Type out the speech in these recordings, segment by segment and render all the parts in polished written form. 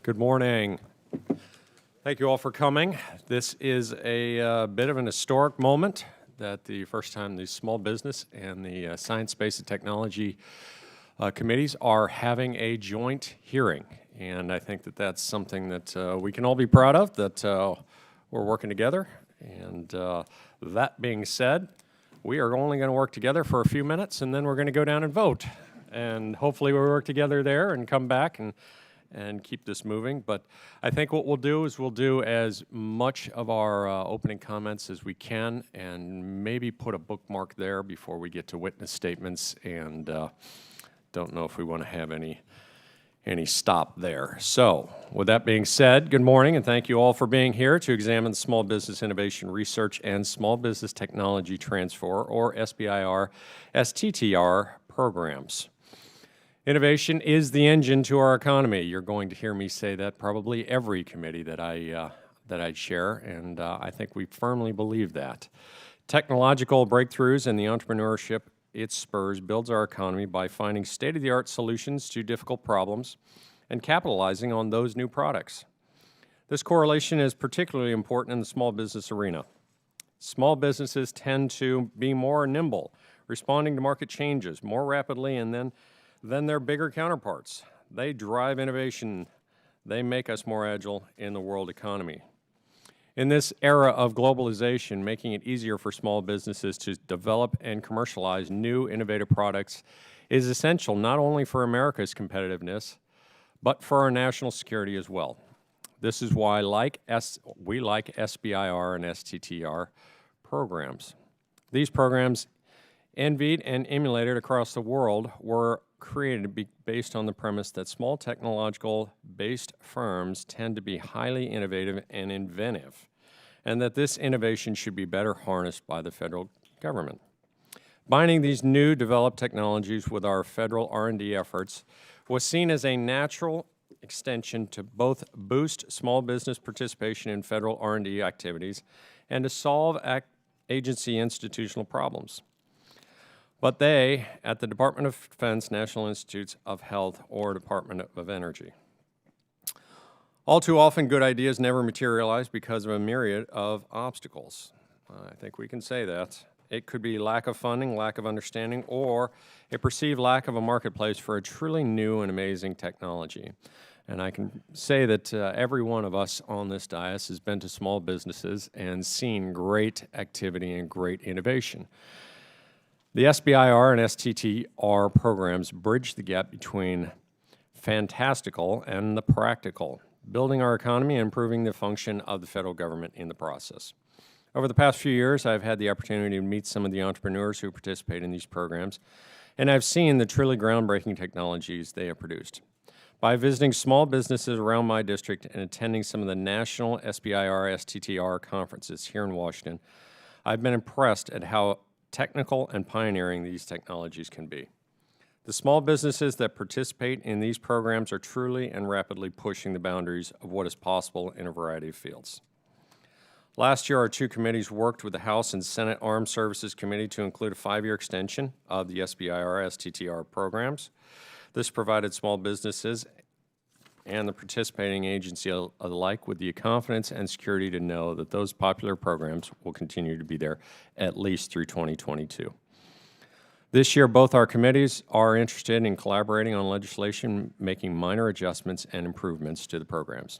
Good morning. Thank you all for coming. This is a bit of an historic moment that the first time the Small Business and the Science, Space, and Technology committees are having a joint hearing. And I think that that's something that we can all be proud of, that we're working together. And that being said, we are only going to work together for a few minutes, and then we're going to go down and vote. And hopefully we'll work together there and come back and keep this moving. But I think what we'll do is we'll do as much of our opening comments as we can and maybe put a bookmark there before we get to witness statements, and don't know if we want to have any stop there. So with that being said, good morning and thank you all for being here to examine the Small Business Innovation Research and Small Business Technology Transfer, or SBIR, STTR programs. Innovation is the engine to our economy. You're going to hear me say that probably every committee that I chair, and I think we firmly believe that. Technological breakthroughs and the entrepreneurship it spurs builds our economy by finding state-of-the-art solutions to difficult problems and capitalizing on those new products. This correlation is particularly important in the small business arena. Small businesses tend to be more nimble, responding to market changes more rapidly and than their bigger counterparts. They drive innovation. They make us more agile in the world economy. In this era of globalization, making it easier for small businesses to develop and commercialize new innovative products is essential not only for America's competitiveness, but for our national security as well. This is why we like SBIR and STTR programs. These programs, envied and emulated across the world, were created based on the premise that small technological-based firms tend to be highly innovative and inventive, and that this innovation should be better harnessed by the federal government. Binding these new developed technologies with our federal R&D efforts was seen as a natural extension to both boost small business participation in federal R&D activities and to solve agency institutional problems. But they, at the Department of Defense, National Institutes of Health, or Department of Energy. All too often, good ideas never materialize because of a myriad of obstacles. I think we can say that. It could be lack of funding, lack of understanding, or a perceived lack of a marketplace for a truly new and amazing technology. And I can say that every one of us on this dais has been to small businesses and seen great activity and great innovation. The SBIR and STTR programs bridge the gap between fantastical and the practical, building our economy and improving the function of the federal government in the process. Over the past few years, I've had the opportunity to meet some of the entrepreneurs who participate in these programs, and I've seen the truly groundbreaking technologies they have produced. By visiting small businesses around my district and attending some of the national SBIR, STTR conferences here in Washington, I've been impressed at how technical and pioneering these technologies can be. The small businesses that participate in these programs are truly and rapidly pushing the boundaries of what is possible in a variety of fields. Last year, our two committees worked with the House and Senate Armed Services Committee to include a 5-year extension of the SBIR STTR programs. This provided small businesses and the participating agency alike with the confidence and security to know that those popular programs will continue to be there at least through 2022. This year, both our committees are interested in collaborating on legislation, making minor adjustments and improvements to the programs.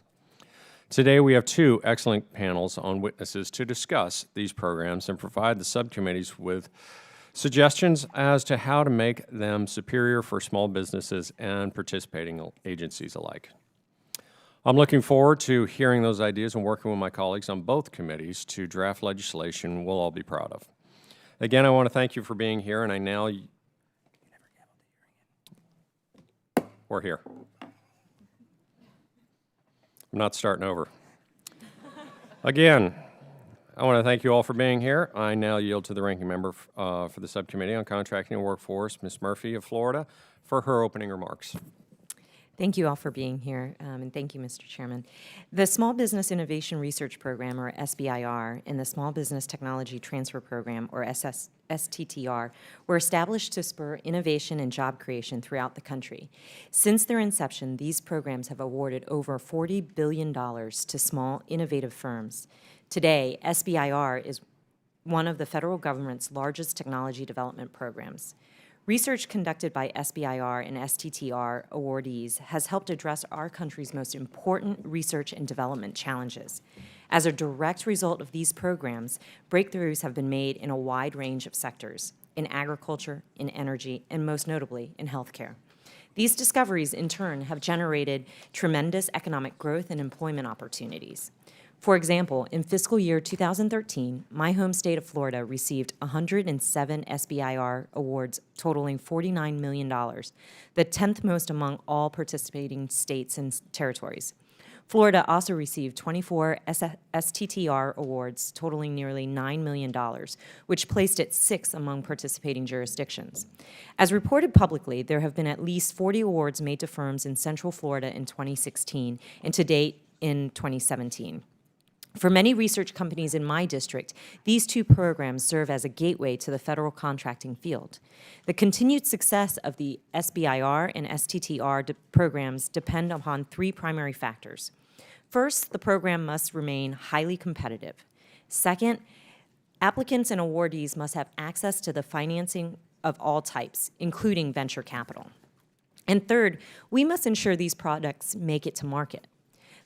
Today, we have two excellent panels on witnesses to discuss these programs and provide the subcommittees with suggestions as to how to make them superior for small businesses and participating agencies alike. I'm looking forward to hearing those ideas and working with my colleagues on both committees to draft legislation we'll all be proud of. Again, I want to thank you for being here, and we're here. I'm not starting over. Again, I want to thank you all for being here. I now yield to the ranking member for the Subcommittee on Contracting and Workforce, Ms. Murphy of Florida, for her opening remarks. Thank you all for being here, and thank you, Mr. Chairman. The Small Business Innovation Research Program, or SBIR, and the Small Business Technology Transfer Program, or STTR, were established to spur innovation and job creation throughout the country. Since their inception, these programs have awarded over $40 billion to small, innovative firms. Today, SBIR is one of the federal government's largest technology development programs. Research conducted by SBIR and STTR awardees has helped address our country's most important research and development challenges. As a direct result of these programs, breakthroughs have been made in a wide range of sectors, in agriculture, in energy, and most notably, in healthcare. These discoveries, in turn, have generated tremendous economic growth and employment opportunities. For example, in fiscal year 2013, my home state of Florida received 107 SBIR awards totaling $49 million, the 10th most among all participating states and territories. Florida also received 24 STTR awards totaling nearly $9 million, which placed it 6th among participating jurisdictions. As reported publicly, there have been at least 40 awards made to firms in Central Florida in 2016 and to date in 2017. For many research companies in my district, these two programs serve as a gateway to the federal contracting field. The continued success of the SBIR and STTR programs depend upon three primary factors. First, the program must remain highly competitive. Second, applicants and awardees must have access to the financing of all types, including venture capital. And third, we must ensure these products make it to market.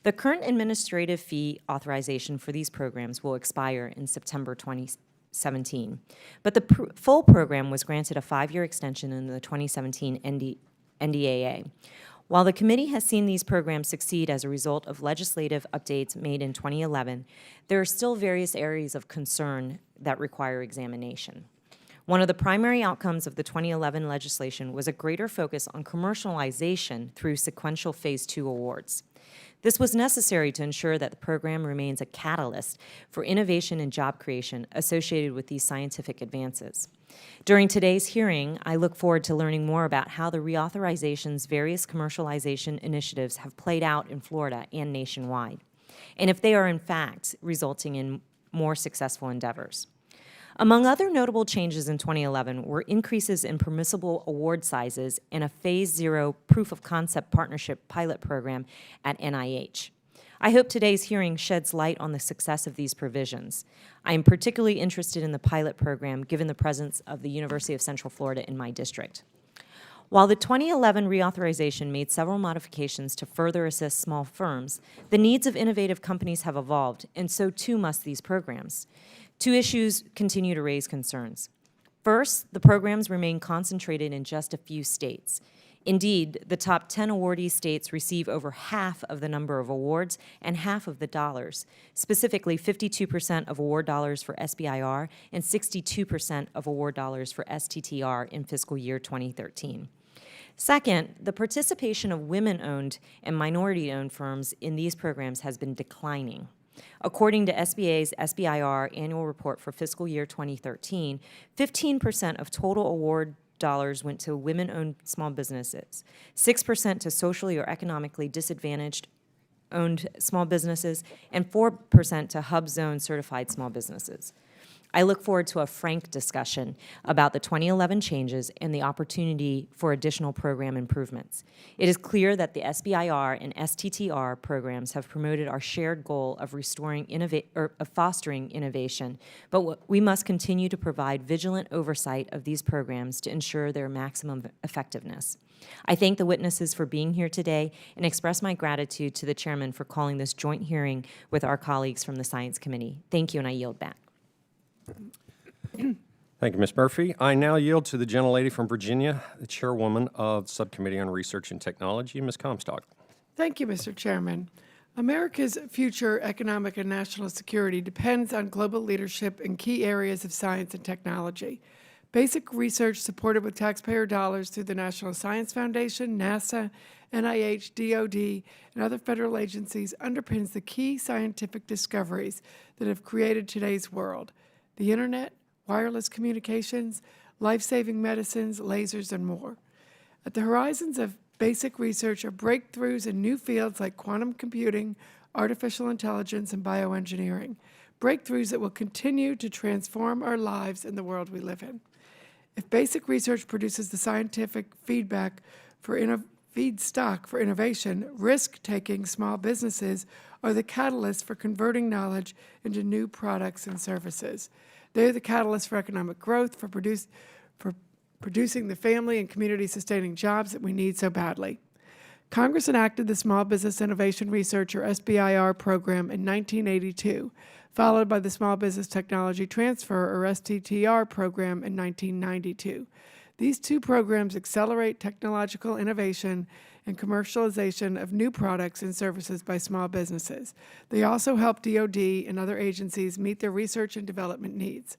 The current administrative fee authorization for these programs will expire in September 2017, but the full program was granted a 5-year extension in the 2017 NDAA. While the committee has seen these programs succeed as a result of legislative updates made in 2011, there are still various areas of concern that require examination. One of the primary outcomes of the 2011 legislation was a greater focus on commercialization through sequential Phase 2 awards. This was necessary to ensure that the program remains a catalyst for innovation and job creation associated with these scientific advances. During today's hearing, I look forward to learning more about how the reauthorization's various commercialization initiatives have played out in Florida and nationwide, and if they are in fact resulting in more successful endeavors. Among other notable changes in 2011 were increases in permissible award sizes and a Phase 0 proof-of-concept partnership pilot program at NIH. I hope today's hearing sheds light on the success of these provisions. I am particularly interested in the pilot program given the presence of the University of Central Florida in my district. While the 2011 reauthorization made several modifications to further assist small firms, the needs of innovative companies have evolved, and so too must these programs. Two issues continue to raise concerns. First, the programs remain concentrated in just a few states. Indeed, the top 10 awardee states receive over half of the number of awards and half of the dollars, specifically 52% of award dollars for SBIR and 62% of award dollars for STTR in fiscal year 2013. Second, the participation of women-owned and minority-owned firms in these programs has been declining. According to SBA's SBIR annual report for fiscal year 2013, 15% of total award dollars went to women-owned small businesses, 6% to socially or economically disadvantaged owned small businesses, and 4% to hub zone certified small businesses. I look forward to a frank discussion about the 2011 changes and the opportunity for additional program improvements. It is clear that the SBIR and STTR programs have promoted our shared goal of fostering innovation, but we must continue to provide vigilant oversight of these programs to ensure their maximum effectiveness. I thank the witnesses for being here today and express my gratitude to the chairman for calling this joint hearing with our colleagues from the Science Committee. Thank you, and I yield back. Thank you, Ms. Murphy. I now yield to the gentlelady from Virginia, the chairwoman of Subcommittee on Research and Technology, Ms. Comstock. Thank you, Mr. Chairman. America's future economic and national security depends on global leadership in key areas of science and technology. Basic research supported with taxpayer dollars through the National Science Foundation, NASA, NIH, DoD, and other federal agencies underpins the key scientific discoveries that have created today's world: the internet, wireless communications, life-saving medicines, lasers, and more. At the horizons of basic research are breakthroughs in new fields like quantum computing, artificial intelligence, and bioengineering, breakthroughs that will continue to transform our lives and the world we live in. If basic research produces the scientific feedstock for innovation, risk-taking small businesses are the catalyst for converting knowledge into new products and services. They're the catalyst for economic growth, for producing the family and community-sustaining jobs that we need so badly. Congress enacted the Small Business Innovation Research, or SBIR, program in 1982, followed by the Small Business Technology Transfer, or STTR, program in 1992. These two programs accelerate technological innovation and commercialization of new products and services by small businesses. They also help DoD and other agencies meet their research and development needs.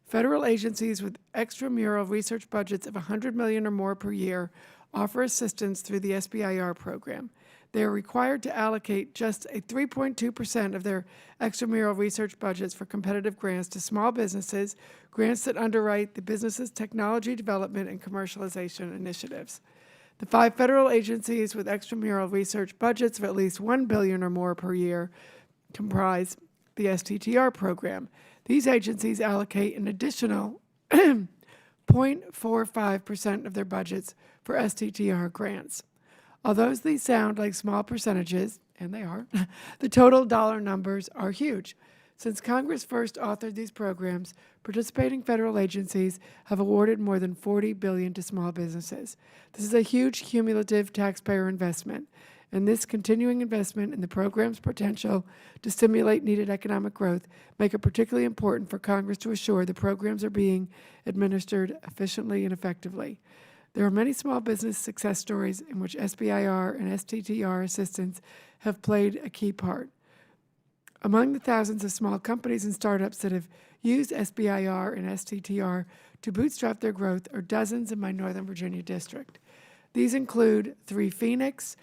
Federal agencies with extramural research budgets of $100 million or more per year offer assistance through the SBIR program. They are required to allocate just a 3.2% of their extramural research budgets for competitive grants to small businesses, grants that underwrite the business's technology development and commercialization initiatives. The 5 federal agencies with extramural research budgets of at least $1 billion or more per year comprise the STTR program. These agencies allocate an additional 0.45% of their budgets for STTR grants. Although these sound like small percentages, and they are, the total dollar numbers are huge. Since Congress first authored these programs, participating federal agencies have awarded more than $40 billion to small businesses. This is a huge cumulative taxpayer investment, and this continuing investment in the program's potential to stimulate needed economic growth make it particularly important for Congress to assure the programs are being administered efficiently and effectively. There are many small business success stories in which SBIR and STTR assistance have played a key part. Among the thousands of small companies and startups that have used SBIR and STTR to bootstrap their growth are dozens in my Northern Virginia district. These include 3 Phoenix,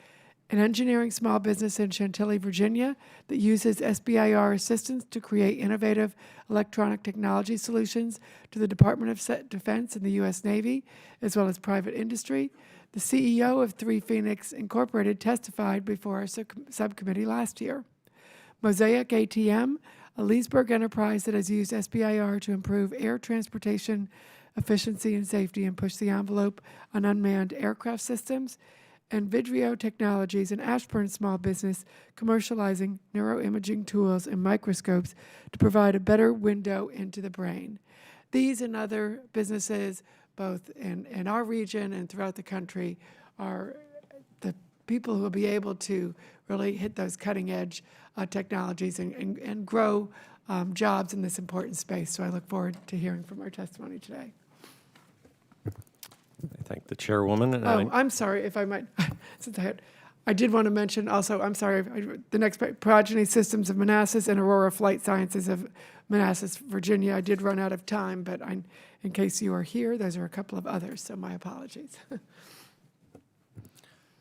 an engineering small business in Chantilly, Virginia, that uses SBIR assistance to create innovative electronic technology solutions to the Department of Defense and the U.S. Navy, as well as private industry. The CEO of 3 Phoenix Incorporated testified before our subcommittee last year. Mosaic ATM, a Leesburg enterprise that has used SBIR to improve air transportation efficiency and safety and push the envelope on unmanned aircraft systems, and Vidrio Technologies, an Ashburn small business commercializing neuroimaging tools and microscopes to provide a better window into the brain. These and other businesses, both in our region and throughout the country, are the people who will be able to really hit those cutting-edge technologies and grow jobs in this important space. So I look forward to hearing from our testimony today. I thank the chairwoman. And I'm sorry if I might, since I did want to mention also, I'm sorry, the next Progeny Systems of Manassas and Aurora Flight Sciences of Manassas, Virginia. I did run out of time, but in case you are here, those are a couple of others, so my apologies.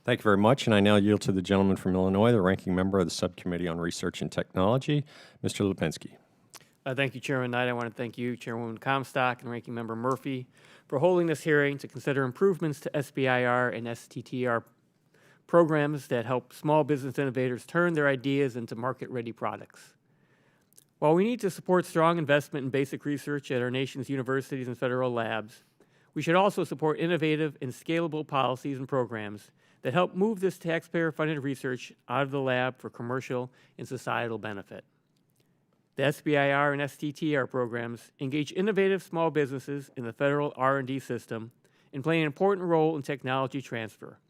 Thank you very much, and I now yield to the gentleman from Illinois, the ranking member of the Subcommittee on Research and Technology, Mr. Lipinski. Thank you, Chairman Knight. I want to thank you, Chairwoman Comstock, and Ranking Member Murphy for holding this hearing to consider improvements to SBIR and STTR programs that help small business innovators turn their ideas into market-ready products. While we need to support strong investment in basic research at our nation's universities and federal labs, we should also support innovative and scalable policies and programs that help move this taxpayer-funded research out of the lab for commercial and societal benefit. The SBIR and STTR programs engage innovative small businesses in the federal R&D system and play an important role in technology transfer.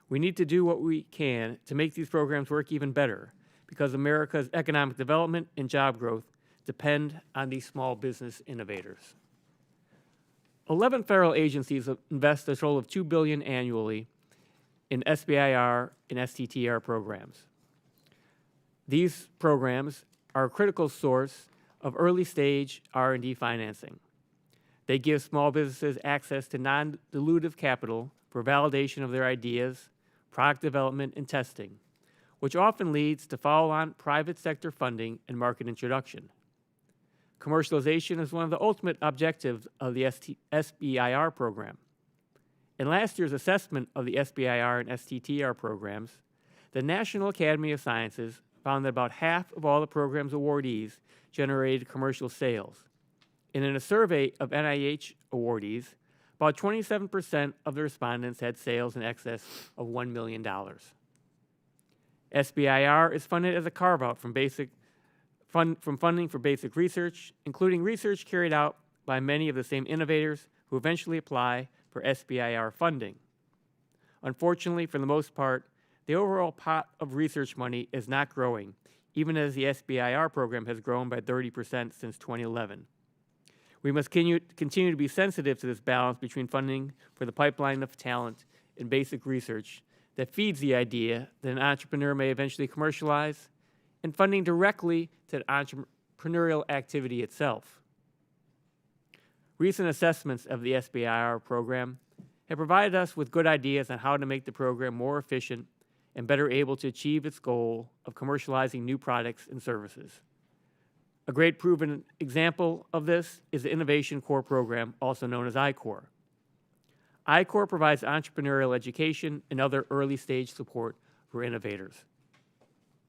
We need to do what we can to make these programs work even better because America's economic development and job growth depend on these small business innovators. 11 federal agencies invest a total of $2 billion annually in SBIR and STTR programs. These programs are a critical source of early-stage R&D financing. They give small businesses access to non-dilutive capital for validation of their ideas, product development, and testing, which often leads to follow-on private sector funding and market introduction. Commercialization is one of the ultimate objectives of the SBIR program. In last year's assessment of the SBIR and STTR programs, the National Academy of Sciences found that about half of all the program's awardees generated commercial sales. And in a survey of NIH awardees, about 27% of the respondents had sales in excess of $1 million. SBIR is funded as a carve-out from funding for basic research, including research carried out by many of the same innovators who eventually apply for SBIR funding. Unfortunately, for the most part, the overall pot of research money is not growing, even as the SBIR program has grown by 30% since 2011. We must continue to be sensitive to this balance between funding for the pipeline of talent and basic research that feeds the idea that an entrepreneur may eventually commercialize, and funding directly to the entrepreneurial activity itself. Recent assessments of the SBIR program have provided us with good ideas on how to make the program more efficient and better able to achieve its goal of commercializing new products and services. A great proven example of this is the Innovation Core program, also known as I-Core. I-Core provides entrepreneurial education and other early-stage support for innovators.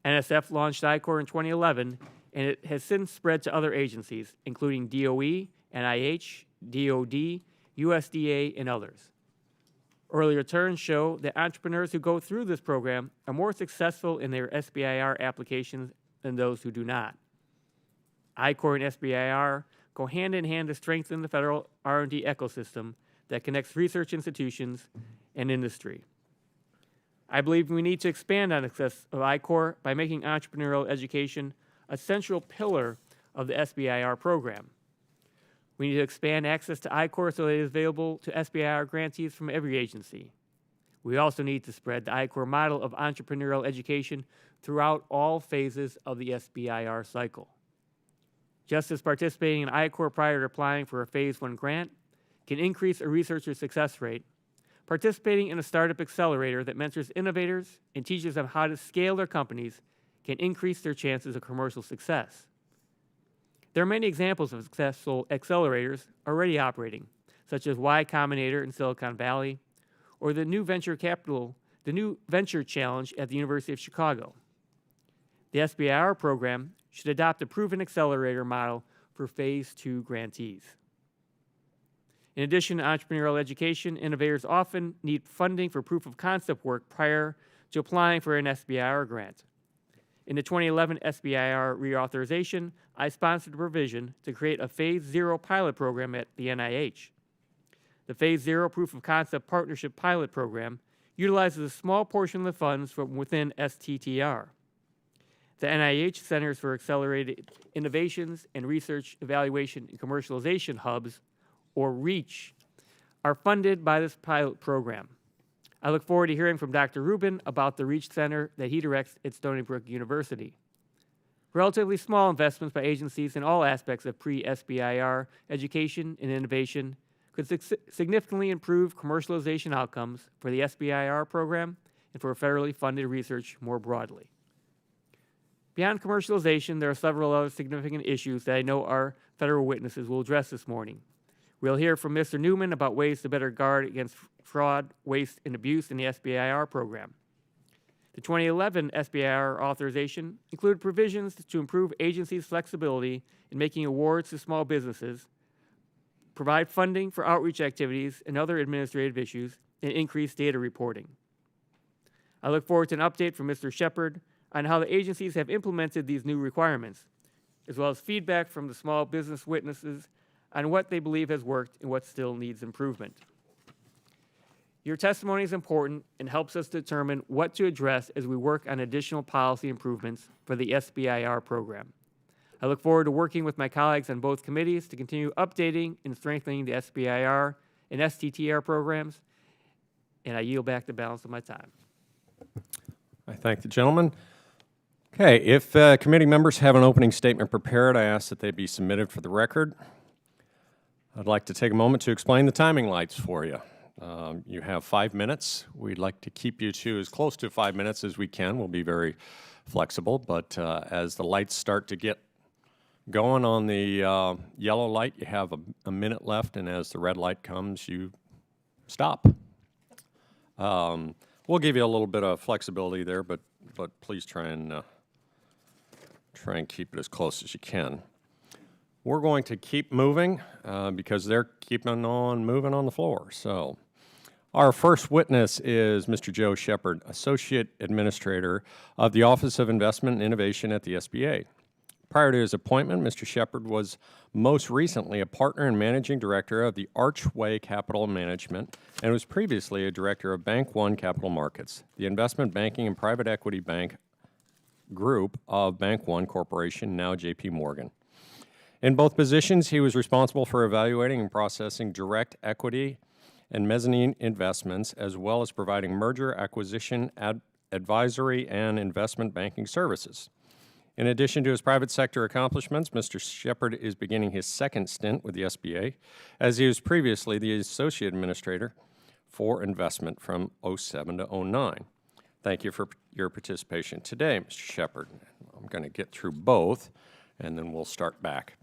NSF launched I-Core in 2011, and it has since spread to other agencies, including DOE, NIH, DOD, USDA, and others. Early returns show that entrepreneurs who go through this program are more successful in their SBIR applications than those who do not. I-Core and SBIR go hand in hand to strengthen the federal R&D ecosystem that connects research institutions and industry. I believe we need to expand on success of I-Core by making entrepreneurial education a central pillar of the SBIR program. We need to expand access to I-Core so that it is available to SBIR grantees from every agency. We also need to spread the I-Core model of entrepreneurial education throughout all phases of the SBIR cycle. Just as participating in I-Core prior to applying for a Phase 1 grant can increase a researcher's success rate, participating in a startup accelerator that mentors innovators and teaches them how to scale their companies can increase their chances of commercial success. There are many examples of successful accelerators already operating, such as Y Combinator in Silicon Valley, or the new venture challenge at the University of Chicago. The SBIR program should adopt a proven accelerator model for Phase 2 grantees. In addition to entrepreneurial education, innovators often need funding for proof of concept work prior to applying for an SBIR grant. In the 2011 SBIR reauthorization, I sponsored a provision to create a Phase 0 pilot program at the NIH. The Phase 0 Proof of Concept Partnership Pilot Program utilizes a small portion of the funds from within STTR. The NIH Centers for Accelerated Innovations and Research Evaluation and Commercialization Hubs, or REACH, are funded by this pilot program. I look forward to hearing from Dr. Rubin about the REACH Center that he directs at Stony Brook University. Relatively small investments by agencies in all aspects of pre-SBIR education and innovation could significantly improve commercialization outcomes for the SBIR program and for federally funded research more broadly. Beyond commercialization, there are several other significant issues that I know our federal witnesses will address this morning. We'll hear from Mr. Neumann about ways to better guard against fraud, waste, and abuse in the SBIR program. The 2011 SBIR authorization included provisions to improve agencies' flexibility in making awards to small businesses, provide funding for outreach activities and other administrative issues, and increase data reporting. I look forward to an update from Mr. Shepard on how the agencies have implemented these new requirements, as well as feedback from the small business witnesses on what they believe has worked and what still needs improvement. Your testimony is important and helps us determine what to address as we work on additional policy improvements for the SBIR program. I look forward to working with my colleagues on both committees to continue updating and strengthening the SBIR and STTR programs, and I yield back the balance of my time. I thank the gentleman. Okay, if committee members have an opening statement prepared, I ask that they be submitted for the record. I'd like to take a moment to explain the timing lights for you. You have 5 minutes. We'd like to keep you to as close to 5 minutes as we can. We'll be very flexible, but as the lights start to get going on the yellow light, you have a minute left, and as the red light comes, you stop. We'll give you a little bit of flexibility there, but please try and keep it as close as you can. We're going to keep moving because they're keeping on moving on the floor. So our first witness is Mr. Joe Shepard, Associate Administrator of the Office of Investment and Innovation at the SBA. Prior to his appointment, Mr. Shepard was most recently a partner and managing director of the Archway Capital Management and was previously a director of Bank One Capital Markets, the investment banking and private equity bank group of Bank One Corporation, now J.P. Morgan. In both positions, he was responsible for evaluating and processing direct equity and mezzanine investments, as well as providing merger, acquisition, advisory, and investment banking services. In addition to his private sector accomplishments, Mr. Shepard is beginning his second stint with the SBA, as he was previously the Associate Administrator for Investment from 07 to 09. Thank you for your participation today, Mr. Shepard. I'm going to get through both, and then we'll start back.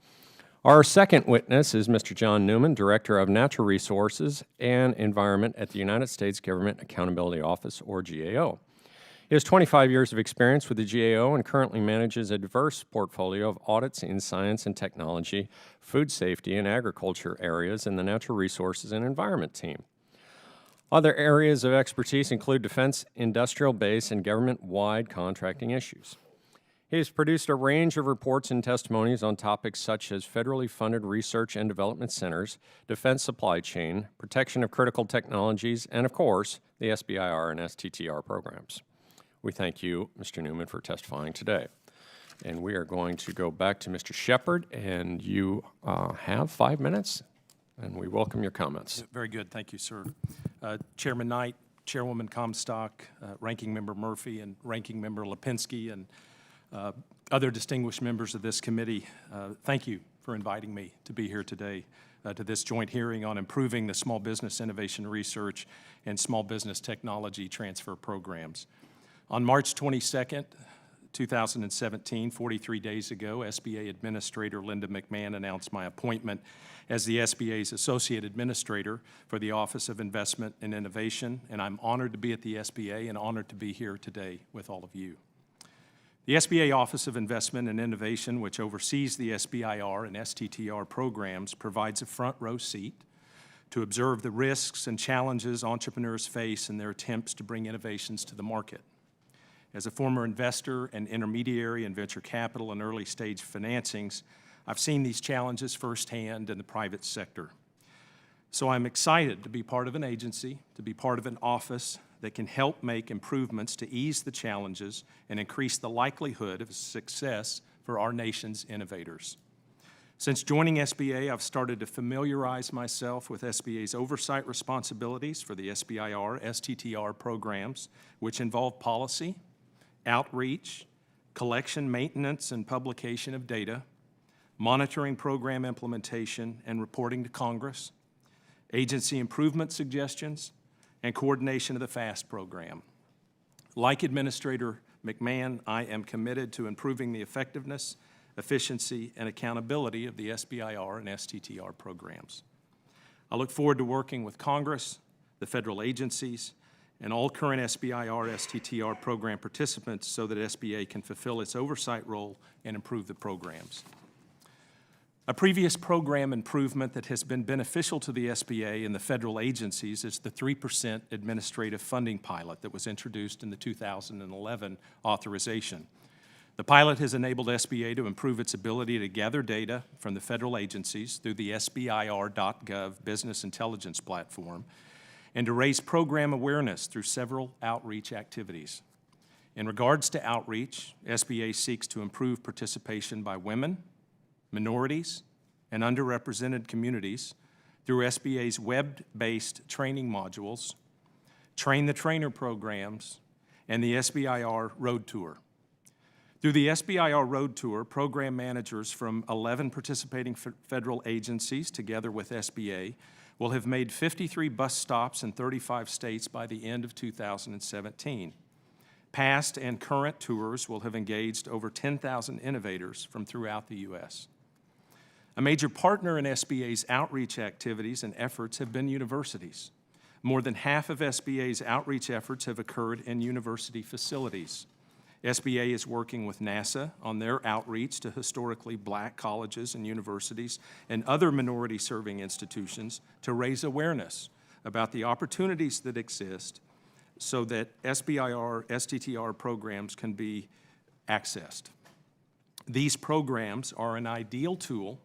Our second witness is Mr. John Neumann, Director of Natural Resources and Environment at the United States Government Accountability Office, or GAO. He has 25 years of experience with the GAO and currently manages a diverse portfolio of audits in science and technology, food safety, and agriculture areas in the Natural Resources and Environment team. Other areas of expertise include defense, industrial base, and government-wide contracting issues. He has produced a range of reports and testimonies on topics such as federally funded research and development centers, defense supply chain, protection of critical technologies, and, of course, the SBIR and STTR programs. We thank you, Mr. Neumann, for testifying today. And we are going to go back to Mr. Shepard, and you have 5 minutes, and we welcome your comments. Very good. Thank you, sir. Chairman Knight, Chairwoman Comstock, Ranking Member Murphy, and Ranking Member Lipinski, and other distinguished members of this committee, thank you for inviting me to be here today to this joint hearing on improving the small business innovation research and small business technology transfer programs. On March 22nd, 2017, 43 days ago, SBA Administrator Linda McMahon announced my appointment as the SBA's Associate Administrator for the Office of Investment and Innovation, and I'm honored to be at the SBA and honored to be here today with all of you. The SBA Office of Investment and Innovation, which oversees the SBIR and STTR programs, provides a front row seat to observe the risks and challenges entrepreneurs face in their attempts to bring innovations to the market. As a former investor and intermediary in venture capital and early stage financings, I've seen these challenges firsthand in the private sector. So I'm excited to be part of an agency, to be part of an office that can help make improvements to ease the challenges and increase the likelihood of success for our nation's innovators. Since joining SBA, I've started to familiarize myself with SBA's oversight responsibilities for the SBIR, STTR programs, which involve policy, outreach, collection, maintenance, and publication of data, monitoring program implementation, and reporting to Congress, agency improvement suggestions, and coordination of the FAST program. Like Administrator McMahon, I am committed to improving the effectiveness, efficiency, and accountability of the SBIR and STTR programs. I look forward to working with Congress, the federal agencies, and all current SBIR, STTR program participants so that SBA can fulfill its oversight role and improve the programs. A previous program improvement that has been beneficial to the SBA and the federal agencies is the 3% administrative funding pilot that was introduced in the 2011 authorization. The pilot has enabled SBA to improve its ability to gather data from the federal agencies through the SBIR.gov business intelligence platform and to raise program awareness through several outreach activities. In regards to outreach, SBA seeks to improve participation by women, minorities, and underrepresented communities through SBA's web-based training modules, Train the Trainer programs, and the SBIR Road Tour. Through the SBIR Road Tour, program managers from 11 participating federal agencies, together with SBA, will have made 53 bus stops in 35 states by the end of 2017. Past and current tours will have engaged over 10,000 innovators from throughout the U.S. A major partner in SBA's outreach activities and efforts have been universities. More than half of SBA's outreach efforts have occurred in university facilities. SBA is working with NASA on their outreach to historically black colleges and universities and other minority-serving institutions to raise awareness about the opportunities that exist so that SBIR, STTR programs can be accessed. These programs are an ideal tool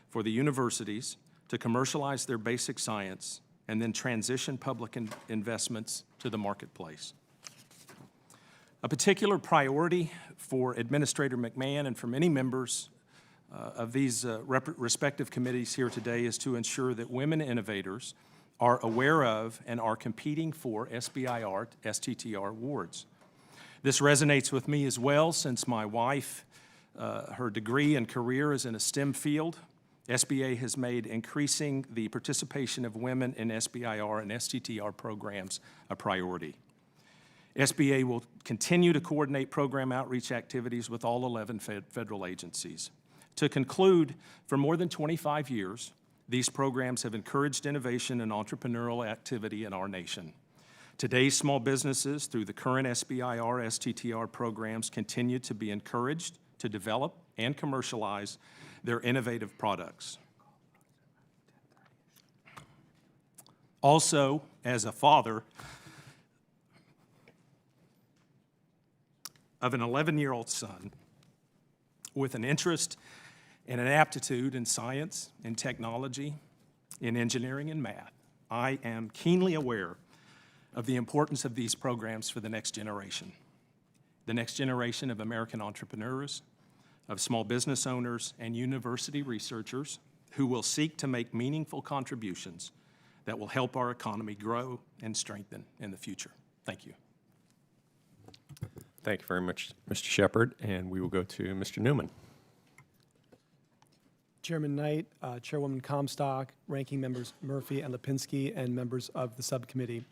for the universities to commercialize their basic science and then transition public investments to the marketplace. A particular priority for Administrator McMahon and for many members of these respective committees here today is to ensure that women innovators are aware of and are competing for SBIR, STTR awards. This resonates with me as well, since my wife, her degree and career is in a STEM field. SBA has made increasing the participation of women in SBIR and STTR programs a priority. SBA will continue to coordinate program outreach activities with all 11 federal agencies. To conclude, for more than 25 years, these programs have encouraged innovation and entrepreneurial activity in our nation. Today's small businesses, through the current SBIR, STTR programs, continue to be encouraged to develop and commercialize their innovative products. Also, as a father of an 11-year-old son with an interest and an aptitude in science and technology, in engineering and math, I am keenly aware of the importance of these programs for the next generation of American entrepreneurs, of small business owners, and university researchers who will seek to make meaningful contributions that will help our economy grow and strengthen in the future. Thank you. Thank you very much, Mr. Shepard, and we will go to Mr. Neumann. Chairman Knight, Chairwoman Comstock, Ranking Members Murphy and Lipinski, and members of the subcommittee.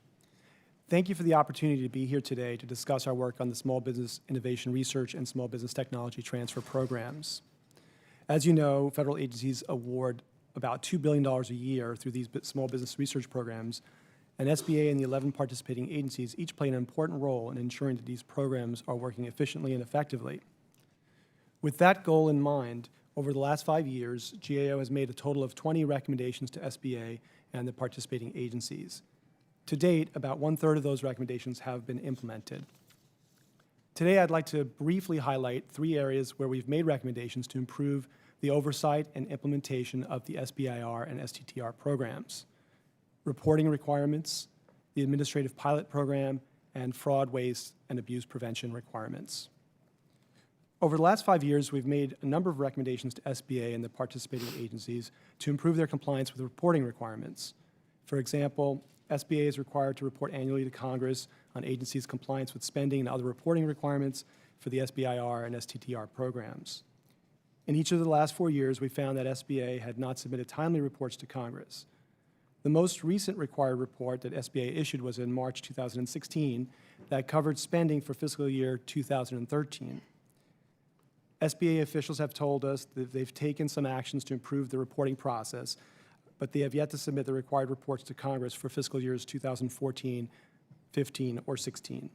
Thank you for the opportunity to be here today to discuss our work on the Small Business Innovation Research and Small Business Technology Transfer programs. As you know, federal agencies award about $2 billion a year through these small business research programs, and SBA and the 11 participating agencies each play an important role in ensuring that these programs are working efficiently and effectively. With that goal in mind, over the last 5 years, GAO has made a total of 20 recommendations to SBA and the participating agencies. To date, about 1/3 of those recommendations have been implemented. Today, I'd like to briefly highlight 3 areas where we've made recommendations to improve the oversight and implementation of the SBIR and STTR programs: reporting requirements, the administrative pilot program, and fraud, waste, and abuse prevention requirements. Over the last 5 years, we've made a number of recommendations to SBA and the participating agencies to improve their compliance with reporting requirements. For example, SBA is required to report annually to Congress on agencies' compliance with spending and other reporting requirements for the SBIR and STTR programs. In each of the last 4 years, we found that SBA had not submitted timely reports to Congress. The most recent required report that SBA issued was in March 2016 that covered spending for fiscal year 2013. SBA officials have told us that they've taken some actions to improve the reporting process, but they have yet to submit the required reports to Congress for fiscal years 2014, 15, or 16.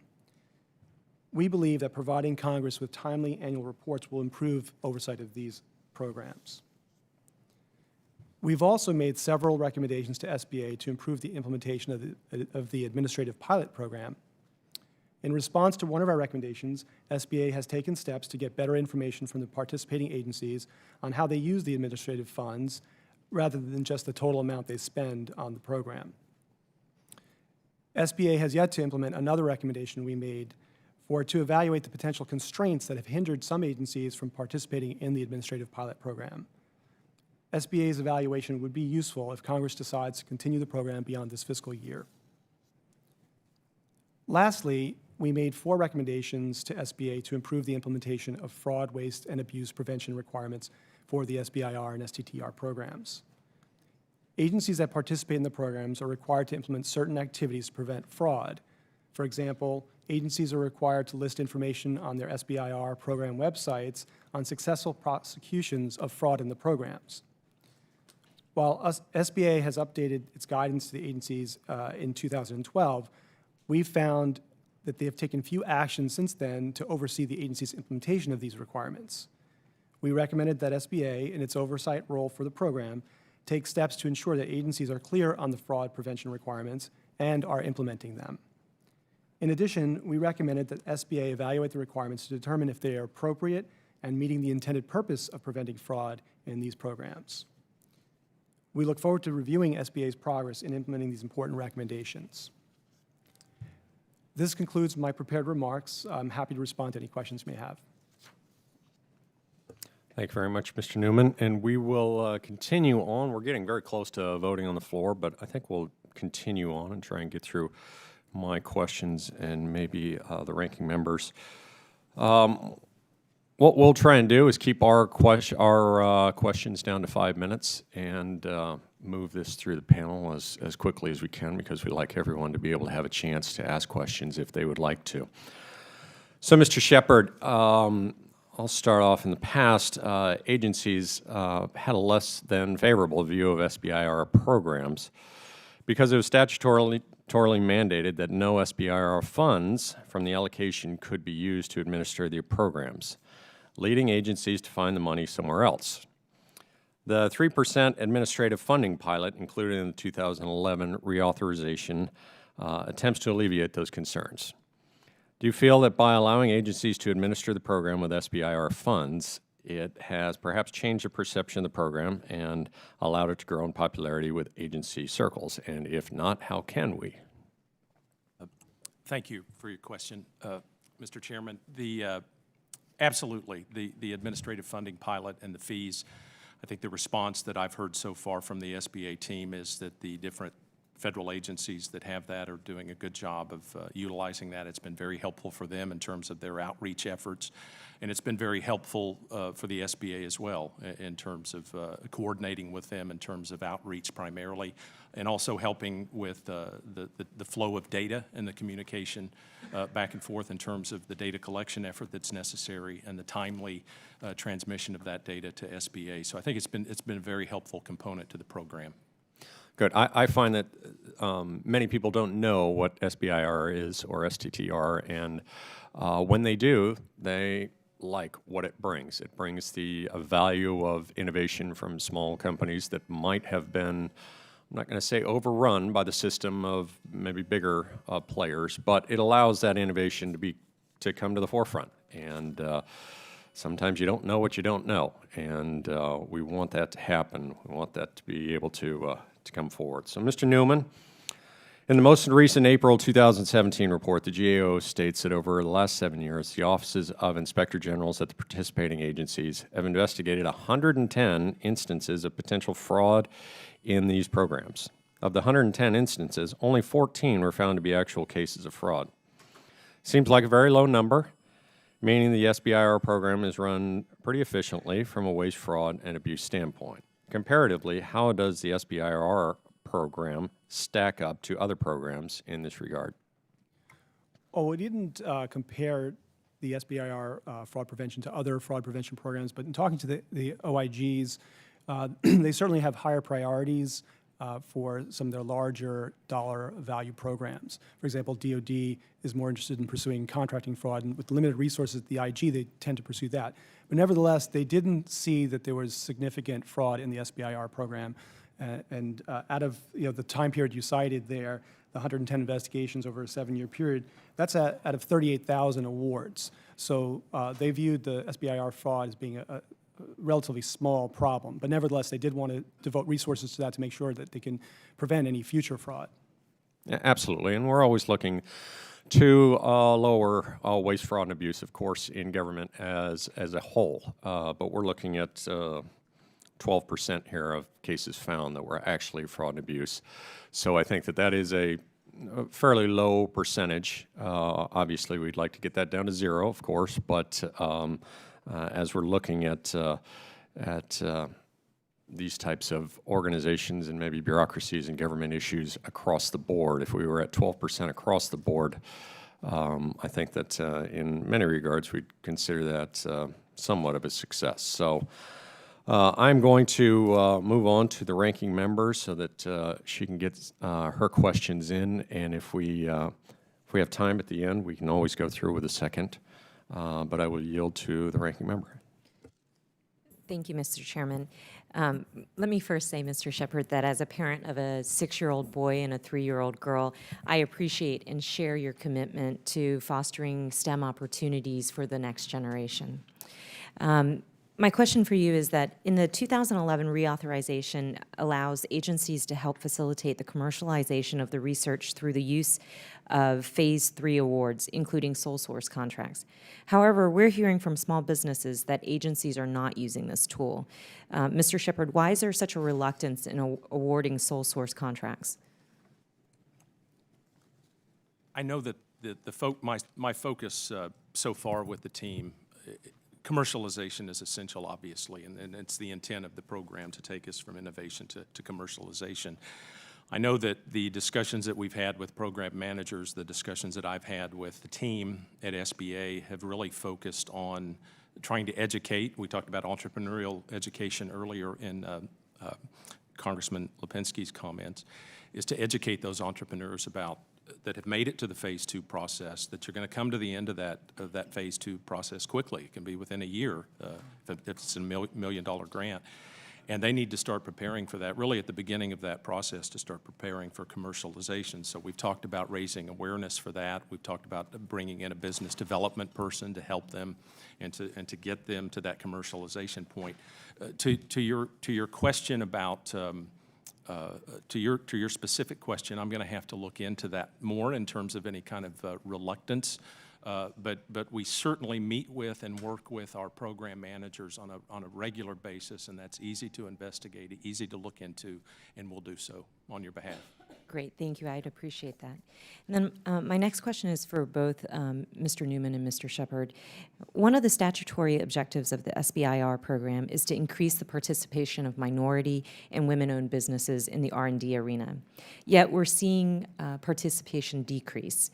We believe that providing Congress with timely annual reports will improve oversight of these programs. We've also made several recommendations to SBA to improve the implementation of the administrative pilot program. In response to one of our recommendations, SBA has taken steps to get better information from the participating agencies on how they use the administrative funds rather than just the total amount they spend on the program. SBA has yet to implement another recommendation we made for it to evaluate the potential constraints that have hindered some agencies from participating in the administrative pilot program. SBA's evaluation would be useful if Congress decides to continue the program beyond this fiscal year. Lastly, we made 4 recommendations to SBA to improve the implementation of fraud, waste, and abuse prevention requirements for the SBIR and STTR programs. Agencies that participate in the programs are required to implement certain activities to prevent fraud. For example, agencies are required to list information on their SBIR program websites on successful prosecutions of fraud in the programs. While SBA has updated its guidance to the agencies in 2012, we've found that they have taken few actions since then to oversee the agency's implementation of these requirements. We recommended that SBA, in its oversight role for the program, take steps to ensure that agencies are clear on the fraud prevention requirements and are implementing them. In addition, we recommended that SBA evaluate the requirements to determine if they are appropriate and meeting the intended purpose of preventing fraud in these programs. We look forward to reviewing SBA's progress in implementing these important recommendations. This concludes my prepared remarks. I'm happy to respond to any questions you may have. Thank you very much, Mr. Neumann. And we will continue on. We're getting very close to voting on the floor, but I think we'll continue on and try and get through my questions and maybe the ranking members. What we'll try and do is keep our questions down to 5 minutes and move this through the panel as quickly as we can, because we like everyone to be able to have a chance to ask questions if they would like to. So, Mr. Shepard, I'll start off. In the past, agencies had a less than favorable view of SBIR programs because it was statutorily mandated that no SBIR funds from the allocation could be used to administer the programs, leading agencies to find the money somewhere else. The 3% administrative funding pilot included in the 2011 reauthorization attempts to alleviate those concerns. Do you feel that by allowing agencies to administer the program with SBIR funds, it has perhaps changed the perception of the program and allowed it to grow in popularity with agency circles? And if not, how can we? Thank you for your question, Mr. Chairman. Absolutely, the administrative funding pilot and the fees, I think the response that I've heard so far from the SBA team is that the different federal agencies that have that are doing a good job of utilizing that. It's been very helpful for them in terms of their outreach efforts, and it's been very helpful for the SBA as well in terms of coordinating with them in terms of outreach primarily, and also helping with the flow of data and the communication back and forth in terms of the data collection effort that's necessary and the timely transmission of that data to SBA. So I think it's been a very helpful component to the program. Good. I find that many people don't know what SBIR is or STTR, and when they do, they like what it brings. It brings the value of innovation from small companies that might have been, I'm not going to say overrun by the system of maybe bigger players, but it allows that innovation to come to the forefront. And sometimes you don't know what you don't know, and we want that to happen. We want that to be able to come forward. So, Mr. Neumann, in the most recent April 2017 report, the GAO states that over the last 7 years, the offices of Inspector Generals at the participating agencies have investigated 110 instances of potential fraud in these programs. Of the 110 instances, only 14 were found to be actual cases of fraud. Seems like a very low number, meaning the SBIR program is run pretty efficiently from a waste, fraud, and abuse standpoint. Comparatively, how does the SBIR program stack up to other programs in this regard? Oh, we didn't compare the SBIR fraud prevention to other fraud prevention programs, but in talking to the OIGs, they certainly have higher priorities for some of their larger dollar value programs. For example, DoD is more interested in pursuing contracting fraud, and with the limited resources at the IG, they tend to pursue that. But nevertheless, they didn't see that there was significant fraud in the SBIR program. And out of the time period you cited there, the 110 investigations over a 7-year period, that's out of 38,000 awards. So they viewed the SBIR fraud as being a relatively small problem. But nevertheless, they did want to devote resources to that to make sure that they can prevent any future fraud. Yeah, absolutely, and we're always looking to lower waste, fraud, and abuse, of course, in government as a whole. But we're looking at 12% here of cases found that were actually fraud and abuse. So I think that is a fairly low percentage. Obviously, we'd like to get that down to 0, of course, but as we're looking at these types of organizations and maybe bureaucracies and government issues across the board, if we were at 12% across the board, I think that in many regards we'd consider that somewhat of a success. So I'm going to move on to the ranking member so that she can get her questions in, and if we have time at the end, we can always go through with a second, but I will yield to the ranking member. Thank you, Mr. Chairman. Let me first say, Mr. Shepard, that as a parent of a 6-year-old boy and a 3-year-old girl, I appreciate and share your commitment to fostering STEM opportunities for the next generation. My question for you is that in the 2011 reauthorization allows agencies to help facilitate the commercialization of the research through the use of Phase 3 awards, including sole source contracts. However, we're hearing from small businesses that agencies are not using this tool. Mr. Shepard, why is there such a reluctance in awarding sole source contracts? I know that my focus so far with the team, commercialization is essential, obviously, and it's the intent of the program to take us from innovation to commercialization. I know that the discussions that we've had with program managers, the discussions that I've had with the team at SBA have really focused on trying to educate. We talked about entrepreneurial education earlier in Congressman Lipinski's comments, is to educate those entrepreneurs about that have made it to the Phase 2 process, that you're going to come to the end of that Phase 2 process quickly. It can be within a year if it's a $1 million grant. And they need to start preparing for that, really at the beginning of that process, to start preparing for commercialization. So we've talked about raising awareness for that. We've talked about bringing in a business development person to help them and to get them to that commercialization point. To your question about to your specific question, I'm going to have to look into that more in terms of any kind of reluctance. But we certainly meet with and work with our program managers on a regular basis, and that's easy to investigate, easy to look into, and we'll do so on your behalf. Great, thank you. I'd appreciate that. And then my next question is for both Mr. Neumann and Mr. Shepard. One of the statutory objectives of the SBIR program is to increase the participation of minority and women-owned businesses in the R&D arena. Yet we're seeing participation decrease.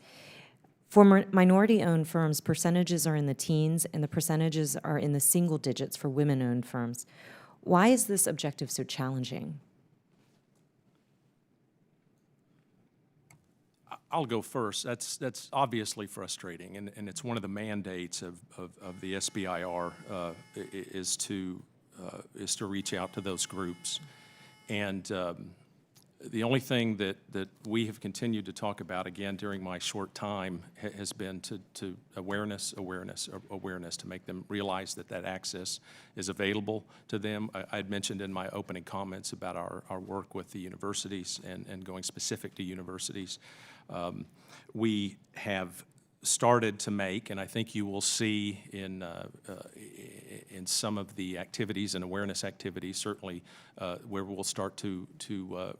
For minority-owned firms, percentages are in the teens, and the percentages are in the single digits for women-owned firms. Why is this objective so challenging? I'll go first. That's obviously frustrating, and it's one of the mandates of the SBIR is to reach out to those groups. And the only thing that we have continued to talk about, again, during my short time, has been to awareness, to make them realize that access is available to them. I'd mentioned in my opening comments about our work with the universities and going specific to universities. We have started to make, and I think you will see in some of the activities and awareness activities, certainly where we'll start to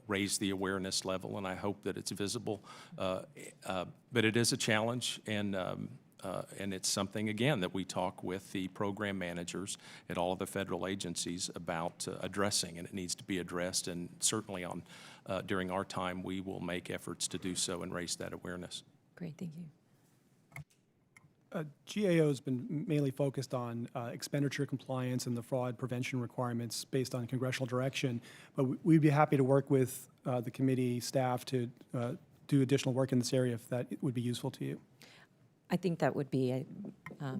raise the awareness level, and I hope that it's visible. But it is a challenge, and it's something, again, that we talk with the program managers at all of the federal agencies about addressing, and it needs to be addressed, and certainly during our time, we will make efforts to do so and raise that awareness. Great, thank you. GAO has been mainly focused on expenditure compliance and the fraud prevention requirements based on congressional direction, but we'd be happy to work with the committee staff to do additional work in this area if that would be useful to you. I think that would be,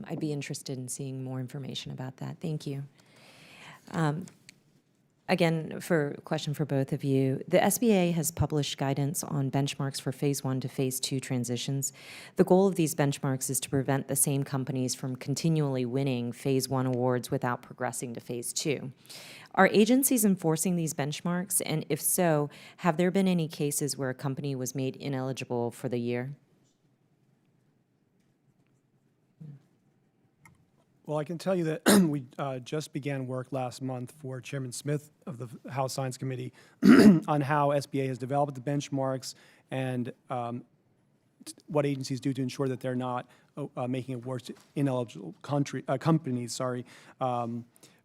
I'd be interested in seeing more information about that. Thank you. Again, for a question for both of you, the SBA has published guidance on benchmarks for Phase 1 to Phase 2 transitions. The goal of these benchmarks is to prevent the same companies from continually winning Phase 1 awards without progressing to Phase 2. Are agencies enforcing these benchmarks? And if so, have there been any cases where a company was made ineligible for the year? Well, I can tell you that we just began work last month for Chairman Smith of the House Science Committee on how SBA has developed the benchmarks and what agencies do to ensure that they're not making awards to ineligible companies.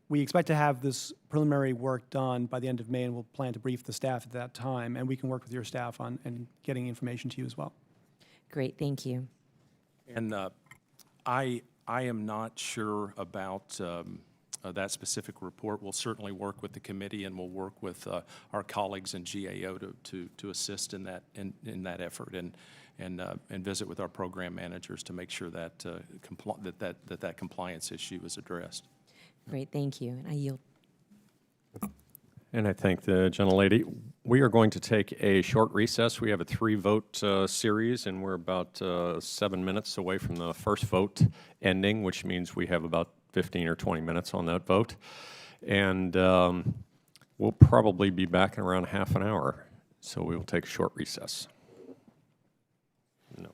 We expect to have this preliminary work done by the end of May, and we'll plan to brief the staff at that time, and we can work with your staff on and getting information to you as well. Great, thank you. And I am not sure about that specific report. We'll certainly work with the committee, and we'll work with our colleagues in GAO to assist in that effort, and visit with our program managers to make sure that that compliance issue is addressed. Great, thank you. And I yield. And I thank the gentlelady. We are going to take a short recess. We have a 3-vote series, and we're about 7 minutes away from the first vote ending, which means we have about 15 or 20 minutes on that vote. And we'll probably be back in around half an hour. So we will take a short recess. No.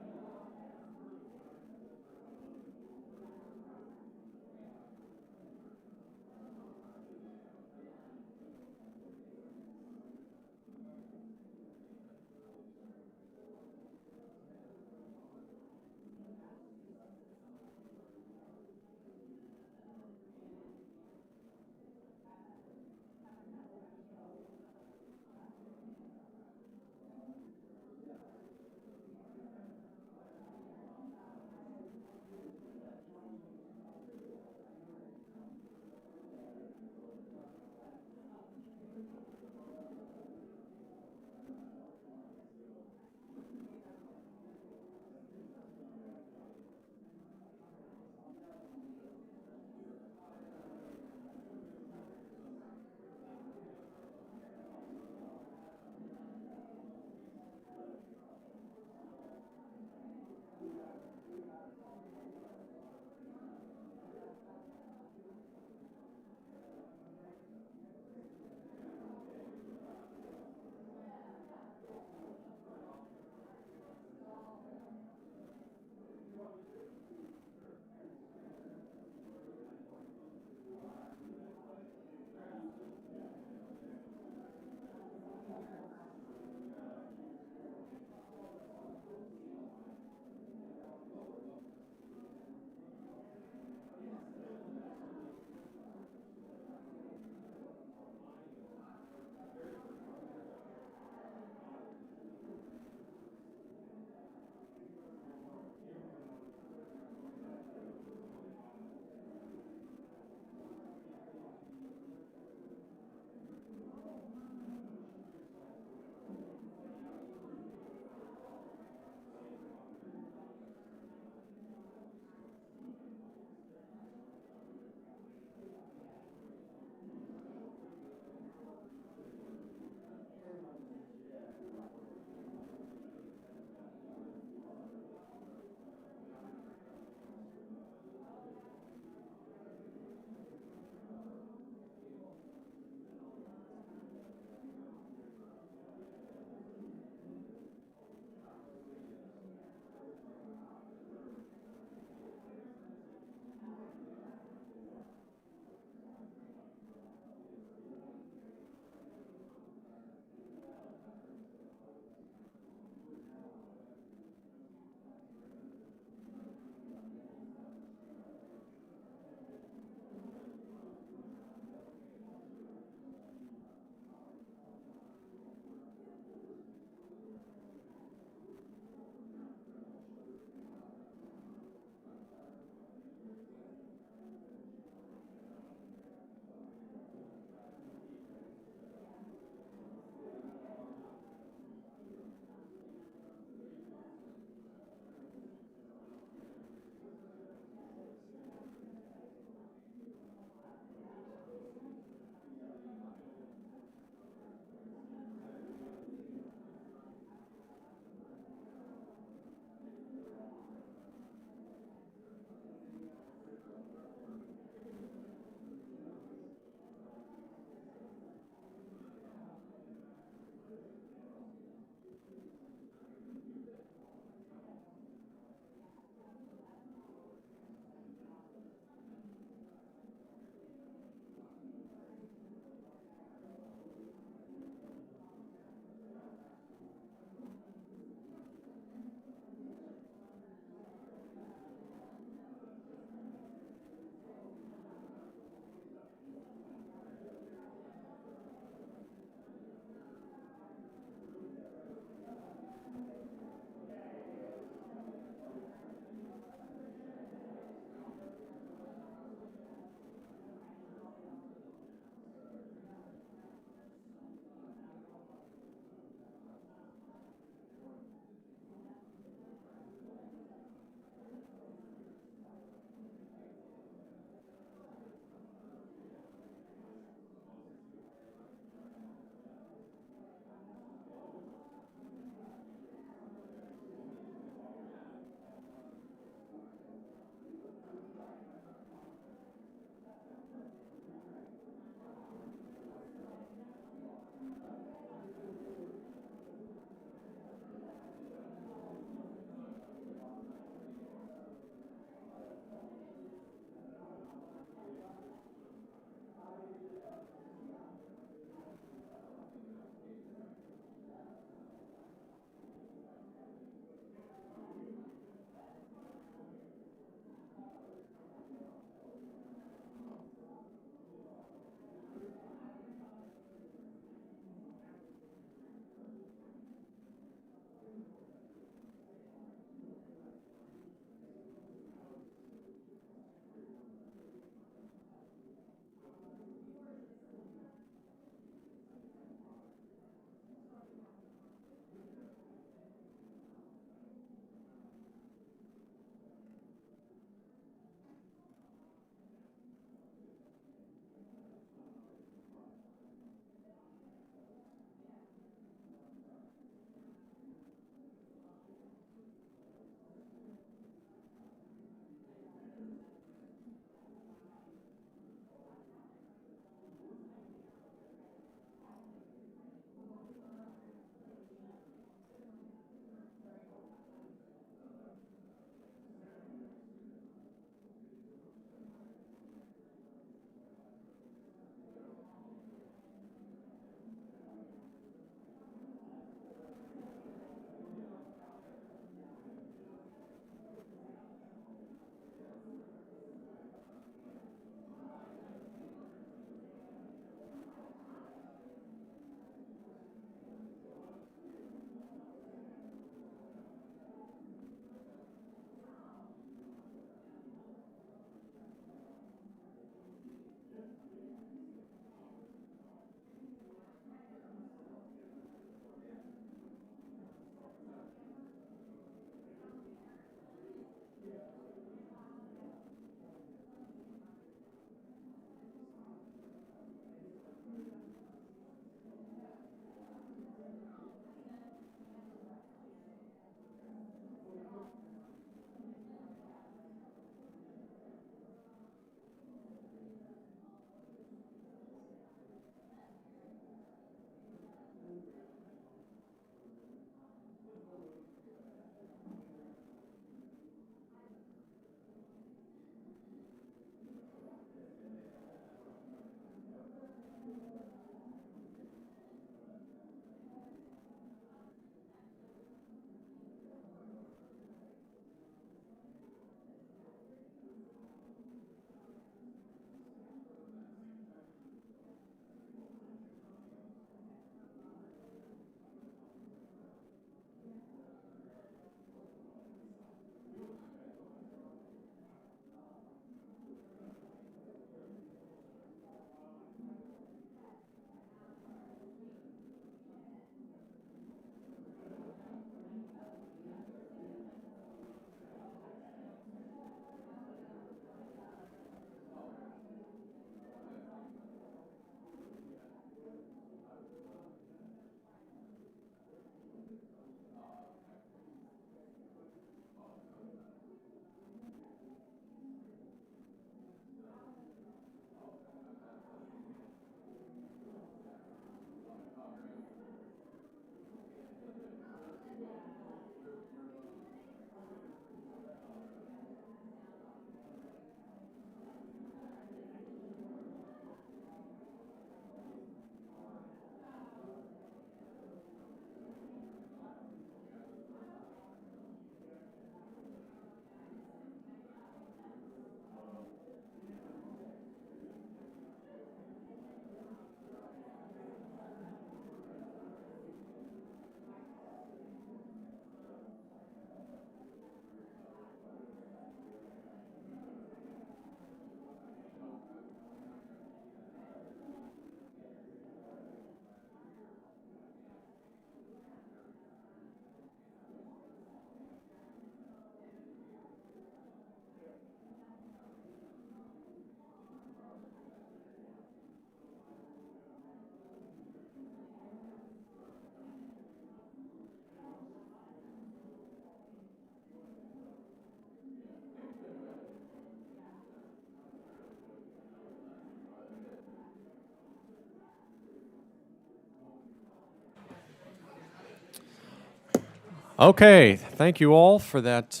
Okay, thank you all for that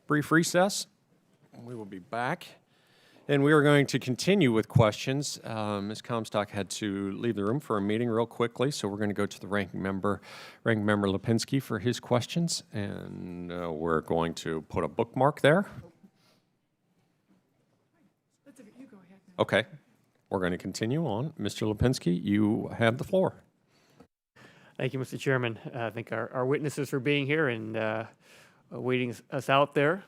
brief recess. We will be back. And we are going to continue with questions. Ms. Comstock had to leave the room for a meeting real quickly, so we're going to go to the Ranking Member Lipinski for his questions, and we're going to put a bookmark there. You go ahead. Okay, we're going to continue on. Mr. Lipinski, you have the floor. Thank you, Mr. Chairman. I thank our witnesses for being here and waiting us out there.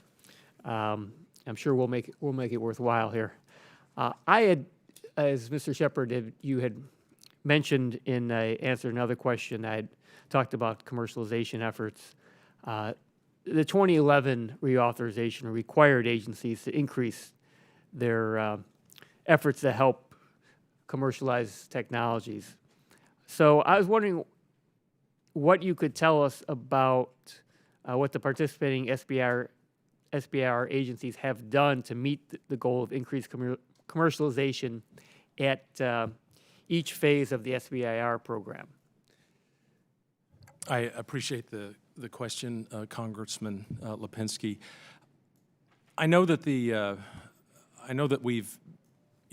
I'm sure we'll make it worthwhile here. I had, as Mr. Shepard, you had mentioned in answer to another question, I had talked about commercialization efforts. The 2011 reauthorization required agencies to increase their efforts to help commercialize technologies. So I was wondering what you could tell us about what the participating SBIR agencies have done to meet the goal of increased commercialization at each phase of the SBIR program. I appreciate the question, Congressman Lipinski. I know that we've,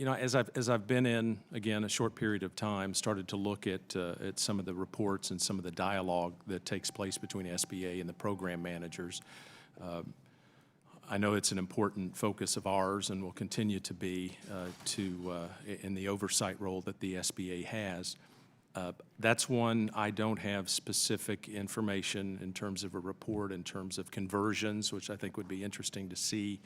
as I've been in again a short period of time, started to look at some of the reports and some of the dialogue that takes place between SBA and the program managers. I know it's an important focus of ours and will continue to be in the oversight role that the SBA has. That's one I don't have specific information in terms of a report, in terms of conversions, which I think would be interesting to see.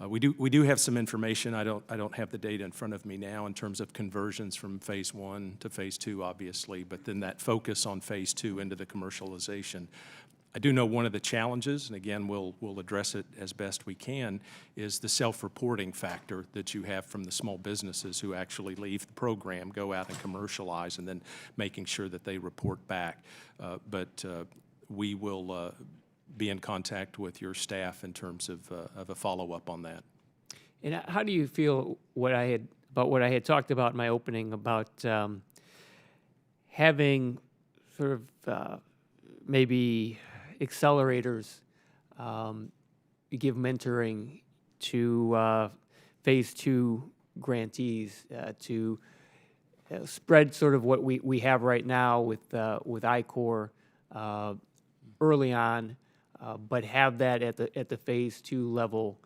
We do have some information. I don't have the data in front of me now in terms of conversions from phase 1 to phase 2, obviously, but then that focus on phase 2 into the commercialization. I do know one of the challenges, and again, we'll address it as best we can, is the self-reporting factor that you have from the small businesses who actually leave the program, go out and commercialize, and then making sure that they report back. But we will be in contact with your staff in terms of a follow-up on that. And how do you feel what I had talked about in my opening about having sort of maybe accelerators give mentoring to phase 2 grantees to spread sort of what we have right now with I-Corps early on, but have that at the phase 2 level,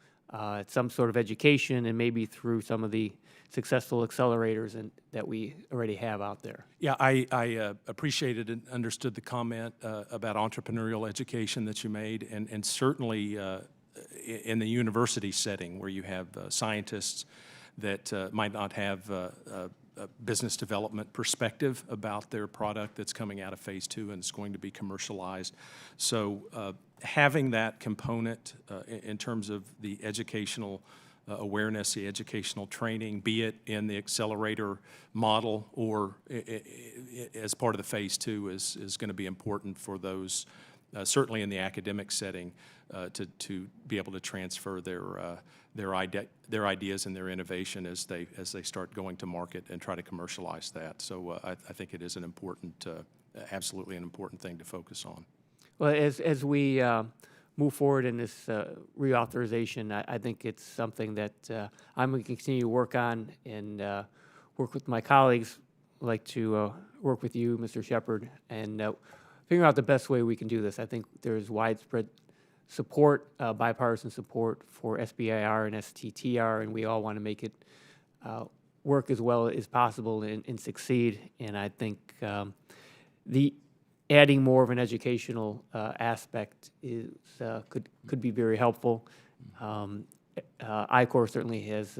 some sort of education, and maybe through some of the successful accelerators that we already have out there. Yeah, I appreciated and understood the comment about entrepreneurial education that you made, and certainly in the university setting where you have scientists that might not have a business development perspective about their product that's coming out of phase 2 and is going to be commercialized. So having that component in terms of the educational awareness, the educational training, be it in the accelerator model or as part of the phase 2 is going to be important for those, certainly in the academic setting, to be able to transfer their ideas and their innovation as they start going to market and try to commercialize that. So I think it is an important, absolutely an important thing to focus on. Well, as we move forward in this reauthorization, I think it's something that I'm going to continue to work on and work with my colleagues. I'd like to work with you, Mr. Shepard, and figure out the best way we can do this. I think there's widespread support, bipartisan support for SBIR and STTR, and we all want to make it work as well as possible and succeed. And I think the adding more of an educational aspect is could be very helpful. I-Corps certainly has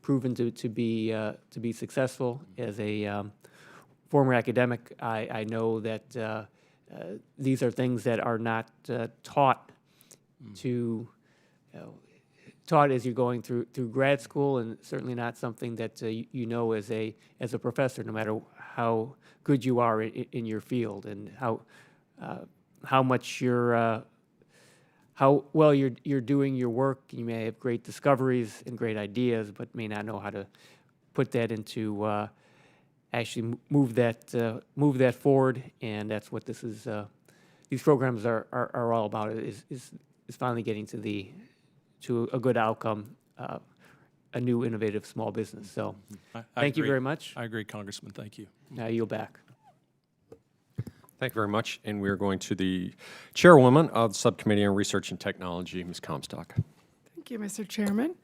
proven to be successful. As a former academic, I know that these are things that are not taught taught as you're going through grad school, and certainly not something that you know as a professor, no matter how good you are in your field, and how much how well you're doing your work. You may have great discoveries and great ideas, but may not know how to put that into actually move that forward, and that's what this is. These programs are all about. Is finally getting to a good outcome, a new innovative small business. So, I thank you agree. very much. I agree, Congressman. Thank you. Now yield back. Thank you very much. And we're going to the chairwoman of the Subcommittee on Research and Technology, Ms. Comstock. Thank you, Mr. Chairman.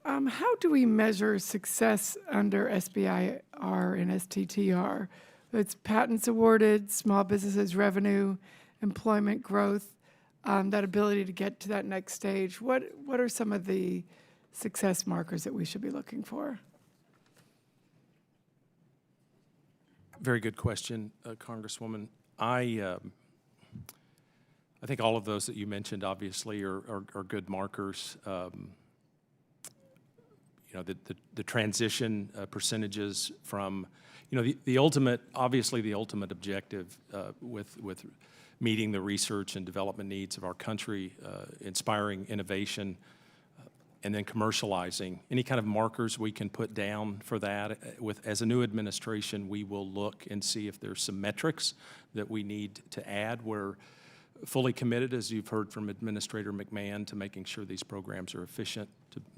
How do we measure success under SBIR and STTR? It's patents awarded, small businesses revenue, employment growth, that ability to get to that next stage. What are some of the success markers that we should be looking for? Very good question, Congresswoman. I think all of those that you mentioned obviously are good markers. The transition percentages from, the ultimate, obviously the ultimate objective with meeting the research and development needs of our country, inspiring innovation, and then commercializing. Any kind of markers we can put down for that. As a new administration, we will look and see if there's some metrics that we need to add. We're fully committed, as you've heard from Administrator McMahon, to making sure these programs are efficient,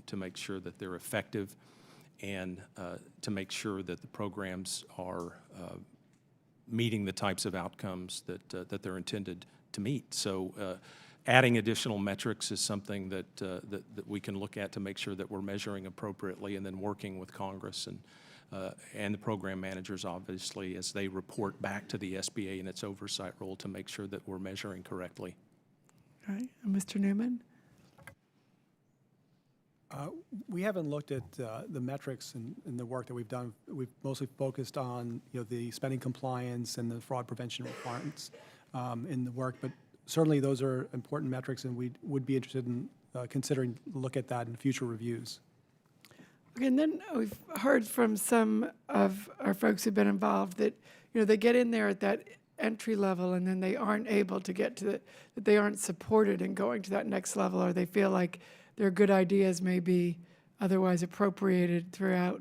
to make sure that they're effective, and to make sure that the programs are meeting the types of outcomes that they're intended to meet. So adding additional metrics is something that we can look at to make sure that we're measuring appropriately, and then working with Congress and the program managers, obviously, as they report back to the SBA in its oversight role, to make sure that we're measuring correctly. All right, and Mr. Neumann? We haven't looked at the metrics in the work that we've done. We've mostly focused on the spending compliance and the fraud prevention requirements in the work, but certainly those are important metrics, and we would be interested in considering look at that in future reviews. Okay, and then we've heard from some of our folks who've been involved that they get in there at that entry level, and then they aren't able to get to that they aren't supported in going to that next level, or they feel like their good ideas may be otherwise appropriated throughout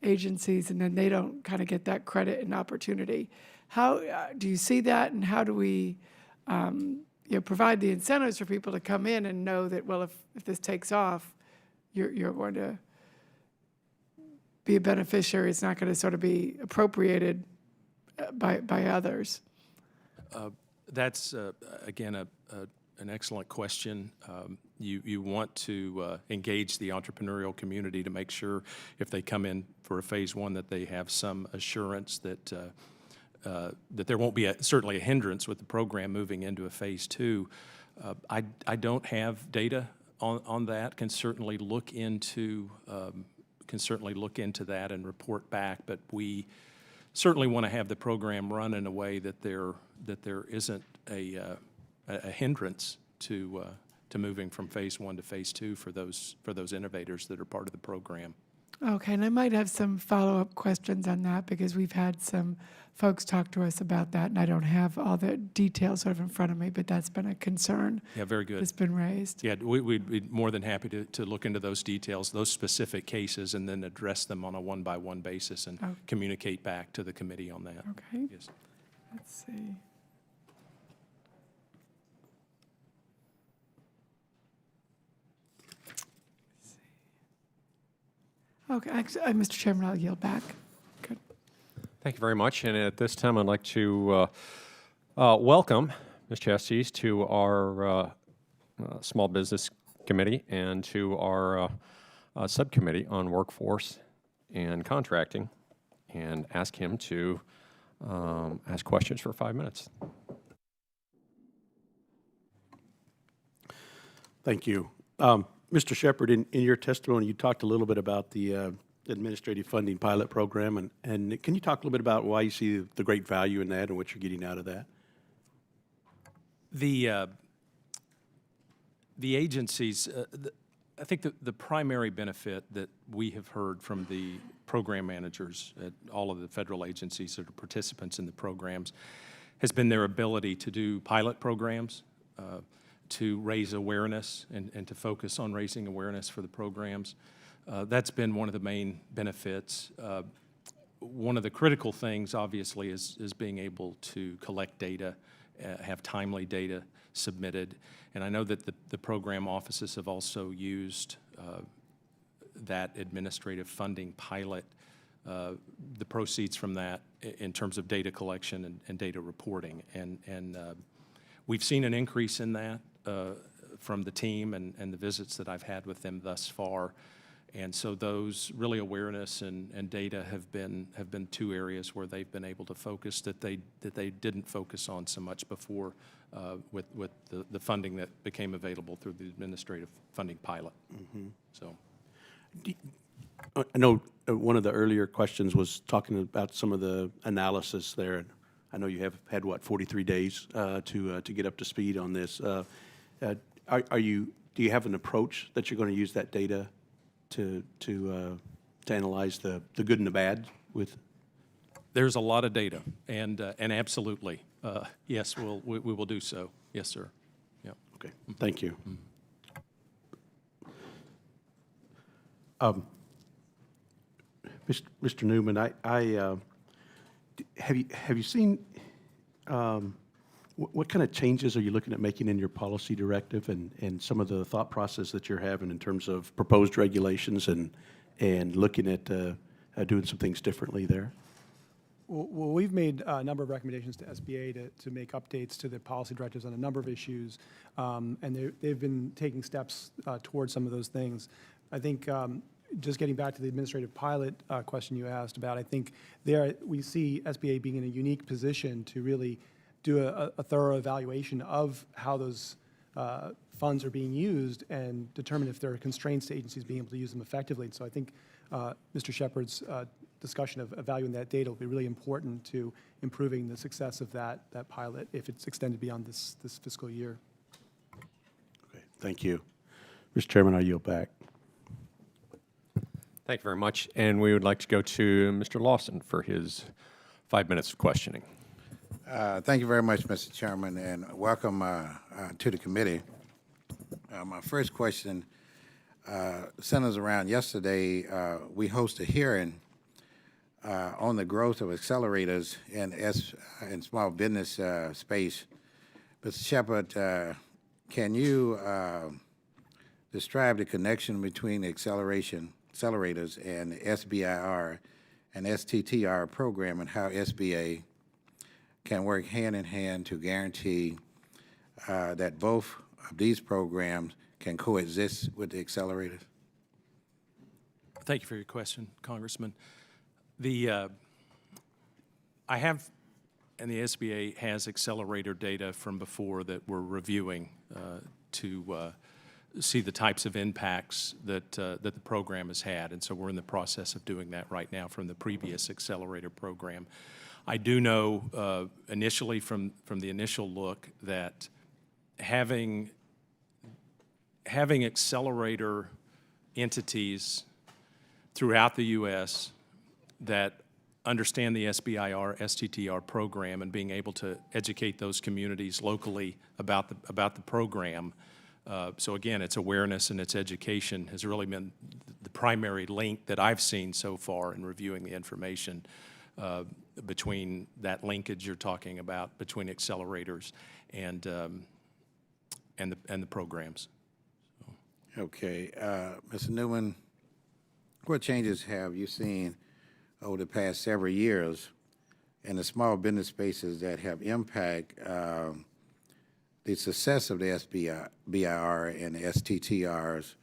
agencies, and then they don't kind of get that credit and opportunity. How do you see that, and how do we provide the incentives for people to come in and know that, well, if this takes off, you're going to be a beneficiary. It's not going to sort of be appropriated by others. That's, again, an excellent question. You want to engage the entrepreneurial community to make sure if they come in for a phase one that they have some assurance that that there won't be certainly a hindrance with the program moving into a phase two. I don't have data on that. Can certainly look into that and report back. But we certainly want to have the program run in a way that there isn't a hindrance to moving from phase one to phase two for those innovators that are part of the program. Okay, and I might have some follow-up questions on that, because we've had some folks talk to us about that, and I don't have all the details sort of in front of me, but that's been a concern. Yeah, very good. That's been raised. Yeah, we'd be more than happy to look into those details, those specific cases, and then address them on a one-by-one basis and communicate back to the committee on that. Okay. Yes. Let's see. Okay, actually, Mr. Chairman, I'll yield back. Good. Thank you very much. And at this time, I'd like to welcome Ms. Chastis to our Small Business Committee and to our Subcommittee on Workforce and Contracting, and ask him to ask questions for 5 minutes. Thank you. Mr. Shepard, in your testimony, you talked a little bit about the administrative funding pilot program, and can you talk a little bit about why you see the great value in that and what you're getting out of that? The agencies, I think the primary benefit that we have heard from the program managers at all of the federal agencies that are participants in the programs has been their ability to do pilot programs, to raise awareness and to focus on raising awareness for the programs. That's been one of the main benefits. one of the critical things, obviously, is being able to collect data, have timely data submitted. And I know that the program offices have also used that administrative funding pilot, the proceeds from that in terms of data collection and data reporting. And we've seen an increase in that from the team and the visits that I've had with them thus far. And so those really awareness and data have been two areas where they've been able to focus that they didn't focus on so much before with the funding that became available through the administrative funding pilot. So. I know one of the earlier questions was talking about some of the analysis there. And I know you have had, what, 43 days to get up to speed on this. Do you have an approach that you're going to use that data to analyze the good and the bad with? There's a lot of data, and absolutely, yes, we will do so. Yes, sir. Yeah. Okay, thank you. Mr. Neumann, have you seen what kind of changes are you looking at making in your policy directive and some of the thought process that you're having in terms of proposed regulations and looking at doing some things differently there? Well, we've made a number of recommendations to SBA to make updates to the policy directives on a number of issues, and they've been taking steps towards some of those things. I think just getting back to the administrative pilot question you asked about, I think there we see SBA being in a unique position to really do a thorough evaluation of how those funds are being used and determine if there are constraints to agencies being able to use them effectively. So I think Mr. Shepard's discussion of evaluating that data will be really important to improving the success of that pilot if it's extended beyond this fiscal year. Okay, thank you. Mr. Chairman, I yield back. Thank you very much. And we would like to go to Mr. Lawson for his 5 minutes of questioning. Thank you very much, Mr. Chairman, and welcome to the committee. My first question centers around yesterday. We hosted a hearing on the growth of accelerators in small business space. Mr. Shepard, can you describe the connection between the accelerators and the SBIR and STTR program and how SBA can work hand in hand to guarantee that both of these programs can coexist with the accelerators? Thank you for your question, Congressman. I have, and the SBA has accelerator data from before that we're reviewing to see the types of impacts that the program has had, and so we're in the process of doing that right now from the previous accelerator program. I do know initially from the initial look that having accelerator entities throughout the U.S. that understand the SBIR, STTR program and being able to educate those communities locally about the program. So again, its awareness and its education has really been the primary link that I've seen so far in reviewing the information between that linkage you're talking about between accelerators and the programs. So. Okay, Mr. Neumann, what changes have you seen over the past several years in the small business spaces that have impact the success of the SBIR and the STTR's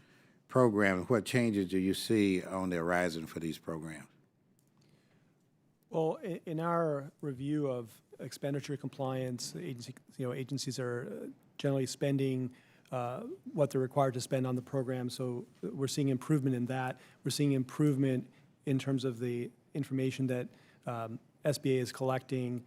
program? What changes do you see on the horizon for these programs? Well, in our review of expenditure compliance, agencies are generally spending what they're required to spend on the program. So we're seeing improvement in that. We're seeing improvement in terms of the information that SBA is collecting.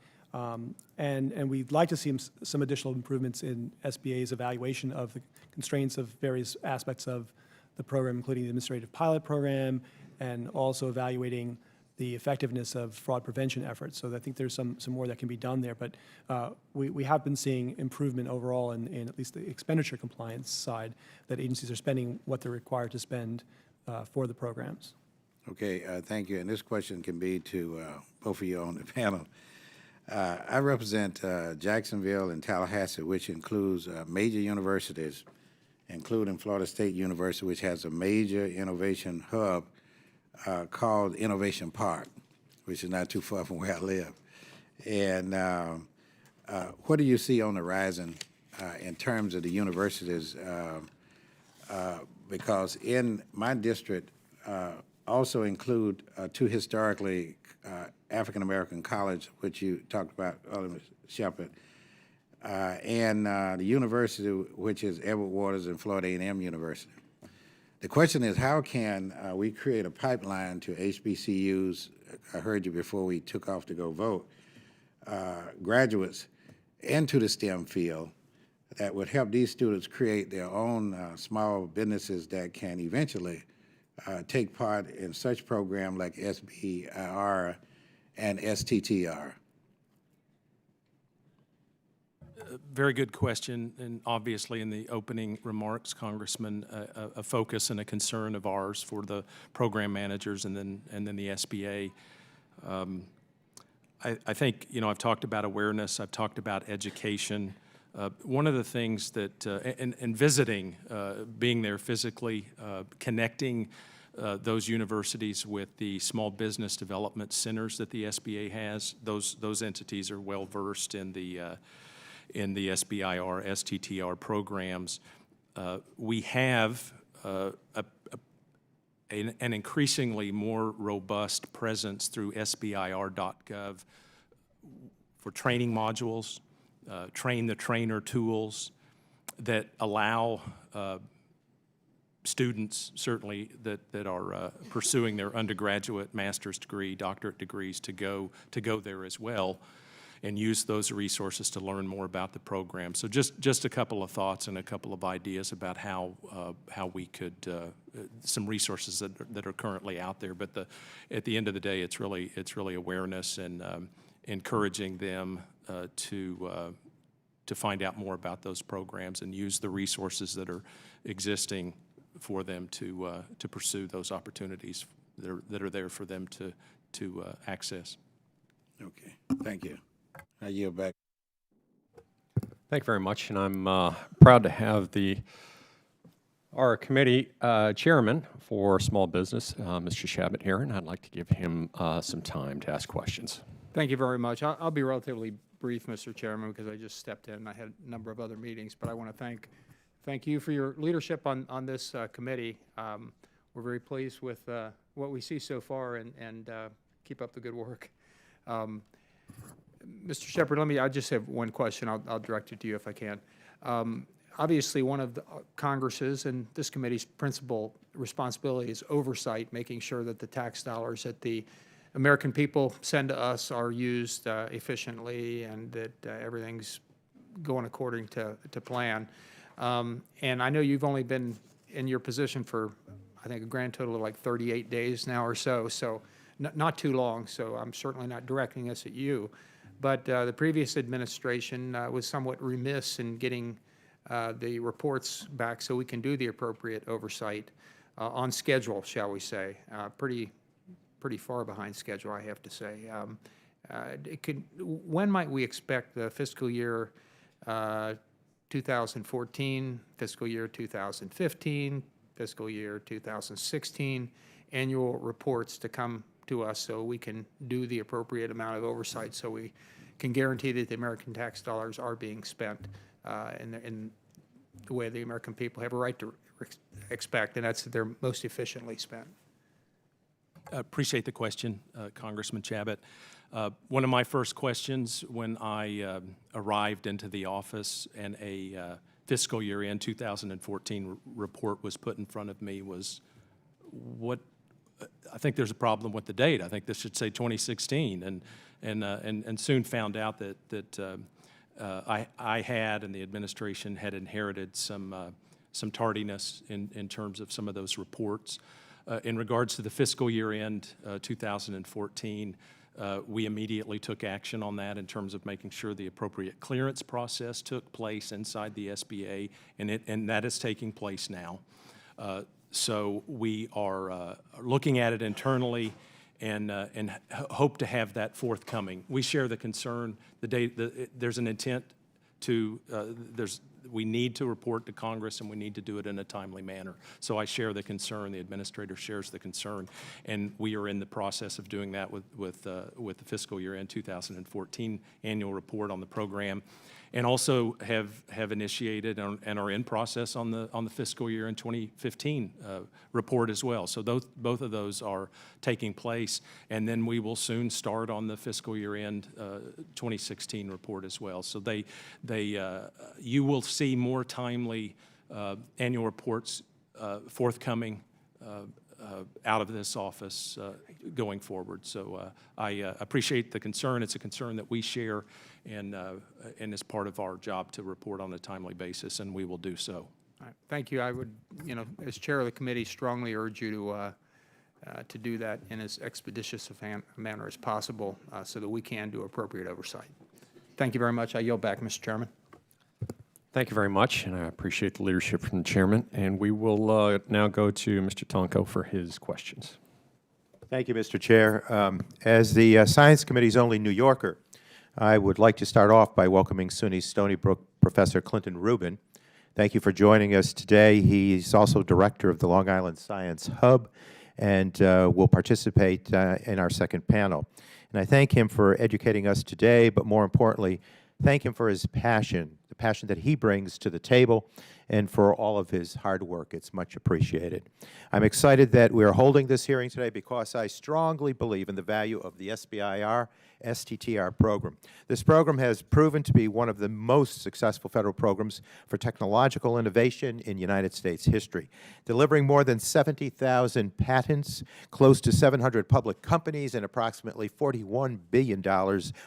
And we'd like to see some additional improvements in SBA's evaluation of the constraints of various aspects of the program, including the administrative pilot program, and also evaluating the effectiveness of fraud prevention efforts. So I think there's some more that can be done there. But we have been seeing improvement overall in at least the expenditure compliance side, that agencies are spending what they're required to spend for the programs. Okay, thank you. And this question can be to both of you on the panel. I represent Jacksonville and Tallahassee, which includes major universities, including Florida State University, which has a major innovation hub called Innovation Park, which is not too far from where I live. And what do you see on the horizon in terms of the universities? Because in my district also include two historically African-American colleges, which you talked about earlier, Shepard, and the university, which is Edward Waters and Florida A&M University. The question is, how can we create a pipeline to HBCUs? I heard you before we took off to go vote, graduates into the STEM field that would help these students create their own small businesses that can eventually take part in such programs like SBIR and STTR. Very good question, and obviously in the opening remarks, Congressman, a focus and a concern of ours for the program managers and then the SBA. I think, you know, I've talked about awareness, I've talked about education. One of the things that, and visiting, being there physically, connecting those universities with the small business development centers that the SBA has, those entities are well versed in the SBIR, STTR programs. We have an increasingly more robust presence through SBIR.gov for training modules, train the trainer tools that allow students, certainly that are pursuing their undergraduate, master's degree, doctorate degrees to go there as well, and use those resources to learn more about the program. So just a couple of thoughts and a couple of ideas about how we could some resources that are currently out there. But at the end of the day, it's really awareness and encouraging them to find out more about those programs and use the resources that are existing for them to pursue those opportunities that are there for them to access. Okay, thank you. I yield back. Thank you very much, and I'm proud to have our committee chairman for small business, Mr. Shepard, here, and I'd like to give him some time to ask questions. Thank you very much. I'll be relatively brief, Mr. Chairman, because I just stepped in. I had a number of other meetings, but I want to thank you for your leadership on this committee. We're very pleased with what we see so far, and keep up the good work. Mr. Shepard, I just have one question. I'll direct it to you if I can. Obviously, one of the Congress's and this committee's principal responsibility is oversight, making sure that the tax dollars that the American people send to us are used efficiently and that everything's going according to plan. And I know you've only been in your position for, I think, a grand total of like 38 days now or so, so not too long, so I'm certainly not directing this at you. But the previous administration was somewhat remiss in getting the reports back so we can do the appropriate oversight on schedule, shall we say. Pretty far behind schedule, I have to say. When might we expect the fiscal year 2014, fiscal year 2015, fiscal year 2016 annual reports to come to us so we can do the appropriate amount of oversight so we can guarantee that the American tax dollars are being spent in the way the American people have a right to expect, and that's that they're most efficiently spent. Appreciate the question, Congressman Chabot. One of my first questions when I arrived into the office and a fiscal year end 2014 report was put in front of me was, I think there's a problem with the date. I think this should say 2016, and soon found out that I had and the administration had inherited some tardiness in terms of some of those reports. In regards to the fiscal year end 2014, we immediately took action on that in terms of making sure the appropriate clearance process took place inside the SBA, and that is taking place now. So we are looking at it internally and hope to have that forthcoming. We share the concern. There's an intent to, we need to report to Congress, and we need to do it in a timely manner. So I share the concern, the administrator shares the concern, and we are in the process of doing that with the fiscal year end 2014 annual report on the program, and also have initiated and are in process on the fiscal year in 2015 report as well. So both of those are taking place, and then we will soon start on the fiscal year end 2016 report as well. So you will see more timely annual reports forthcoming out of this office going forward. So I appreciate the concern. It's a concern that we share, and is part of our job to report on a timely basis, and we will do so. All right, thank you. I would, as chair of the committee, strongly urge you to do that in as expeditious a manner as possible so that we can do appropriate oversight. Thank you very much. I yield back, Mr. Chairman. Thank you very much, and I appreciate the leadership from the chairman. And we will now go to Mr. Tonko for his questions. Thank you, Mr. Chair. As the Science Committee's only New Yorker, I would like to start off by welcoming SUNY's Stony Brook Professor Clanton Rubin. Thank you for joining us today. He's also director of the Long Island Science Hub and will participate in our second panel. And I thank him for educating us today, but more importantly, thank him for his passion, the passion that he brings to the table, and for all of his hard work. It's much appreciated. I'm excited that we are holding this hearing today because I strongly believe in the value of the SBIR STTR program. This program has proven to be one of the most successful federal programs for technological innovation in United States history, delivering more than 70,000 patents, close to 700 public companies, and approximately $41 billion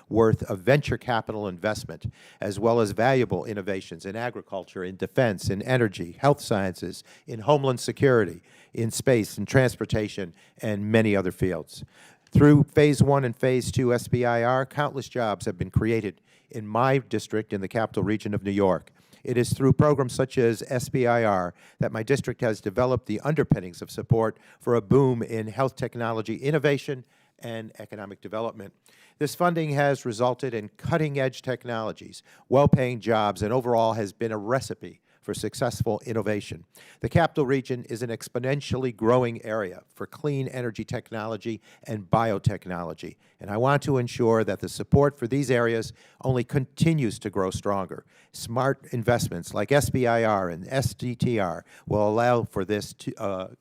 worth of venture capital investment, as well as valuable innovations in agriculture, in defense, in energy, health sciences, in homeland security, in space, in transportation, and many other fields. Through Phase 1 and Phase 2 SBIR, countless jobs have been created in my district in the capital region of New York. It is through programs such as SBIR that my district has developed the underpinnings of support for a boom in health technology innovation and economic development. This funding has resulted in cutting-edge technologies, well-paying jobs, and overall has been a recipe for successful innovation. The capital region is an exponentially growing area for clean energy technology and biotechnology, and I want to ensure that the support for these areas only continues to grow stronger. Smart investments like SBIR and STTR will allow for this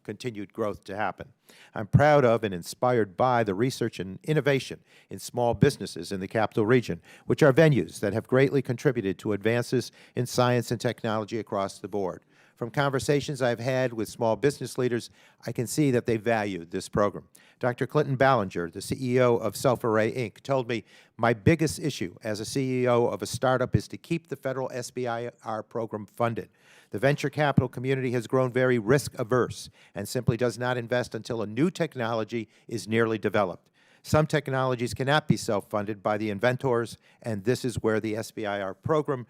continued growth to happen. I'm proud of and inspired by the research and innovation in small businesses in the capital region, which are venues that have greatly contributed to advances in science and technology across the board. From conversations I've had with small business leaders, I can see that they value this program. Dr. Clinton Ballinger, the CEO of Self-Array Inc., told me, "My biggest issue as a CEO of a startup is to keep the federal SBIR program funded. The venture capital community has grown very risk-averse and simply does not invest until a new technology is nearly developed. Some technologies cannot be self-funded by the inventors, and this is where the SBIR program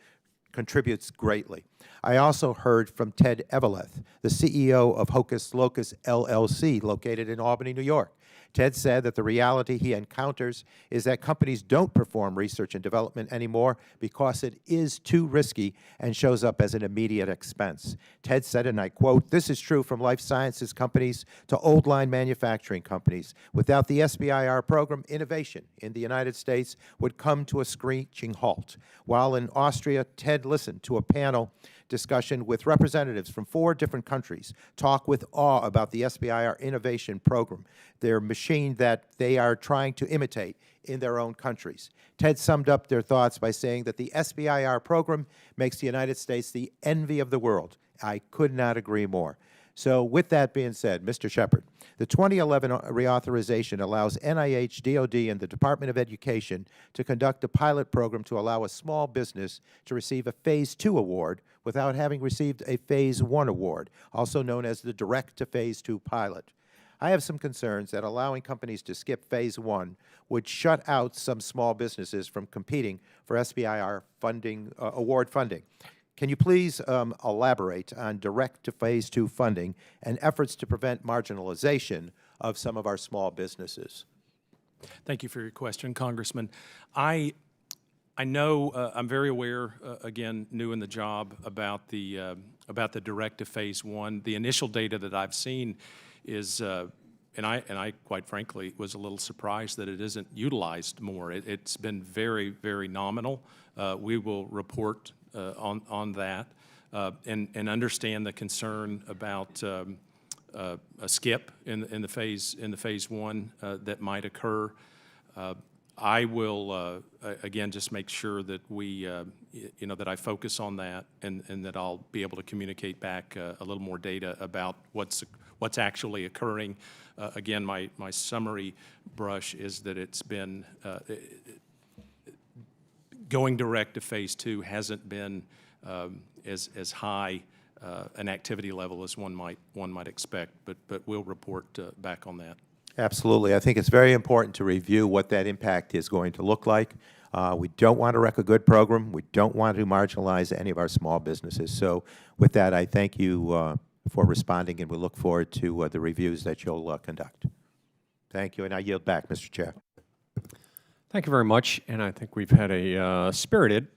contributes greatly." I also heard from Ted Eveleth, the CEO of Hocus Locus LLC, located in Albany, New York. Ted said that the reality he encounters is that companies don't perform research and development anymore because it is too risky and shows up as an immediate expense. Ted said, and I quote, "This is true from life sciences companies to old-line manufacturing companies. Without the SBIR program, innovation in the United States would come to a screeching halt." While in Austria, Ted listened to a panel discussion with representatives from 4 different countries talk with awe about the SBIR innovation program, their machine that they are trying to imitate in their own countries. Ted summed up their thoughts by saying that the SBIR program makes the United States the envy of the world. I could not agree more. So with that being said, Mr. Shepard, the 2011 reauthorization allows NIH, DOD, and the Department of Education to conduct a pilot program to allow a small business to receive a Phase 2 award without having received a Phase 1 award, also known as the Direct to Phase 2 pilot. I have some concerns that allowing companies to skip Phase 1 would shut out some small businesses from competing for SBIR funding, award funding. Can you please elaborate on direct-to-phase 2 funding and efforts to prevent marginalization of some of our small businesses? Thank you for your question, Congressman. I know, I'm very aware, again, new in the job, about the direct to phase 1. The initial data that I've seen is, and I quite frankly was a little surprised that it isn't utilized more. It's been very, very nominal. We will report on that and understand the concern about a skip in the phase 1 that might occur. I will, again, just make sure that we, that I focus on that and that I'll be able to communicate back a little more data about what's actually occurring. Again, my summary brush is that it's been, going direct to phase 2 hasn't been as high an activity level as one might expect, but we'll report back on that. Absolutely. I think it's very important to review what that impact is going to look like. We don't want to wreck a good program. We don't want to marginalize any of our small businesses. So with that, I thank you for responding, and we look forward to the reviews that you'll conduct. Thank you, and I yield back, Mr. Chair. Thank you very much, and I think we've had a spirited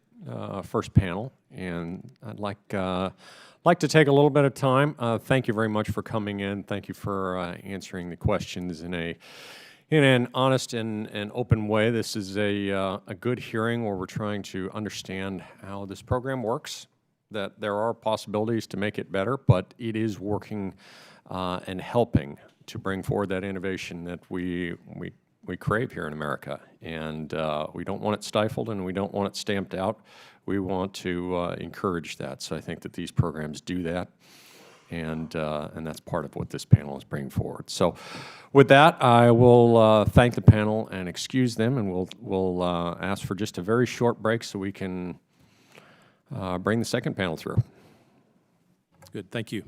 first panel, and I'd like to take a little bit of time. Thank you very much for coming in. Thank you for answering the questions in an honest and open way. This is a good hearing where we're trying to understand how this program works, that there are possibilities to make it better, but it is working and helping to bring forward that innovation that we crave here in America. And we don't want it stifled, and we don't want it stamped out. We want to encourage that. So I think that these programs do that, and that's part of what this panel is bringing forward. So with that, I will thank the panel and excuse them, and we'll ask for just a very short break so we can bring the second panel through. Good, thank you.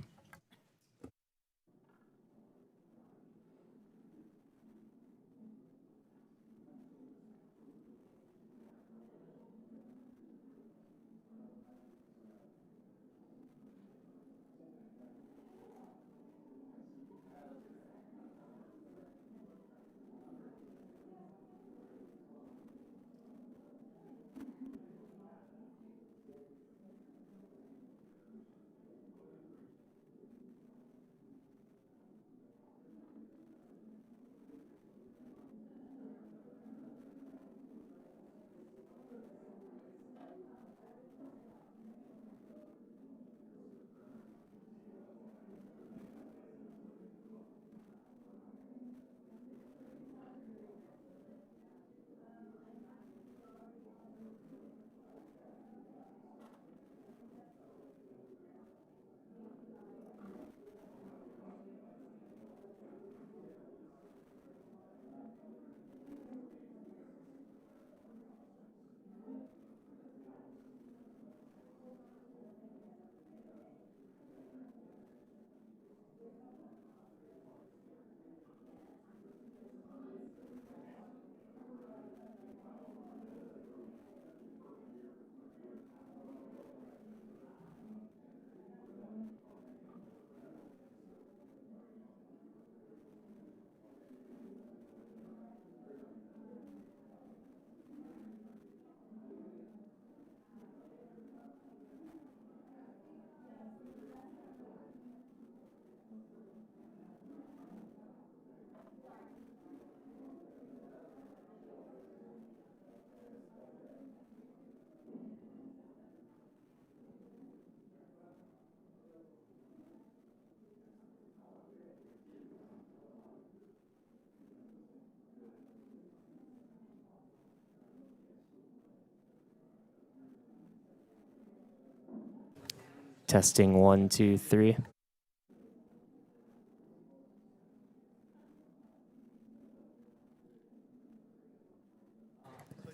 Testing 1, 2, 3.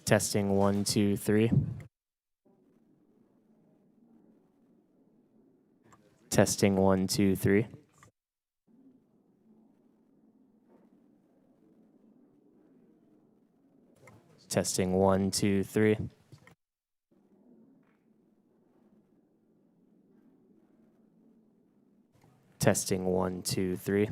Testing 1, 2, 3. Testing 1, 2, 3. Testing 1, 2, 3. Testing 1, 2, 3.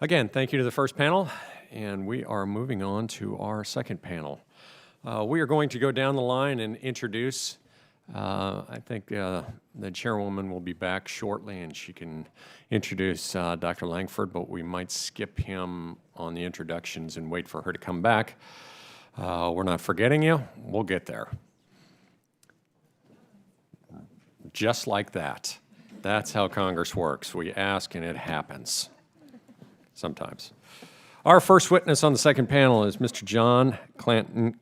Again, thank you to the first panel, and we are moving on to our second panel. We are going to go down the line and introduce, I think the chairwoman will be back shortly and she can introduce Dr. Langford, but we might skip him on the introductions and wait for her to come back. We're not forgetting you, we'll get there. Just like that. That's how Congress works. We ask and it happens. Sometimes. Our first witness on the second panel is Mr. John Clanton,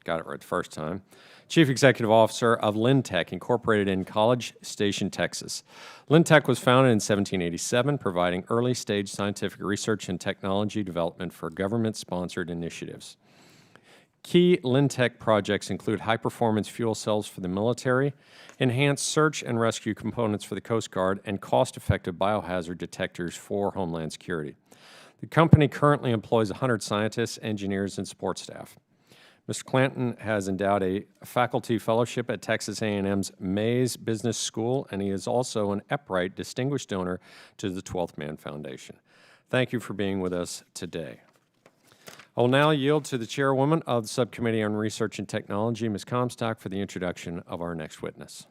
got it right the first time, Chief Executive Officer of Lynntech, Incorporated in College Station, Texas. Lynntech was founded in 1787, providing early-stage scientific research and technology development for government-sponsored initiatives. Key Lynntech projects include high-performance fuel cells for the military, enhanced search and rescue components for the Coast Guard, and cost-effective biohazard detectors for Homeland Security. The company currently employs 100 scientists, engineers, and support staff. Mr. Clanton has endowed a faculty fellowship at Texas A&M's Mays Business School, and he is also an upright distinguished donor to the 12th Man Foundation. Thank you for being with us today. I will now yield to the chairwoman of the Subcommittee on Research and Technology, Ms. Comstock, for the introduction of our next witness.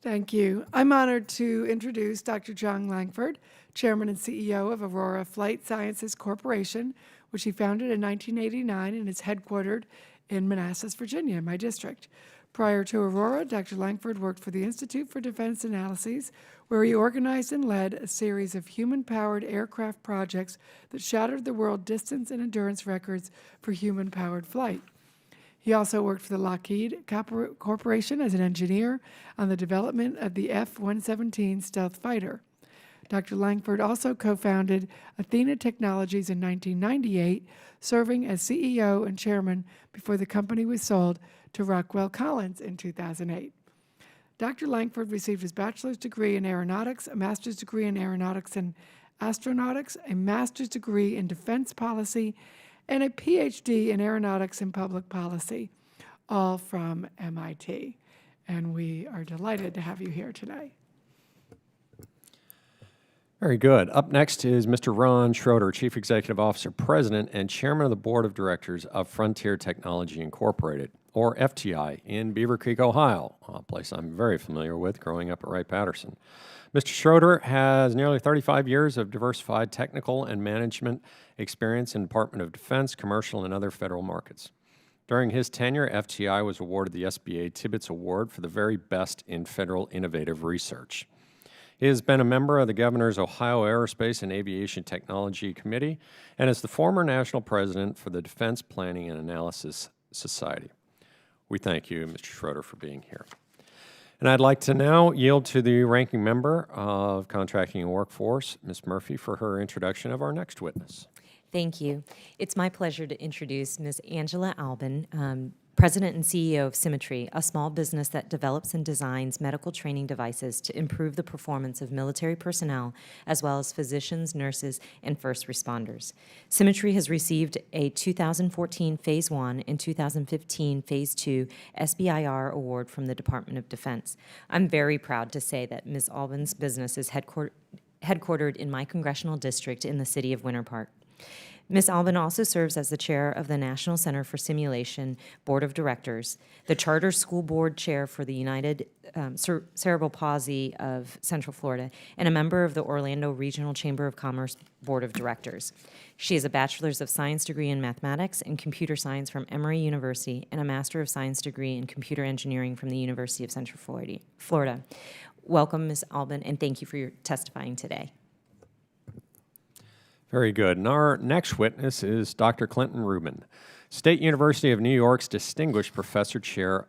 Thank you. I'm honored to introduce Dr. John Langford, Chairman and CEO of Aurora Flight Sciences Corporation, which he founded in 1989 and is headquartered in Manassas, Virginia, my district. Prior to Aurora, Dr. Langford worked for the Institute for Defense Analyses, where he organized and led a series of human-powered aircraft projects that shattered the world distance and endurance records for human-powered flight. He also worked for the Lockheed Corporation as an engineer on the development of the F-117 stealth fighter. Dr. Langford also co-founded Athena Technologies in 1998, serving as CEO and chairman before the company was sold to Rockwell Collins in 2008. Dr. Langford received his bachelor's degree in aeronautics, a master's degree in aeronautics and astronautics, a master's degree in defense policy, and a Ph.D. in aeronautics and public policy, all from MIT. And we are delighted to have you here today. Very good. Up next is Mr. Ron Shroder, Chief Executive Officer, President, and Chairman of the Board of Directors of Frontier Technology Incorporated, or FTI, in Beaver Creek, Ohio, a place I'm very familiar with growing up at Wright-Patterson. Mr. Shroder has nearly 35 years of diversified technical and management experience in Department of Defense, commercial, and other federal markets. During his tenure, FTI was awarded the SBA Tibbetts Award for the very best in federal innovative research. He has been a member of the Governor's Ohio Aerospace and Aviation Technology Committee and is the former national president for the Defense Planning and Analysis Society. We thank you, Mr. Shroder, for being here. And I'd like to now yield to the ranking member of Contracting and Workforce, Ms. Murphy, for her introduction of our next witness. Thank you. It's my pleasure to introduce Ms. Angela Albán, President and CEO of SIMETRI, a small business that develops and designs medical training devices to improve the performance of military personnel, as well as physicians, nurses, and first responders. SIMETRI has received a 2014 Phase 1 and 2015 Phase 2 SBIR award from the Department of Defense. I'm very proud to say that Ms. Albán's business is headquartered in my congressional district in the city of Winter Park. Ms. Albán also serves as the chair of the National Center for Simulation Board of Directors, the Charter School Board Chair for the United Cerebral Palsy of Central Florida, and a member of the Orlando Regional Chamber of Commerce Board of Directors. She has a Bachelor's of Science degree in Mathematics and Computer Science from Emory University and a Master of Science degree in Computer Engineering from the University of Central Florida. Welcome, Ms. Albán, and thank you for your testifying today. Very good. And our next witness is Dr. Clanton Rubin, State University of New York's Distinguished Professor Chair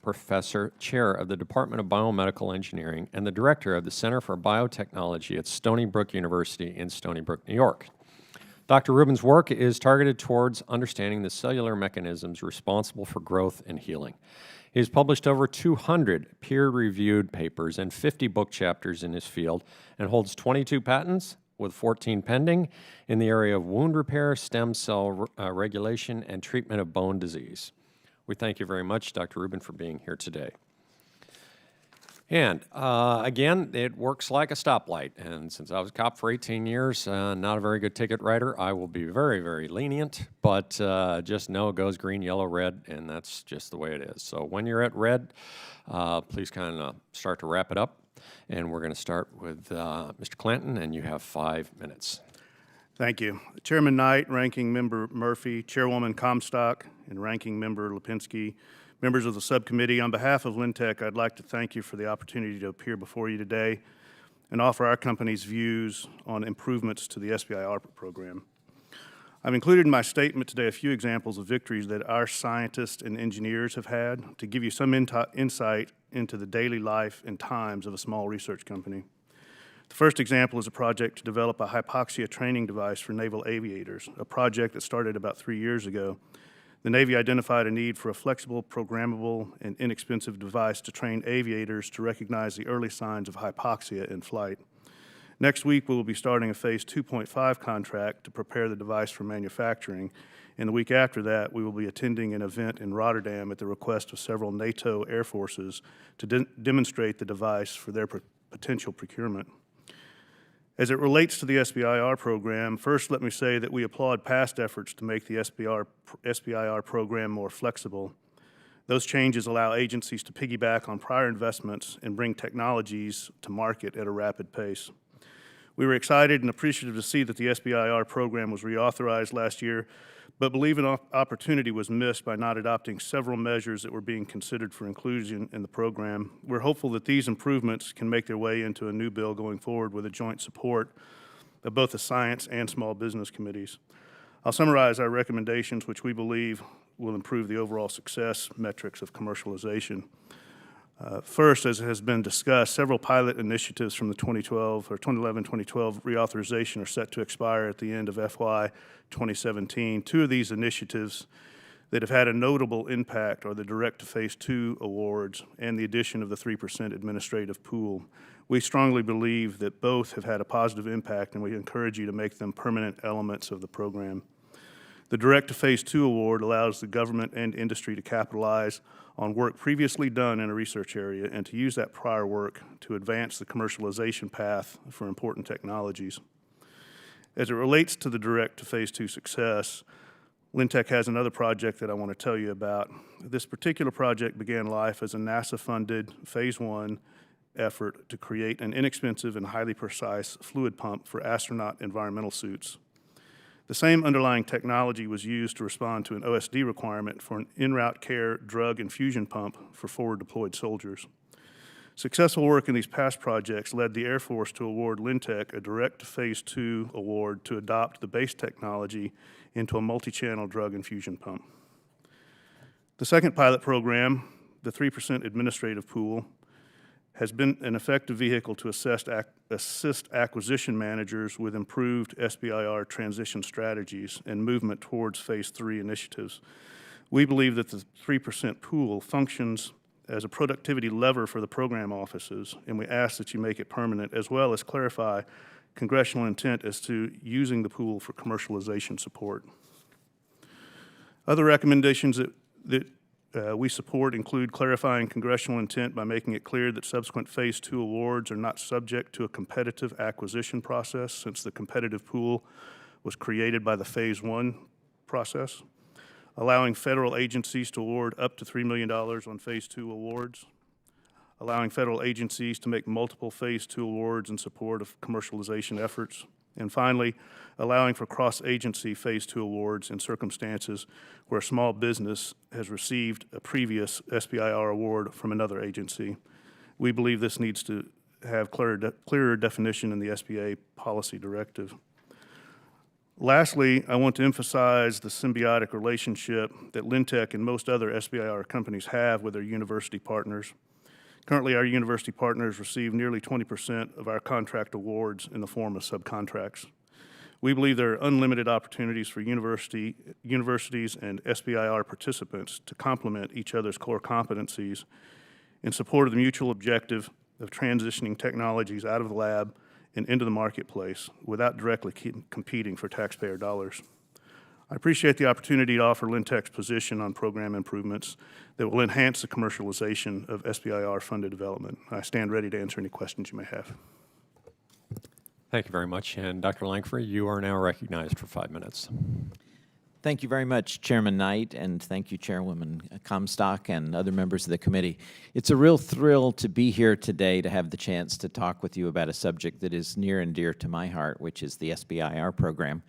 Professor, Chair of the Department of Biomedical Engineering, and the Director of the Center for Biotechnology at Stony Brook University in Stony Brook, New York. Dr. Rubin's work is targeted towards understanding the cellular mechanisms responsible for growth and healing. He has published over 200 peer-reviewed papers and 50 book chapters in his field and holds 22 patents, with 14 pending, in the area of wound repair, stem cell regulation, and treatment of bone disease. We thank you very much, Dr. Rubin, for being here today. And again, it works like a stoplight. And since I was a cop for 18 years, not a very good ticket writer, I will be very, very lenient. But just know it goes green, yellow, red, and that's just the way it is. So when you're at red, please kind of start to wrap it up. And we're going to start with Mr. Clanton, and you have 5 minutes. Thank you. Chairman Knight, Ranking Member Murphy, Chairwoman Comstock, and Ranking Member Lipinski, members of the subcommittee, on behalf of Lynntech, I'd like to thank you for the opportunity to appear before you today and offer our company's views on improvements to the SBIR program. I've included in my statement today a few examples of victories that our scientists and engineers have had to give you some insight into the daily life and times of a small research company. The first example is a project to develop a hypoxia training device for naval aviators, a project that started about 3 years ago. The Navy identified a need for a flexible, programmable, and inexpensive device to train aviators to recognize the early signs of hypoxia in flight. Next week, we will be starting a Phase 2.5 contract to prepare the device for manufacturing. And the week after that, we will be attending an event in Rotterdam at the request of several NATO air forces to demonstrate the device for their potential procurement. As it relates to the SBIR program, first let me say that we applaud past efforts to make the SBIR program more flexible. Those changes allow agencies to piggyback on prior investments and bring technologies to market at a rapid pace. We were excited and appreciative to see that the SBIR program was reauthorized last year, but believe an opportunity was missed by not adopting several measures that were being considered for inclusion in the program. We're hopeful that these improvements can make their way into a new bill going forward with the joint support of both the science and small business committees. I'll summarize our recommendations, which we believe will improve the overall success metrics of commercialization. First, as has been discussed, several pilot initiatives from the 2011-2012 reauthorization are set to expire at the end of FY 2017. Two of these initiatives that have had a notable impact are the Direct to Phase 2 awards and the addition of the 3% administrative pool. We strongly believe that both have had a positive impact, and we encourage you to make them permanent elements of the program. The Direct to Phase 2 award allows the government and industry to capitalize on work previously done in a research area and to use that prior work to advance the commercialization path for important technologies. As it relates to the Direct to Phase 2 success, Lynntech has another project that I want to tell you about. This particular project began life as a NASA-funded Phase 1 effort to create an inexpensive and highly precise fluid pump for astronaut environmental suits. The same underlying technology was used to respond to an OSD requirement for an en-route care drug infusion pump for forward-deployed soldiers. Successful work in these past projects led the Air Force to award Lynntech a Direct to Phase 2 award to adopt the base technology into a multi-channel drug infusion pump. The second pilot program, the 3% administrative pool, has been an effective vehicle to assist acquisition managers with improved SBIR transition strategies and movement towards Phase 3 initiatives. We believe that the 3% pool functions as a productivity lever for the program offices, and we ask that you make it permanent, as well as clarify congressional intent as to using the pool for commercialization support. Other recommendations that we support include clarifying congressional intent by making it clear that subsequent Phase 2 awards are not subject to a competitive acquisition process, since the competitive pool was created by the Phase 1 process. Allowing federal agencies to award up to $3 million on Phase 2 awards. Allowing federal agencies to make multiple Phase 2 awards in support of commercialization efforts. And finally, allowing for cross-agency Phase 2 awards in circumstances where a small business has received a previous SBIR award from another agency. We believe this needs to have clearer definition in the SBA policy directive. Lastly, I want to emphasize the symbiotic relationship that Lynntech and most other SBIR companies have with their university partners. Currently, our university partners receive nearly 20% of our contract awards in the form of subcontracts. We believe there are unlimited opportunities for universities and SBIR participants to complement each other's core competencies in support of the mutual objective of transitioning technologies out of the lab and into the marketplace without directly competing for taxpayer dollars. I appreciate the opportunity to offer Lynntech's position on program improvements that will enhance the commercialization of SBIR-funded development. I stand ready to answer any questions you may have. Thank you very much. And Dr. Langford, you are now recognized for 5 minutes. Thank you very much, Chairman Knight, and thank you, Chairwoman Comstock and other members of the committee. It's a real thrill to be here today to have the chance to talk with you about a subject that is near and dear to my heart, which is the SBIR program,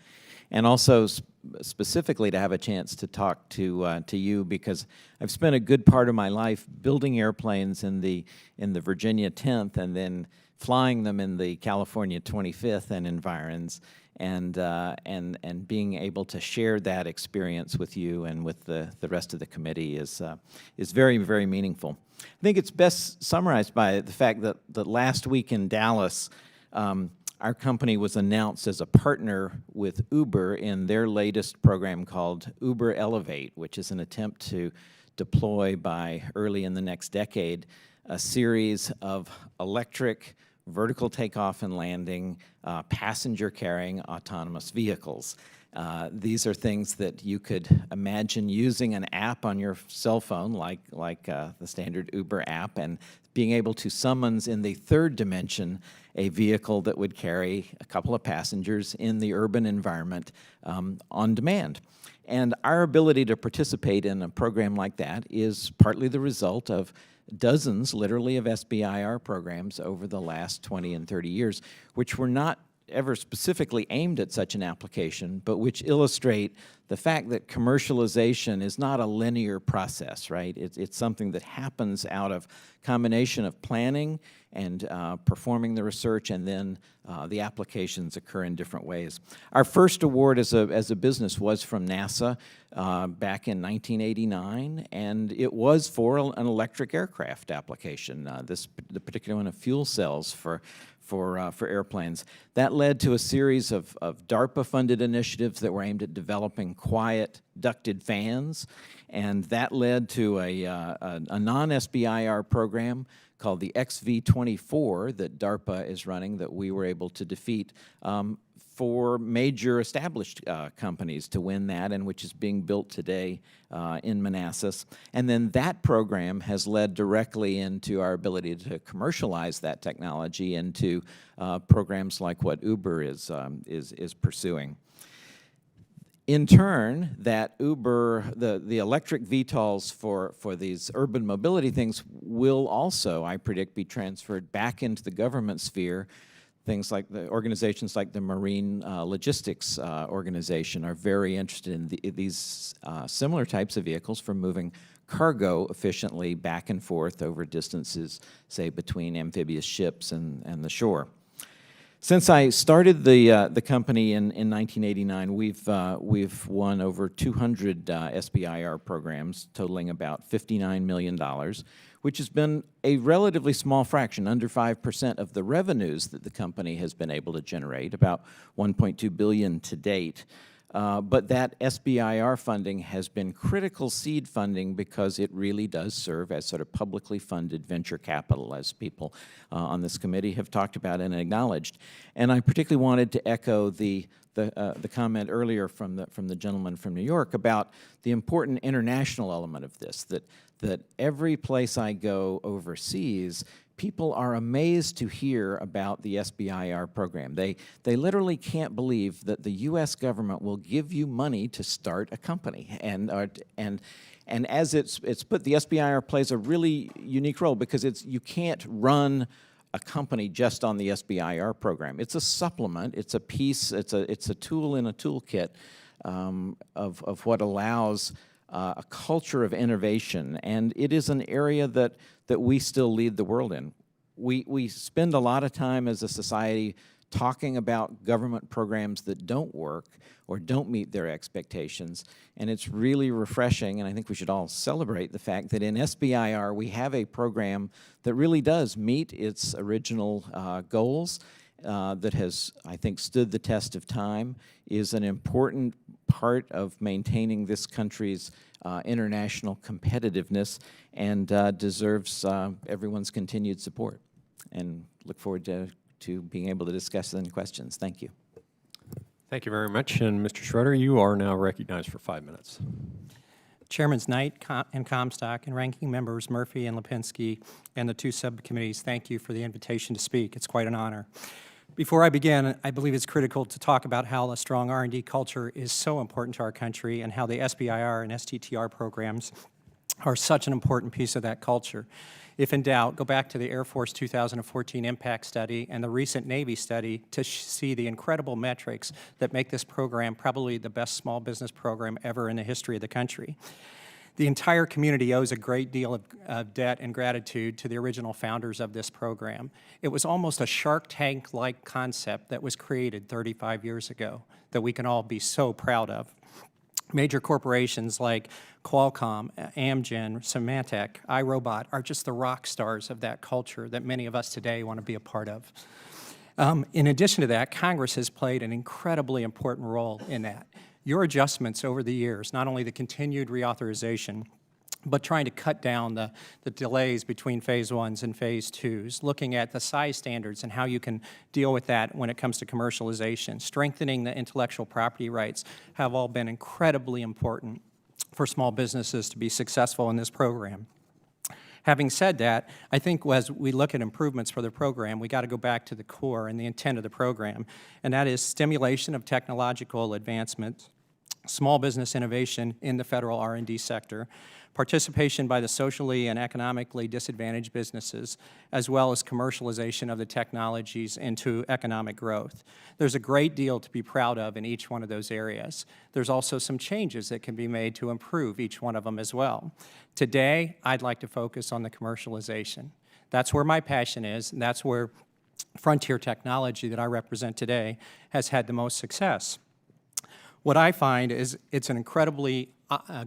and also specifically to have a chance to talk to you because I've spent a good part of my life building airplanes in the Virginia 10th and then flying them in the California 25th and environs. And being able to share that experience with you and with the rest of the committee is very, very meaningful. I think it's best summarized by the fact that last week in Dallas, our company was announced as a partner with Uber in their latest program called Uber Elevate, which is an attempt to deploy by early in the next decade a series of electric vertical takeoff and landing, passenger-carrying autonomous vehicles. These are things that you could imagine using an app on your cell phone, like the standard Uber app, and being able to summons in the third dimension a vehicle that would carry a couple of passengers in the urban environment on demand. And our ability to participate in a program like that is partly the result of dozens, literally, of SBIR programs over the last 20 and 30 years, which were not ever specifically aimed at such an application, but which illustrate the fact that commercialization is not a linear process, right? It's something that happens out of combination of planning and performing the research, and then the applications occur in different ways. Our first award as a business was from NASA back in 1989, and it was for an electric aircraft application, the particular one of fuel cells for airplanes. That led to a series of DARPA-funded initiatives that were aimed at developing quiet ducted fans, and that led to a non-SBIR program called the XV-24 that DARPA is running that we were able to defeat for major established companies to win that, and which is being built today in Manassas. And then that program has led directly into our ability to commercialize that technology into programs like what Uber is pursuing. In turn, that Uber, the electric VTOLs for these urban mobility things will also, I predict, be transferred back into the government sphere. Things like the organizations like the Marine Logistics Organization are very interested in these similar types of vehicles for moving cargo efficiently back and forth over distances, say, between amphibious ships and the shore. Since I started the company in 1989, we've won over 200 SBIR programs totaling about $59 million, which has been a relatively small fraction, under 5% of the revenues that the company has been able to generate, about $1.2 billion to date. But that SBIR funding has been critical seed funding because it really does serve as sort of publicly funded venture capital, as people on this committee have talked about and acknowledged. And I particularly wanted to echo the comment earlier from the gentleman from New York about the important international element of this, that every place I go overseas, people are amazed to hear about the SBIR program. They literally can't believe that the U.S. government will give you money to start a company. And as it's put, the SBIR plays a really unique role because you can't run a company just on the SBIR program. It's a supplement. It's a piece. It's a tool in a toolkit of what allows a culture of innovation, and it is an area that we still lead the world in. We spend a lot of time as a society talking about government programs that don't work or don't meet their expectations. And it's really refreshing, and I think we should all celebrate the fact that in SBIR we have a program that really does meet its original goals, that has, I think, stood the test of time, is an important part of maintaining this country's international competitiveness, and deserves everyone's continued support. And look forward to being able to discuss any questions. Thank you. Thank you very much. And Mr. Shroder, you are now recognized for 5 minutes. Chairmans Knight and Comstock and Ranking Members Murphy and Lipinski and the two subcommittees, thank you for the invitation to speak. It's quite an honor. Before I begin, I believe it's critical to talk about how a strong R&D culture is so important to our country and how the SBIR and STTR programs are such an important piece of that culture. If in doubt, go back to the Air Force 2014 impact study and the recent Navy study to see the incredible metrics that make this program probably the best small business program ever in the history of the country. The entire community owes a great deal of debt and gratitude to the original founders of this program. It was almost a Shark Tank-like concept that was created 35 years ago that we can all be so proud of. Major corporations like Qualcomm, Amgen, Symantec, iRobot are just the rock stars of that culture that many of us today want to be a part of. In addition to that, Congress has played an incredibly important role in that. Your adjustments over the years, not only the continued reauthorization, but trying to cut down the delays between phase 1s and phase 2s, looking at the size standards and how you can deal with that when it comes to commercialization, strengthening the intellectual property rights have all been incredibly important for small businesses to be successful in this program. Having said that, I think as we look at improvements for the program, we got to go back to the core and the intent of the program, and that is stimulation of technological advancement, small business innovation in the federal R&D sector, participation by the socially and economically disadvantaged businesses, as well as commercialization of the technologies into economic growth. There's a great deal to be proud of in each one of those areas. There's also some changes that can be made to improve each one of them as well. Today, I'd like to focus on the commercialization. That's where my passion is, and that's where frontier technology that I represent today has had the most success. What I find is it's an incredibly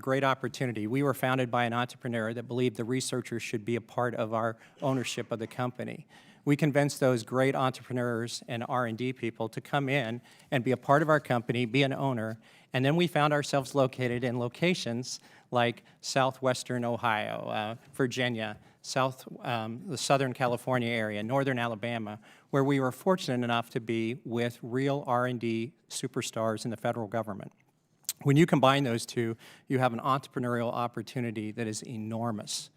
great opportunity. We were founded by an entrepreneur that believed the researchers should be a part of our ownership of the company. We convinced those great entrepreneurs and R&D people to come in and be a part of our company, be an owner, and then we found ourselves located in locations like southwestern Ohio, Virginia, the Southern California area, Northern Alabama, where we were fortunate enough to be with real R&D superstars in the federal government. When you combine those two, you have an entrepreneurial opportunity that is enormous.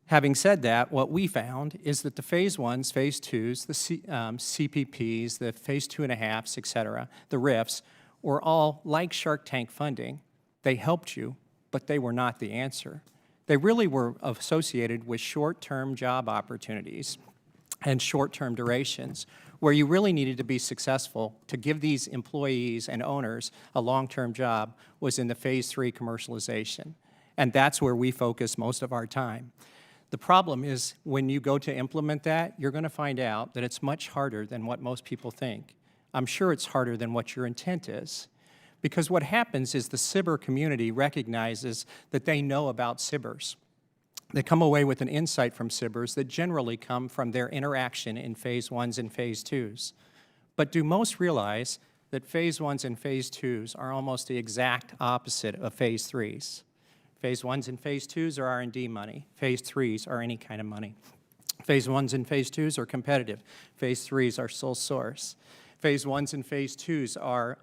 Having said that, what we found is that the phase 1s, phase 2s, the CPPs, the phase 2.5s, et cetera, the RIFs, were all like Shark Tank funding. They helped you, but they were not the answer. They really were associated with short-term job opportunities and short-term durations, where you really needed to be successful to give these employees and owners a long-term job was in the phase 3 commercialization. And that's where we focus most of our time. The problem is when you go to implement that, you're going to find out that it's much harder than what most people think. I'm sure it's harder than what your intent is. Because what happens is the SBIR community recognizes that they know about SBIRs. They come away with an insight from SBIRs that generally come from their interaction in phase 1s and phase 2s. But do most realize that phase 1s and phase 2s are almost the exact opposite of phase 3s? Phase 1s and phase 2s are R&D money. Phase 3s are any kind of money. Phase 1s and phase 2s are competitive. Phase 3s are sole source. Phase 1s and phase 2s are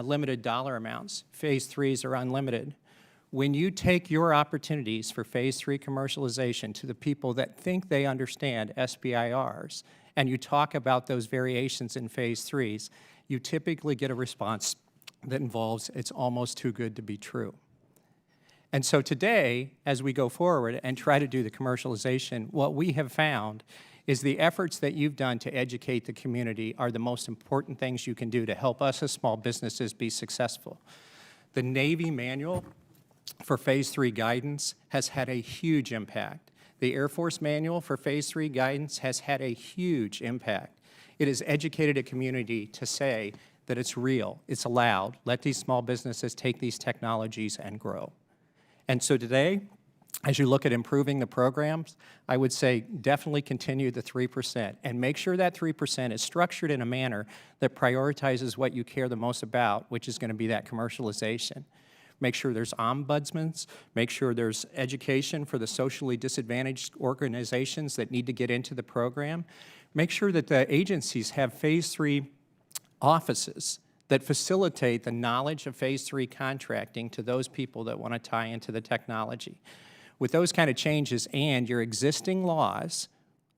limited dollar amounts. Phase 3s are unlimited. When you take your opportunities for phase 3 commercialization to the people that think they understand SBIRs, and you talk about those variations in phase 3s, you typically get a response that involves it's almost too good to be true. And so today, as we go forward and try to do the commercialization, what we have found is the efforts that you've done to educate the community are the most important things you can do to help us as small businesses be successful. The Navy manual for phase 3 guidance has had a huge impact. The Air Force manual for phase 3 guidance has had a huge impact. It has educated a community to say that it's real, it's allowed. Let these small businesses take these technologies and grow. And so today, as you look at improving the programs, I would say definitely continue the 3% and make sure that 3% is structured in a manner that prioritizes what you care the most about, which is going to be that commercialization. Make sure there's ombudsmans, make sure there's education for the socially disadvantaged organizations that need to get into the program. Make sure that the agencies have phase 3 offices that facilitate the knowledge of phase 3 contracting to those people that want to tie into the technology. With those kind of changes and your existing laws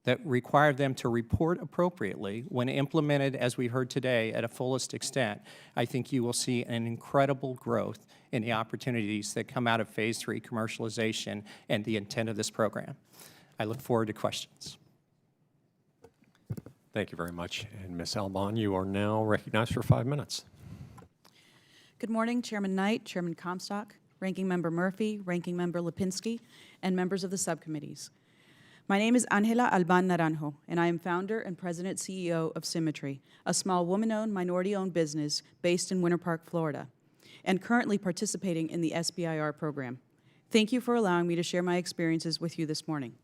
that require them to report appropriately when implemented, as we heard today, at a fullest extent, I think you will see an incredible growth in the opportunities that come out of phase 3 commercialization and the intent of this program. I look forward to questions. Thank you very much. And Ms. Albán, you are now recognized for 5 minutes. Good morning, Chairman Knight, Chairman Comstock, Ranking Member Murphy, Ranking Member Lipinski, and members of the subcommittees. My name is Angela Albán Naranjo, and I am founder and president CEO of SIMETRI, a small woman-owned, minority-owned business based in Winter Park, Florida, and currently participating in the SBIR program. Thank you for allowing me to share my experiences with you this morning.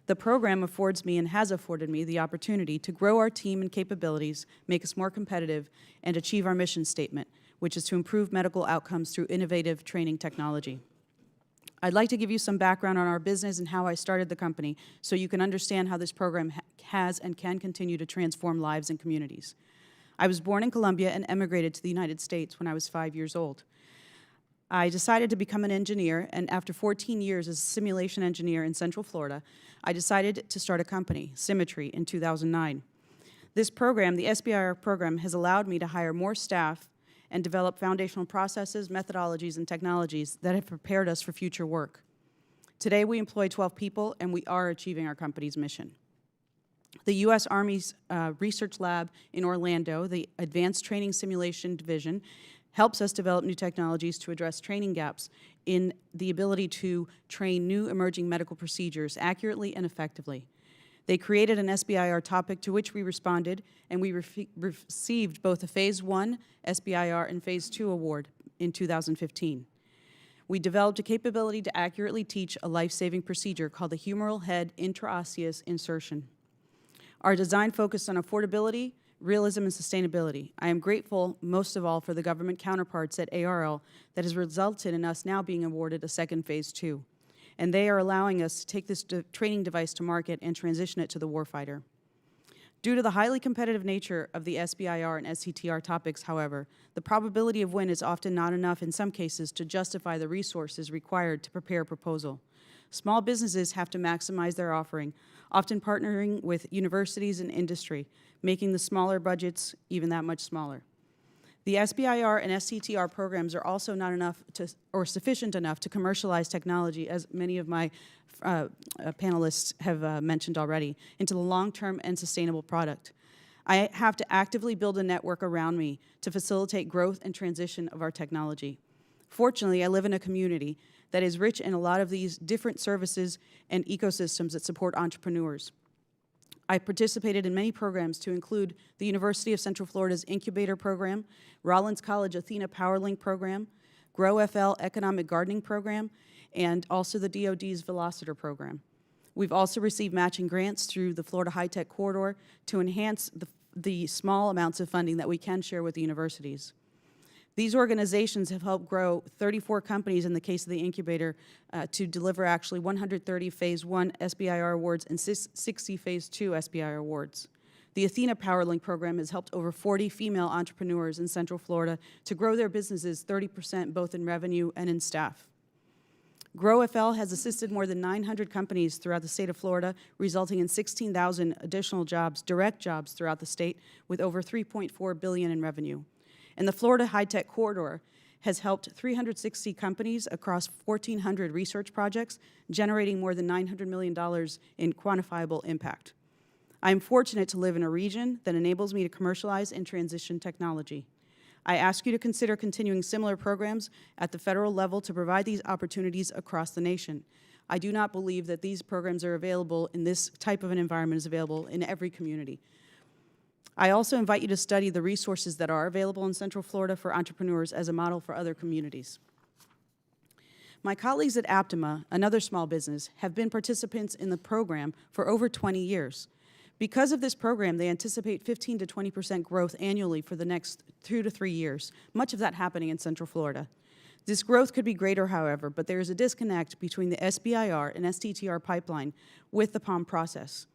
The program affords me and has afforded me the opportunity to grow our team and capabilities, make us more competitive, and achieve our mission statement, which is to improve medical outcomes through innovative training technology. I'd like to give you some background on our business and how I started the company so you can understand how this program has and can continue to transform lives and communities. I was born in Colombia and emigrated to the United States when I was 5 years old. I decided to become an engineer, and after 14 years as a simulation engineer in Central Florida, I decided to start a company, SIMETRI, in 2009. This program, the SBIR program, has allowed me to hire more staff and develop foundational processes, methodologies, and technologies that have prepared us for future work. Today, we employ 12 people, and we are achieving our company's mission. The U.S. Army's research lab in Orlando, the Advanced Training Simulation Division, helps us develop new technologies to address training gaps in the ability to train new emerging medical procedures accurately and effectively. They created an SBIR topic to which we responded, and we received both a Phase 1 SBIR and Phase 2 award in 2015. We developed a capability to accurately teach a life-saving procedure called the humeral head intraosseous insertion. Our design focused on affordability, realism, and sustainability. I am grateful, most of all, for the government counterparts at ARL that has resulted in us now being awarded a second Phase 2. And they are allowing us to take this training device to market and transition it to the warfighter. Due to the highly competitive nature of the SBIR and STTR topics, however, the probability of win is often not enough in some cases to justify the resources required to prepare a proposal. Small businesses have to maximize their offering, often partnering with universities and industry, making the smaller budgets even that much smaller. The SBIR and STTR programs are also not enough to, or sufficient enough to commercialize technology, as many of my panelists have mentioned already, into the long-term and sustainable product. I have to actively build a network around me to facilitate growth and transition of our technology. Fortunately, I live in a community that is rich in a lot of these different services and ecosystems that support entrepreneurs. I participated in many programs to include the University of Central Florida's Incubator Program, Rollins College Athena PowerLink Program, GrowFL Economic Gardening Program, and also the DoD's Velociter Program. We've also received matching grants through the Florida High-Tech Corridor to enhance the small amounts of funding that we can share with the universities. These organizations have helped grow 34 companies in the case of the incubator to deliver actually 130 Phase 1 SBIR awards and 60 Phase 2 SBIR awards. The Athena PowerLink program has helped over 40 female entrepreneurs in Central Florida to grow their businesses 30% both in revenue and in staff. GrowFL has assisted more than 900 companies throughout the state of Florida, resulting in 16,000 additional jobs, direct jobs throughout the state, with over $3.4 billion in revenue. And the Florida High-Tech Corridor has helped 360 companies across 1,400 research projects, generating more than $900 million in quantifiable impact. I am fortunate to live in a region that enables me to commercialize and transition technology. I ask you to consider continuing similar programs at the federal level to provide these opportunities across the nation. I do not believe that these programs are available in this type of an environment is available in every community. I also invite you to study the resources that are available in Central Florida for entrepreneurs as a model for other communities. My colleagues at Aptima, another small business, have been participants in the program for over 20 years. Because of this program, they anticipate 15 to 20% growth annually for the next 2 to 3 years, much of that happening in Central Florida. This growth could be greater, however, but there is a disconnect between the SBIR and STTR pipeline with the PALM process.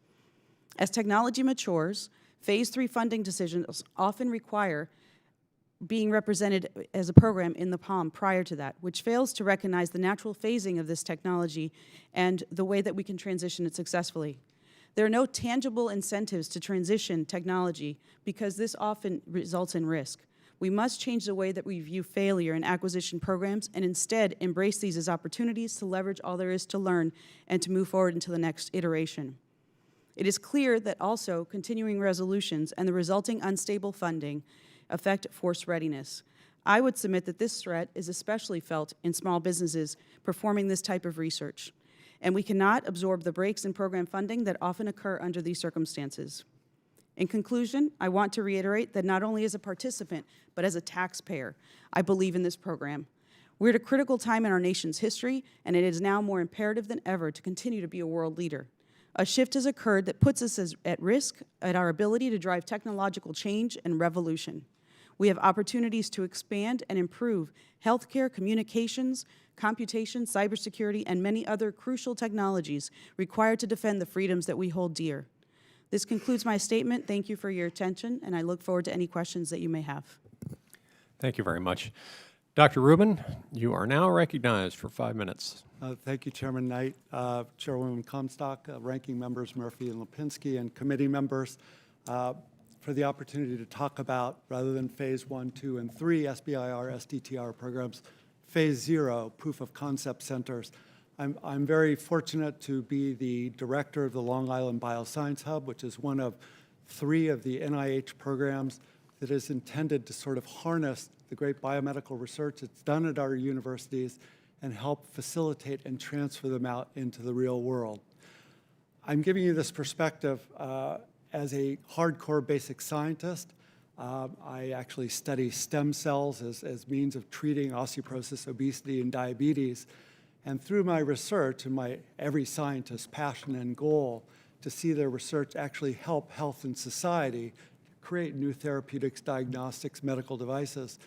As technology matures, Phase 3 funding decisions often require being represented as a program in the PALM prior to that, which fails to recognize the natural phasing of this technology and the way that we can transition it successfully. There are no tangible incentives to transition technology because this often results in risk. We must change the way that we view failure in acquisition programs and instead embrace these as opportunities to leverage all there is to learn and to move forward into the next iteration. It is clear that also continuing resolutions and the resulting unstable funding affect force readiness. I would submit that this threat is especially felt in small businesses performing this type of research, and we cannot absorb the breaks in program funding that often occur under these circumstances. In conclusion, I want to reiterate that not only as a participant, but as a taxpayer, I believe in this program. We're at a critical time in our nation's history, and it is now more imperative than ever to continue to be a world leader. A shift has occurred that puts us at risk at our ability to drive technological change and revolution. We have opportunities to expand and improve healthcare, communications, computation, cybersecurity, and many other crucial technologies required to defend the freedoms that we hold dear. This concludes my statement. Thank you for your attention, and I look forward to any questions that you may have. Thank you very much. Dr. Rubin, you are now recognized for 5 minutes. Thank you, Chairman Knight, Chairwoman Comstock, Ranking Members Murphy and Lipinski, and committee members, for the opportunity to talk about, rather than Phase 1, 2, and 3 SBIR, STTR programs, Phase 0, Proof of Concept Centers. I'm very fortunate to be the director of the Long Island Bioscience Hub, which is one of 3 of the NIH programs that is intended to sort of harness the great biomedical research that's done at our universities and help facilitate and transfer them out into the real world. I'm giving you this perspective as a hardcore basic scientist. I actually study stem cells as means of treating osteoporosis, obesity, and diabetes. And through my research and my every scientist's passion and goal to see their research actually help health and society, create new therapeutics, diagnostics, medical devices,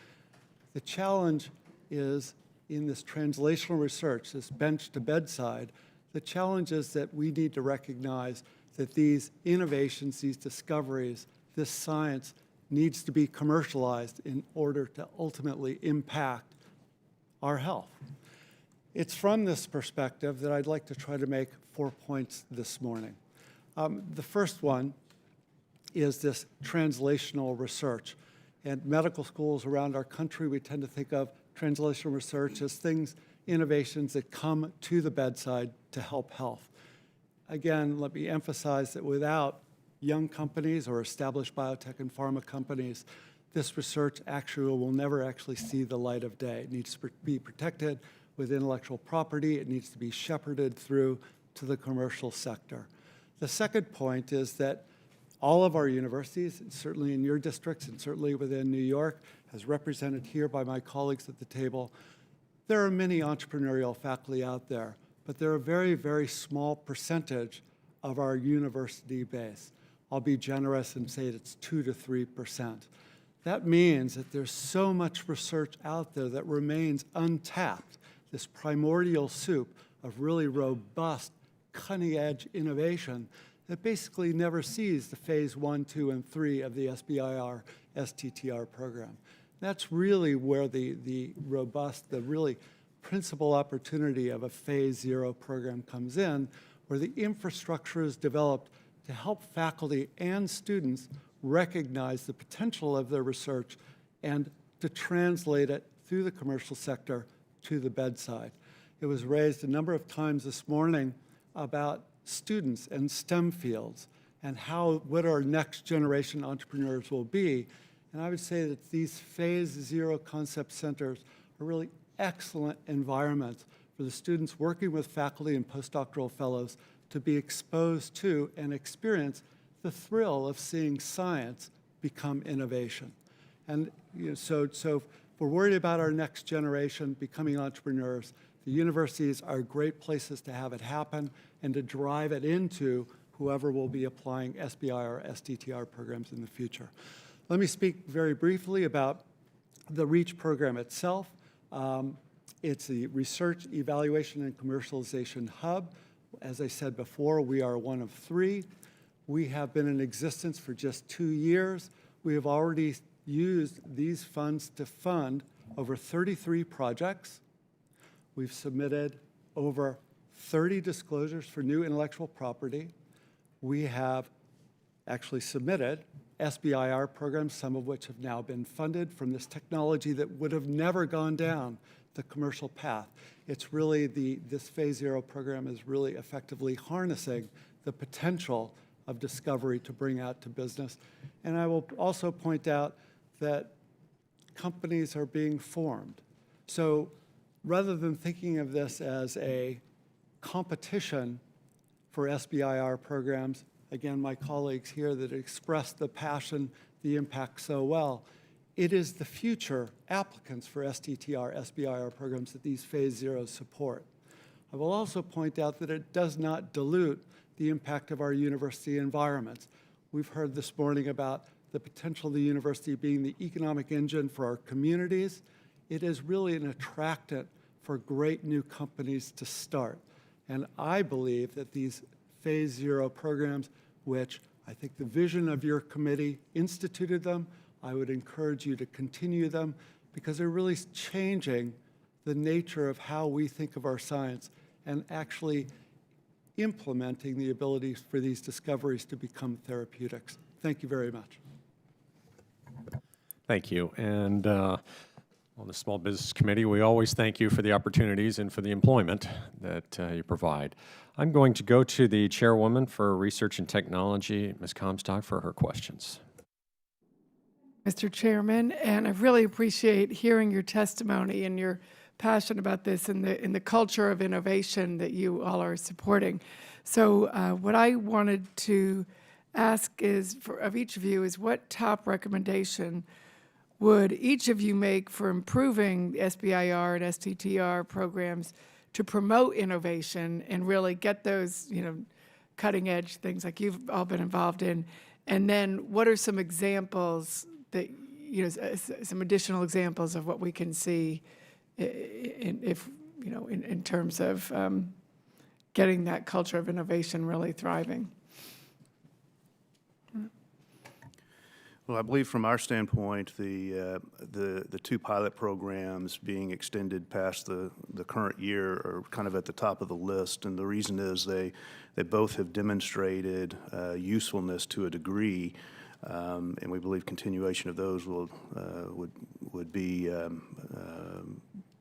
the challenge is in this translational research, this bench to bedside, the challenge is that we need to recognize that these innovations, these discoveries, this science needs to be commercialized in order to ultimately impact our health. It's from this perspective that I'd like to try to make 4 points this morning. The first one is this translational research. And medical schools around our country, we tend to think of translational research as things, innovations that come to the bedside to help health. Again, let me emphasize that without young companies or established biotech and pharma companies, this research actually will never actually see the light of day. It needs to be protected with intellectual property. It needs to be shepherded through to the commercial sector. The second point is that all of our universities, certainly in your districts and certainly within New York, as represented here by my colleagues at the table, there are many entrepreneurial faculty out there, but they're a very, very small percentage of our university base. I'll be generous and say it's 2 to 3%. That means that there's so much research out there that remains untapped, this primordial soup of really robust, cutting-edge innovation that basically never sees the Phase 1, 2, and 3 of the SBIR, STTR program. That's really where the robust, the really principal opportunity of a Phase 0 program comes in, where the infrastructure is developed to help faculty and students recognize the potential of their research and to translate it through the commercial sector to the bedside. It was raised a number of times this morning about students and STEM fields and what our next generation entrepreneurs will be. And I would say that these Phase 0 concept centers are really excellent environments for the students working with faculty and postdoctoral fellows to be exposed to and experience the thrill of seeing science become innovation. And so if we're worried about our next generation becoming entrepreneurs, the universities are great places to have it happen and to drive it into whoever will be applying SBIR or STTR programs in the future. Let me speak very briefly about the REACH program itself. It's a research, evaluation, and commercialization hub. As I said before, we are one of 3. We have been in existence for just 2 years. We have already used these funds to fund over 33 projects. We've submitted over 30 disclosures for new intellectual property. We have actually submitted SBIR programs, some of which have now been funded from this technology that would have never gone down the commercial path. It's really this Phase 0 program is really effectively harnessing the potential of discovery to bring out to business. And I will also point out that companies are being formed. So rather than thinking of this as a competition for SBIR programs, again, my colleagues here that expressed the passion, the impact so well, it is the future applicants for STTR, SBIR programs that these Phase 0s support. I will also point out that it does not dilute the impact of our university environments. We've heard this morning about the potential of the university being the economic engine for our communities. It is really an attractant for great new companies to start. And I believe that these Phase 0 programs, which I think the vision of your committee instituted them, I would encourage you to continue them because they're really changing the nature of how we think of our science and actually implementing the ability for these discoveries to become therapeutics. Thank you very much. Thank you. And on the Small Business Committee, we always thank you for the opportunities and for the employment that you provide. I'm going to go to the Chairwoman for Research and Technology, Ms. Comstock, for her questions. Mr. Chairman, and I really appreciate hearing your testimony and your passion about this and the culture of innovation that you all are supporting. So what I wanted to ask is of each of you is what top recommendation would each of you make for improving the SBIR and STTR programs to promote innovation and really get those, cutting edge things like you've all been involved in? And then what are some examples that, some additional examples of what we can see in terms of getting that culture of innovation really thriving? Well, I believe from our standpoint, the 2 pilot programs being extended past the current year are kind of at the top of the list, and the reason is they both have demonstrated usefulness to a degree, and we believe continuation of those would be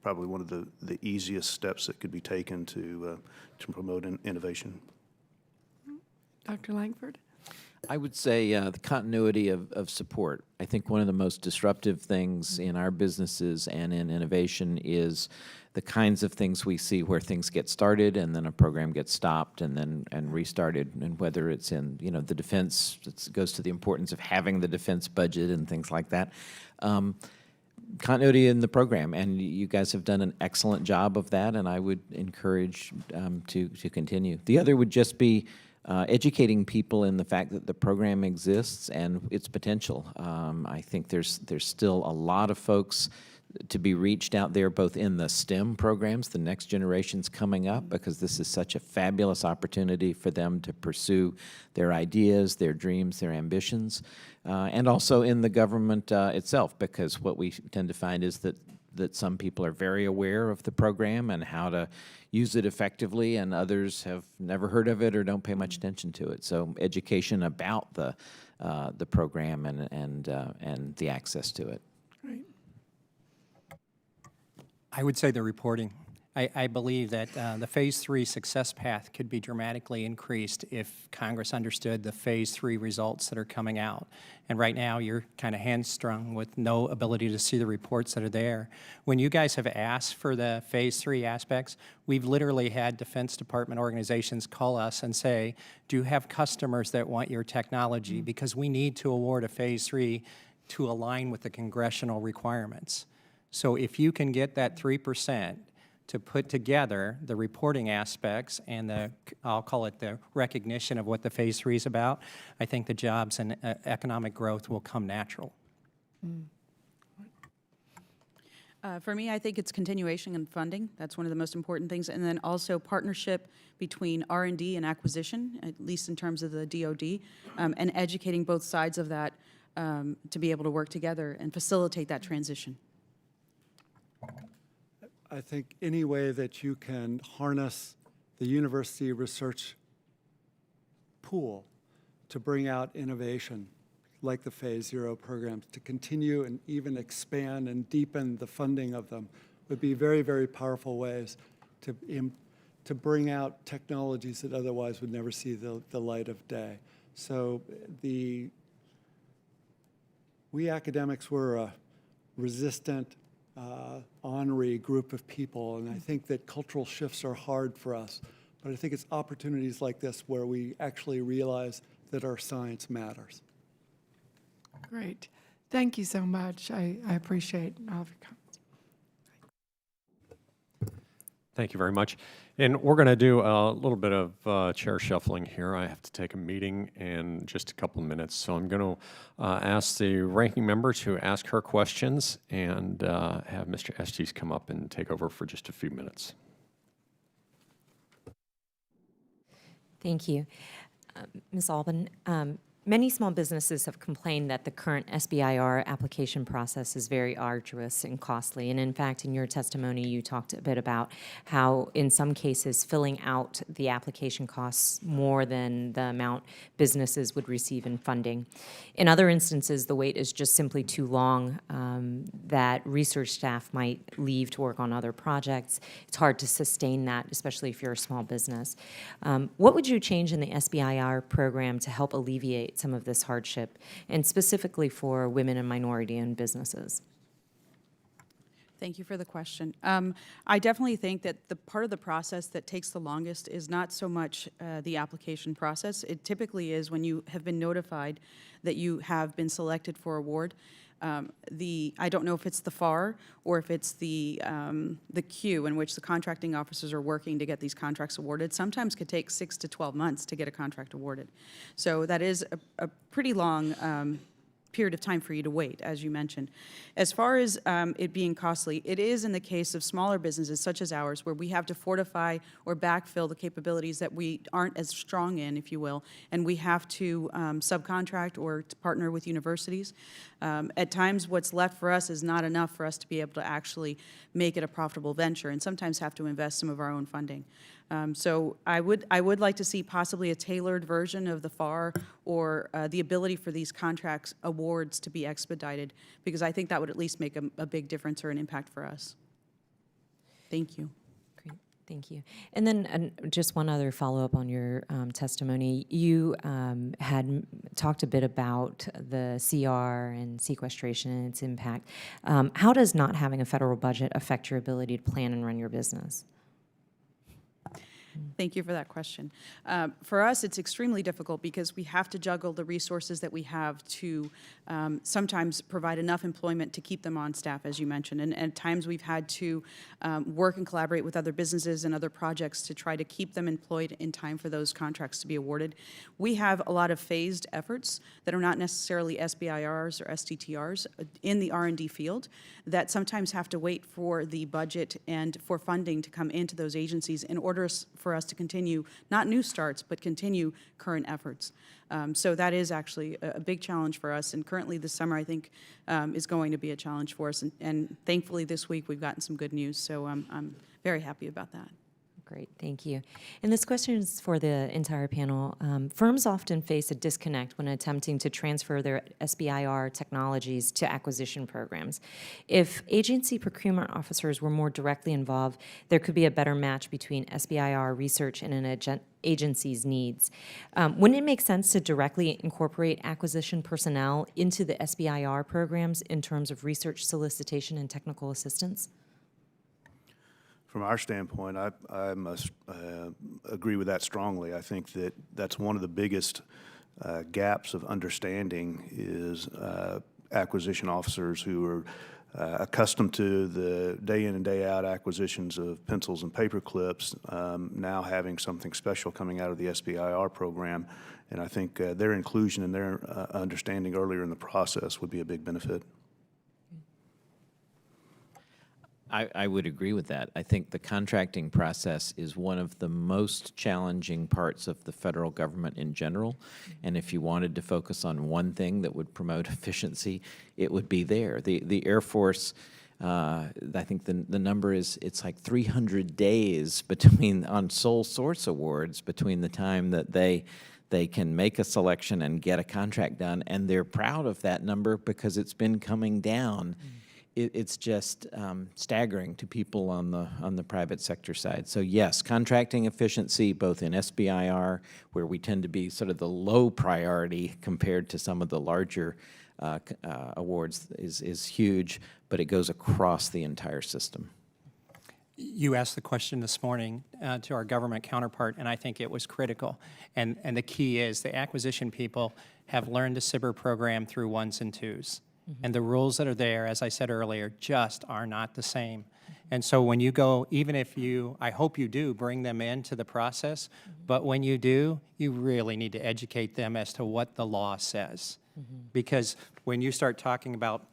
probably one of the easiest steps that could be taken to promote innovation. Dr. Langford? I would say the continuity of support. I think one of the most disruptive things in our businesses and in innovation is the kinds of things we see where things get started and then a program gets stopped and restarted, and whether it's in the defense, it goes to the importance of having the defense budget and things like that. Continuity in the program, and you guys have done an excellent job of that, and I would encourage to continue. The other would just be educating people in the fact that the program exists and its potential. I think there's still a lot of folks to be reached out there, both in the STEM programs, the next generation's coming up, because this is such a fabulous opportunity for them to pursue their ideas, their dreams, their ambitions, and also in the government itself, because what we tend to find is that some people are very aware of the program and how to use it effectively, and others have never heard of it or don't pay much attention to it. So education about the program and the access to it. Right. I would say the reporting. I believe that the Phase 3 success path could be dramatically increased if Congress understood the Phase 3 results that are coming out. And right now, you're kind of hamstrung with no ability to see the reports that are there. When you guys have asked for the Phase 3 aspects, we've literally had Defense Department organizations call us and say, do you have customers that want your technology? Because we need to award a Phase 3 to align with the congressional requirements. So if you can get that 3%, to put together the reporting aspects and the, I'll call it the recognition of what the Phase 3 is about, I think the jobs and economic growth will come natural. For me, I think it's continuation and funding. That's one of the most important things. And then also partnership between R&D and acquisition, at least in terms of the DoD, and educating both sides of that to be able to work together and facilitate that transition. I think any way that you can harness the university research pool to bring out innovation, like the Phase 0 programs, to continue and even expand and deepen the funding of them, would be very, very powerful ways to bring out technologies that otherwise would never see the light of day. So we academics were a resistant, ornery group of people, and I think that cultural shifts are hard for us. But I think it's opportunities like this where we actually realize that our science matters. Great. Thank you so much. I appreciate all of your comments. Thank you very much. And we're going to do a little bit of chair shuffling here. I have to take a meeting in just a couple of minutes, so I'm going to ask the ranking member to ask her questions and have Mr. Estes come up and take over for just a few minutes. Thank you. Ms. Albán, many small businesses have complained that the current SBIR application process is very arduous and costly. And in fact, in your testimony, you talked a bit about how, in some cases, filling out the application costs more than the amount businesses would receive in funding. In other instances, the wait is just simply too long, that research staff might leave to work on other projects. It's hard to sustain that, especially if you're a small business. What would you change in the SBIR program to help alleviate some of this hardship, and specifically for women and minority-owned businesses? Thank you for the question. I definitely think that the part of the process that takes the longest is not so much the application process. It typically is when you have been notified that you have been selected for award. I don't know if it's the FAR or if it's the queue in which the contracting officers are working to get these contracts awarded. Sometimes could take 6 to 12 months to get a contract awarded. So that is a pretty long period of time for you to wait, as you mentioned. As far as it being costly, it is in the case of smaller businesses such as ours, where we have to fortify or backfill the capabilities that we aren't as strong in, if you will, and we have to subcontract or to partner with universities. At times, what's left for us is not enough for us to be able to actually make it a profitable venture, and sometimes have to invest some of our own funding. So I would like to see possibly a tailored version of the FAR or the ability for these contracts awards to be expedited, because I think that would at least make a big difference or an impact for us. Thank you. Great, thank you. And then just one other follow-up on your testimony. You had talked a bit about the CR and sequestration and its impact. How does not having a federal budget affect your ability to plan and run your business? Thank you for that question. For us, it's extremely difficult because we have to juggle the resources that we have to sometimes provide enough employment to keep them on staff, as you mentioned. And at times we've had to work and collaborate with other businesses and other projects to try to keep them employed in time for those contracts to be awarded. We have a lot of phased efforts that are not necessarily SBIRs or STTRs in the R&D field that sometimes have to wait for the budget and for funding to come into those agencies in order for us to continue, not new starts, but continue current efforts. So that is actually a big challenge for us, and currently this summer, I think, is going to be a challenge for us, and thankfully this week we've gotten some good news, so I'm very happy about that. Great, thank you. And this question is for the entire panel. Firms often face a disconnect when attempting to transfer their SBIR technologies to acquisition programs. If agency procurement officers were more directly involved, there could be a better match between SBIR research and an agency's needs. Wouldn't it make sense to directly incorporate acquisition personnel into the SBIR programs in terms of research solicitation and technical assistance? From our standpoint, I must agree with that strongly. I think that that's one of the biggest gaps of understanding is acquisition officers who are accustomed to the day in and day out acquisitions of pencils and paper clips, now having something special coming out of the SBIR program. And I think their inclusion and their understanding earlier in the process would be a big benefit. I would agree with that. I think the contracting process is one of the most challenging parts of the federal government in general. And if you wanted to focus on one thing that would promote efficiency, it would be there. The Air Force, I think the number is, it's like 300 days between, on sole source awards, between the time that they can make a selection and get a contract done. And they're proud of that number because it's been coming down. It's just staggering to people on the private sector side. So yes, contracting efficiency, both in SBIR, where we tend to be sort of the low priority compared to some of the larger awards, is huge, but it goes across the entire system. You asked the question this morning to our government counterpart, and I think it was critical. And the key is the acquisition people have learned the SBIR program through ones and twos. And the rules that are there, as I said earlier, just are not the same. And so when you go, even if you, I hope you do, bring them into the process, but when you do, you really need to educate them as to what the law says. Because when you start talking about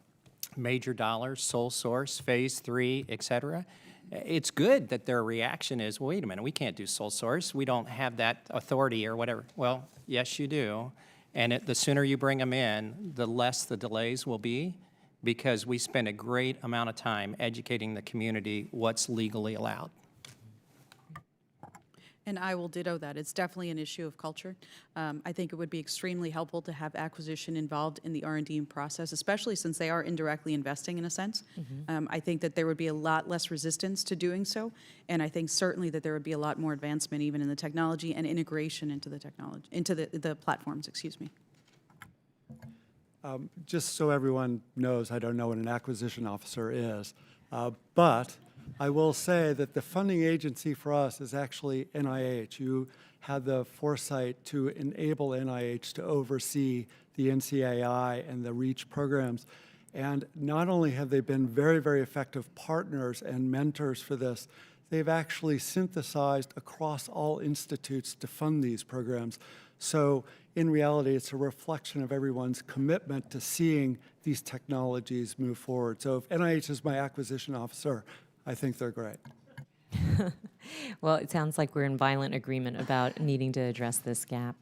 major dollars, sole source, phase 3, et cetera, it's good that their reaction is, well, wait a minute, we can't do sole source. We don't have that authority or whatever. Well, yes, you do. And the sooner you bring them in, the less the delays will be, because we spend a great amount of time educating the community what's legally allowed. And I will ditto that. It's definitely an issue of culture. I think it would be extremely helpful to have acquisition involved in the R&D process, especially since they are indirectly investing in a sense. I think that there would be a lot less resistance to doing so, and I think certainly that there would be a lot more advancement even in the technology and integration into the technology, into the platforms, excuse me. Just so everyone knows, I don't know what an acquisition officer is, but I will say that the funding agency for us is actually NIH. You had the foresight to enable NIH to oversee the NCAI and the REACH programs. And not only have they been very, very effective partners and mentors for this, they've actually synthesized across all institutes to fund these programs. So in reality, it's a reflection of everyone's commitment to seeing these technologies move forward. So if NIH is my acquisition officer, I think they're great. Well, it sounds like we're in violent agreement about needing to address this gap.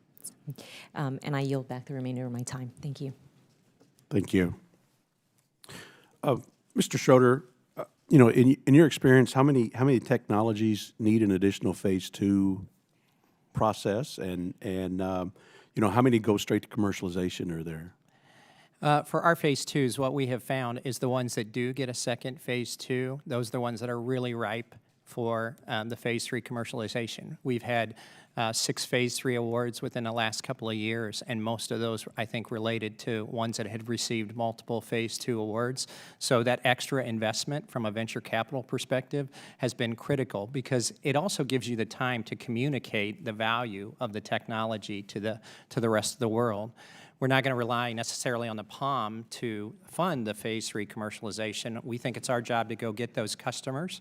And I yield back the remainder of my time. Thank you. Thank you. Mr. Shroder, you know, in your experience, how many technologies need an additional phase 2 process, and you know, how many go straight to commercialization are there? For our phase 2s, what we have found is the ones that do get a second phase 2, those are the ones that are really ripe for the phase 3 commercialization. We've had 6 phase 3 awards within the last couple of years, and most of those, I think, related to ones that had received multiple phase 2 awards. So that extra investment from a venture capital perspective has been critical, because it also gives you the time to communicate the value of the technology to the rest of the world. We're not going to rely necessarily on the POM to fund the phase 3 commercialization. We think it's our job to go get those customers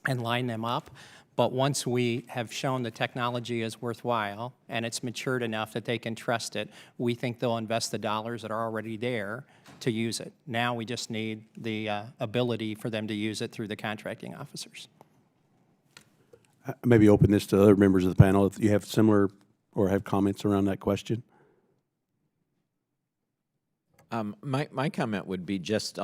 and line them up. But once we have shown the technology is worthwhile and it's matured enough that they can trust it, we think they'll invest the dollars that are already there to use it. Now we just need the ability for them to use it through the contracting officers. Maybe open this to other members of the panel if you have similar or have comments around that question. My comment would be just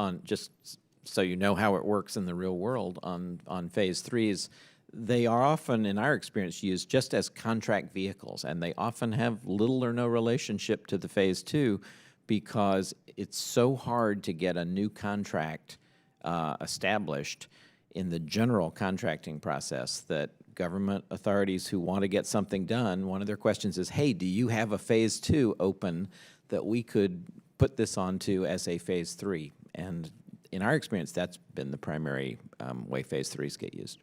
so you know how it works in the real world on phase 3s. they are often, in our experience, used just as contract vehicles, and they often have little or no relationship to the Phase 2 because it's so hard to get a new contract established in the general contracting process that government authorities who want to get something done, one of their questions is, hey, do you have a Phase 2 open that we could put this onto as a Phase 3? And in our experience, that's been the primary way Phase 3s get used.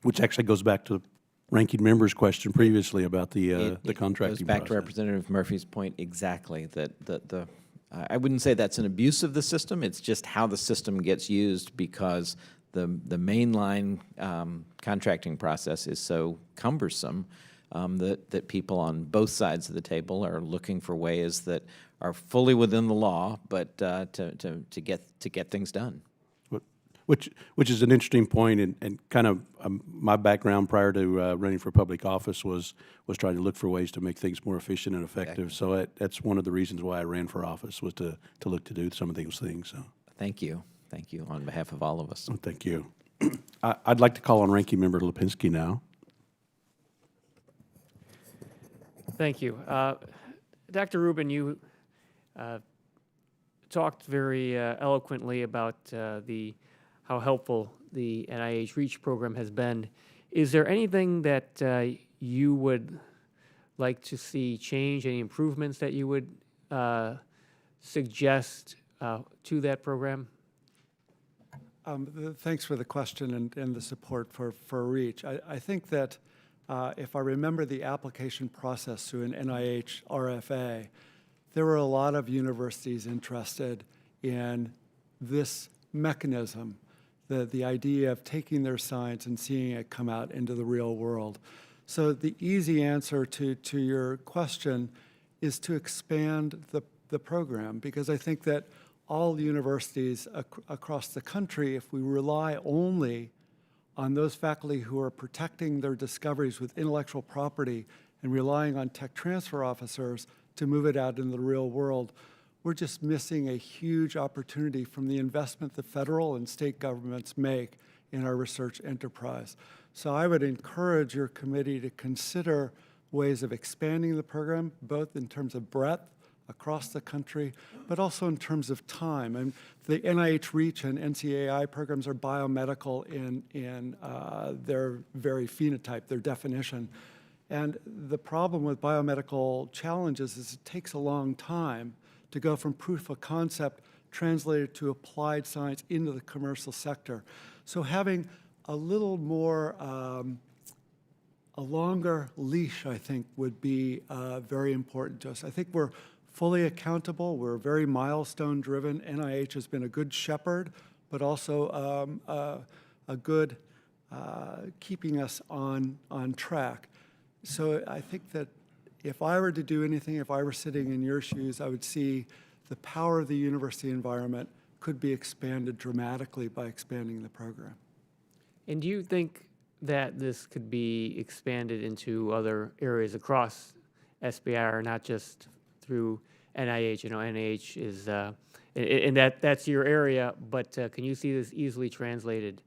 Which actually goes back to the ranking member's question previously about the contracting process. Goes back to process. Representative Murphy's point exactly, that I wouldn't say that's an abuse of the system, it's just how the system gets used because the mainline contracting process is so cumbersome that people on both sides of the table are looking for ways that are fully within the law, but to get things done. Which is an interesting point, and kind of my background prior to running for public office was trying to look for ways to make things more efficient and effective. Exactly. So that's one of the reasons why I ran for office, was to look to do some of those things. So Thank you on behalf of all of us. well, thank you. I'd like to call on Ranking Member Lipinski now. Thank you. Dr. Rubin, you talked very eloquently about how helpful the NIH REACH program has been. Is there anything that you would like to see change, any improvements that you would suggest to that program? Thanks for the question and the support for REACH. I think that if I remember the application process through an NIH RFA, there were a lot of universities interested in this mechanism, the idea of taking their science and seeing it come out into the real world. So the easy answer to your question is to expand the program, because I think that all universities across the country, if we rely only on those faculty who are protecting their discoveries with intellectual property and relying on tech transfer officers to move it out into the real world, we're just missing a huge opportunity from the investment the federal and state governments make in our research enterprise. So I would encourage your committee to consider ways of expanding the program, both in terms of breadth across the country, but also in terms of time. And the NIH REACH and NCAI programs are biomedical in their very phenotype, their definition. And the problem with biomedical challenges is it takes a long time to go from proof of concept translated to applied science into the commercial sector. So having a little more, a longer leash, I think, would be very important to us. I think we're fully accountable. We're very milestone-driven. NIH has been a good shepherd, but also a good keeping us on track. So I think that if I were to do anything, if I were sitting in your shoes, I would see the power of the university environment could be expanded dramatically by expanding the program. And do you think that this could be expanded into other areas across SBIR, not just through NIH? You know, NIH is, and that's your area, but can you see this easily translated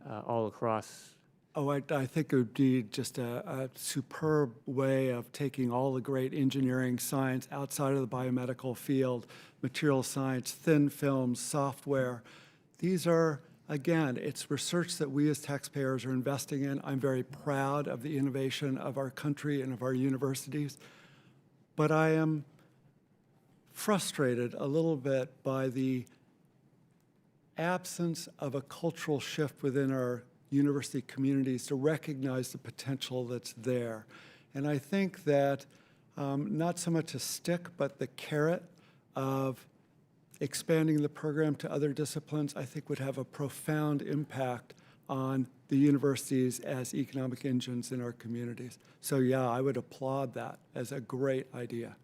all across? Oh, I think it would be just a superb way of taking all the great engineering science outside of the biomedical field, material science, thin films, software. These are, again, it's research that we as taxpayers are investing in. I'm very proud of the innovation of our country and of our universities, but I am frustrated a little bit by the absence of a cultural shift within our university communities to recognize the potential that's there. And I think that not so much a stick, but the carrot of expanding the program to other disciplines, I think would have a profound impact on the universities as economic engines in our communities. So yeah, I would applaud that as a great idea.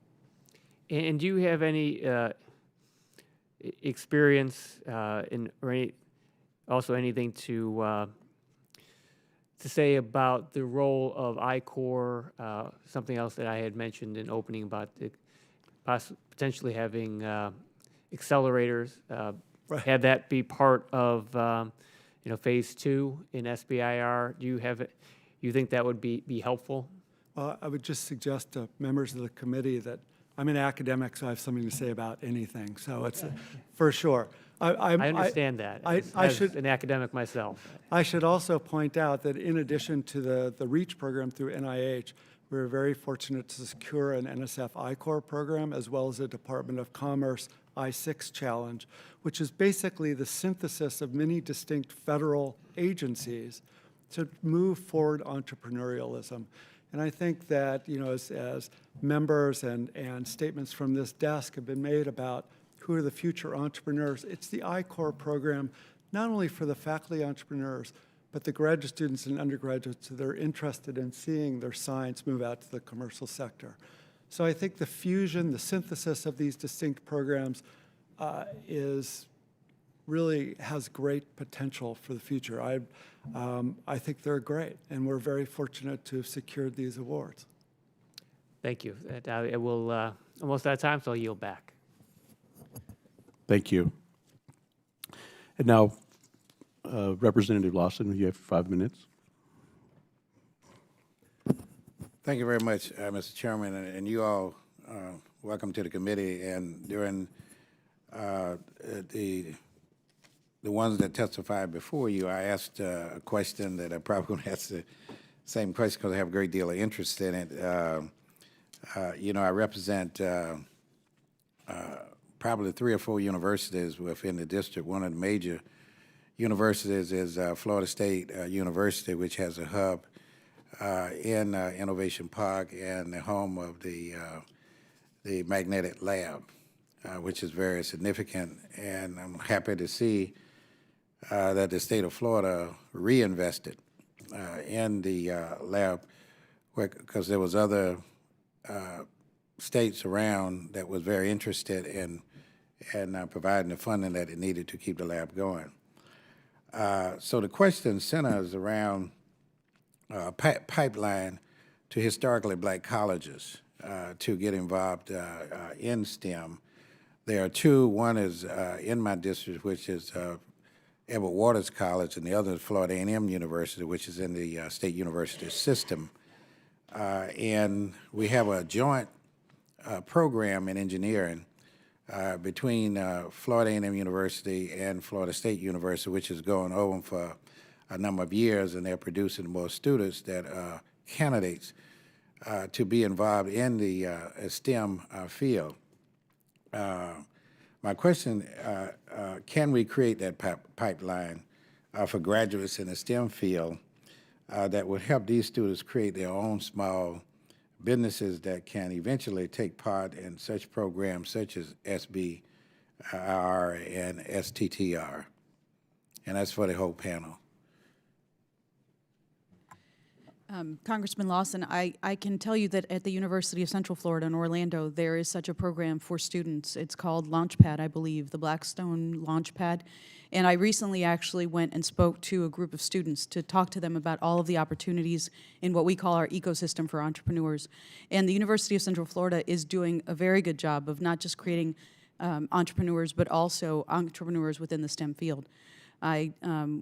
And do you have any experience also anything to say about the role of I-Corps, something else that I had mentioned in opening about potentially having accelerators, Right. have that be part of phase 2 in SBIR? You think that would be helpful? I would just suggest to members of the committee that I'm an academic, so I have something to say about anything. So it's for sure. I understand that. As an academic myself. I should also point out that in addition to the REACH program through NIH, we were very fortunate to secure an NSF I-Corps program as well as a Department of Commerce I-6 challenge, which is basically the synthesis of many distinct federal agencies to move forward entrepreneurialism. And I think that, as members and statements from this desk have been made about who are the future entrepreneurs, it's the I-Corps program, not only for the faculty entrepreneurs, but the graduate students and undergraduates that are interested in seeing their science move out to the commercial sector. So I think the fusion, the synthesis of these distinct programs really has great potential for the future. I think they're great, and we're very fortunate to have secured these awards. Thank you. It will almost out of time, so I'll yield back. Thank you. And now, Representative Lawson, you have 5 minutes. Thank you very much, Mr. Chairman, and you all, welcome to the committee. And during the ones that testified before you, I asked a question that I probably going to ask the same question because I have a great deal of interest in it. I represent probably 3 or 4 universities within the district. One of the major universities is Florida State University, which has a hub in Innovation Park and the home of the magnetic lab, which is very significant. And I'm happy to see that the state of Florida reinvested in the lab because there was other states around that was very interested in providing the funding that it needed to keep the lab going. So the question centers around pipeline to historically black colleges to get involved in STEM. There are 2. One is in my district, which is Edward Waters College, and the other is Florida A&M University, which is in the state university system. And we have a joint program in engineering between Florida A&M University and Florida State University, which is going on for a number of years, and they're producing more students that are candidates to be involved in the STEM field. My question, can we create that pipeline for graduates in the STEM field that would help these students create their own small businesses that can eventually take part in such programs such as SBIR and STTR? And that's for the whole panel. Congressman Lawson, I can tell you that at the University of Central Florida in Orlando, there is such a program for students. It's called Launchpad, I believe, the Blackstone Launchpad. And I recently actually went and spoke to a group of students to talk to them about all of the opportunities in what we call our ecosystem for entrepreneurs. And the University of Central Florida is doing a very good job of not just creating entrepreneurs, but also entrepreneurs within the STEM field. I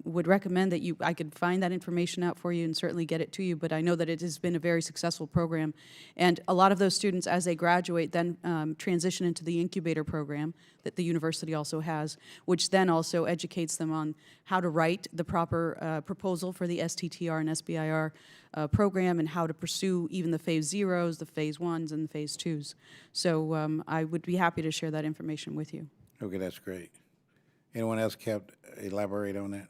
would recommend that I could find that information out for you and certainly get it to you, but I know that it has been a very successful program. And a lot of those students, as they graduate, then transition into the incubator program that the university also has, which then also educates them on how to write the proper proposal for the STTR and SBIR program and how to pursue even the phase 0s, the phase 1s, and the phase 2s. So I would be happy to share that information with you. Okay, that's great. Anyone else elaborate on that?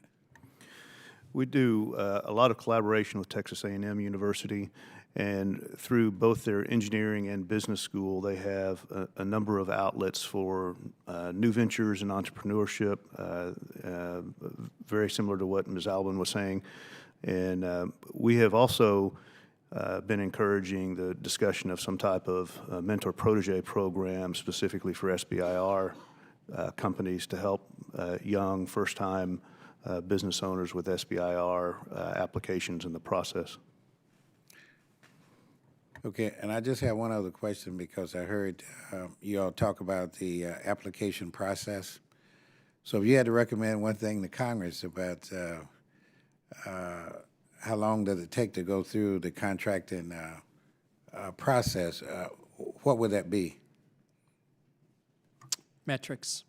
We do a lot of collaboration with Texas A&M University, and through both their engineering and business school, they have a number of outlets for new ventures and entrepreneurship, very similar to what Ms. Albán was saying. And we have also been encouraging the discussion of some type of mentor-protege program specifically for SBIR companies to help young, first-time business owners with SBIR applications in the process. Okay, and I just have one other question because I heard you all talk about the application process. So if you had to recommend one thing to Congress about how long does it take to go through the contracting process, what would that be? Metrics.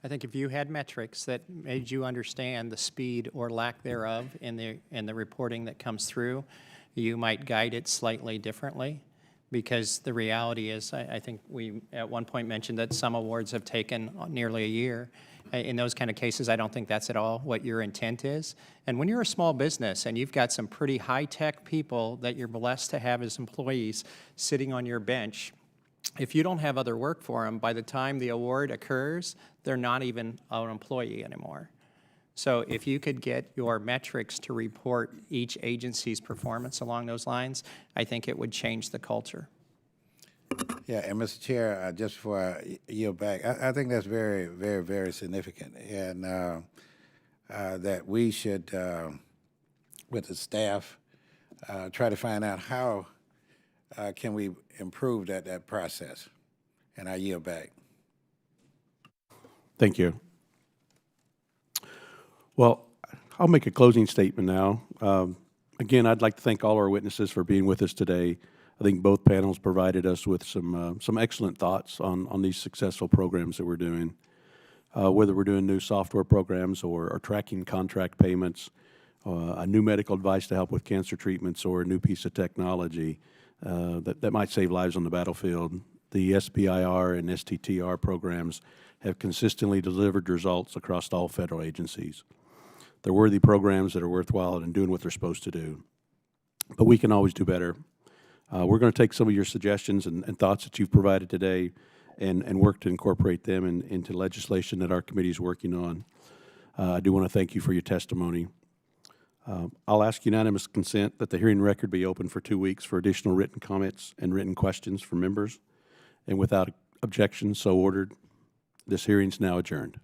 I think if you had metrics that made you understand the speed or lack thereof in the reporting that comes through, you might guide it slightly differently. Because the reality is, I think we at one point mentioned that some awards have taken nearly a year. In those kind of cases, I don't think that's at all what your intent is. And when you're a small business and you've got some pretty high-tech people that you're blessed to have as employees sitting on your bench, if you don't have other work for them, by the time the award occurs, they're not even an employee anymore. So if you could get your metrics to report each agency's performance along those lines, I think it would change the culture. Yeah, and Mr. Chair, just before I yield back, I think that's very, very, very significant, and that we should, with the staff, try to find out how can we improve that process. And I yield back. Thank you. Well, I'll make a closing statement now. Again, I'd like to thank all our witnesses for being with us today. I think both panels provided us with some excellent thoughts on these successful programs that we're doing. Whether we're doing new software programs or tracking contract payments, a new medical device to help with cancer treatments, or a new piece of technology that might save lives on the battlefield, the SBIR and STTR programs have consistently delivered results across all federal agencies. They're worthy programs that are worthwhile and doing what they're supposed to do. But we can always do better. We're going to take some of your suggestions and thoughts that you've provided today and work to incorporate them into legislation that our committee is working on. I do want to thank you for your testimony. I'll ask unanimous consent that the hearing record be open for 2 weeks for additional written comments and written questions from members. And without objection, so ordered. This hearing is now adjourned.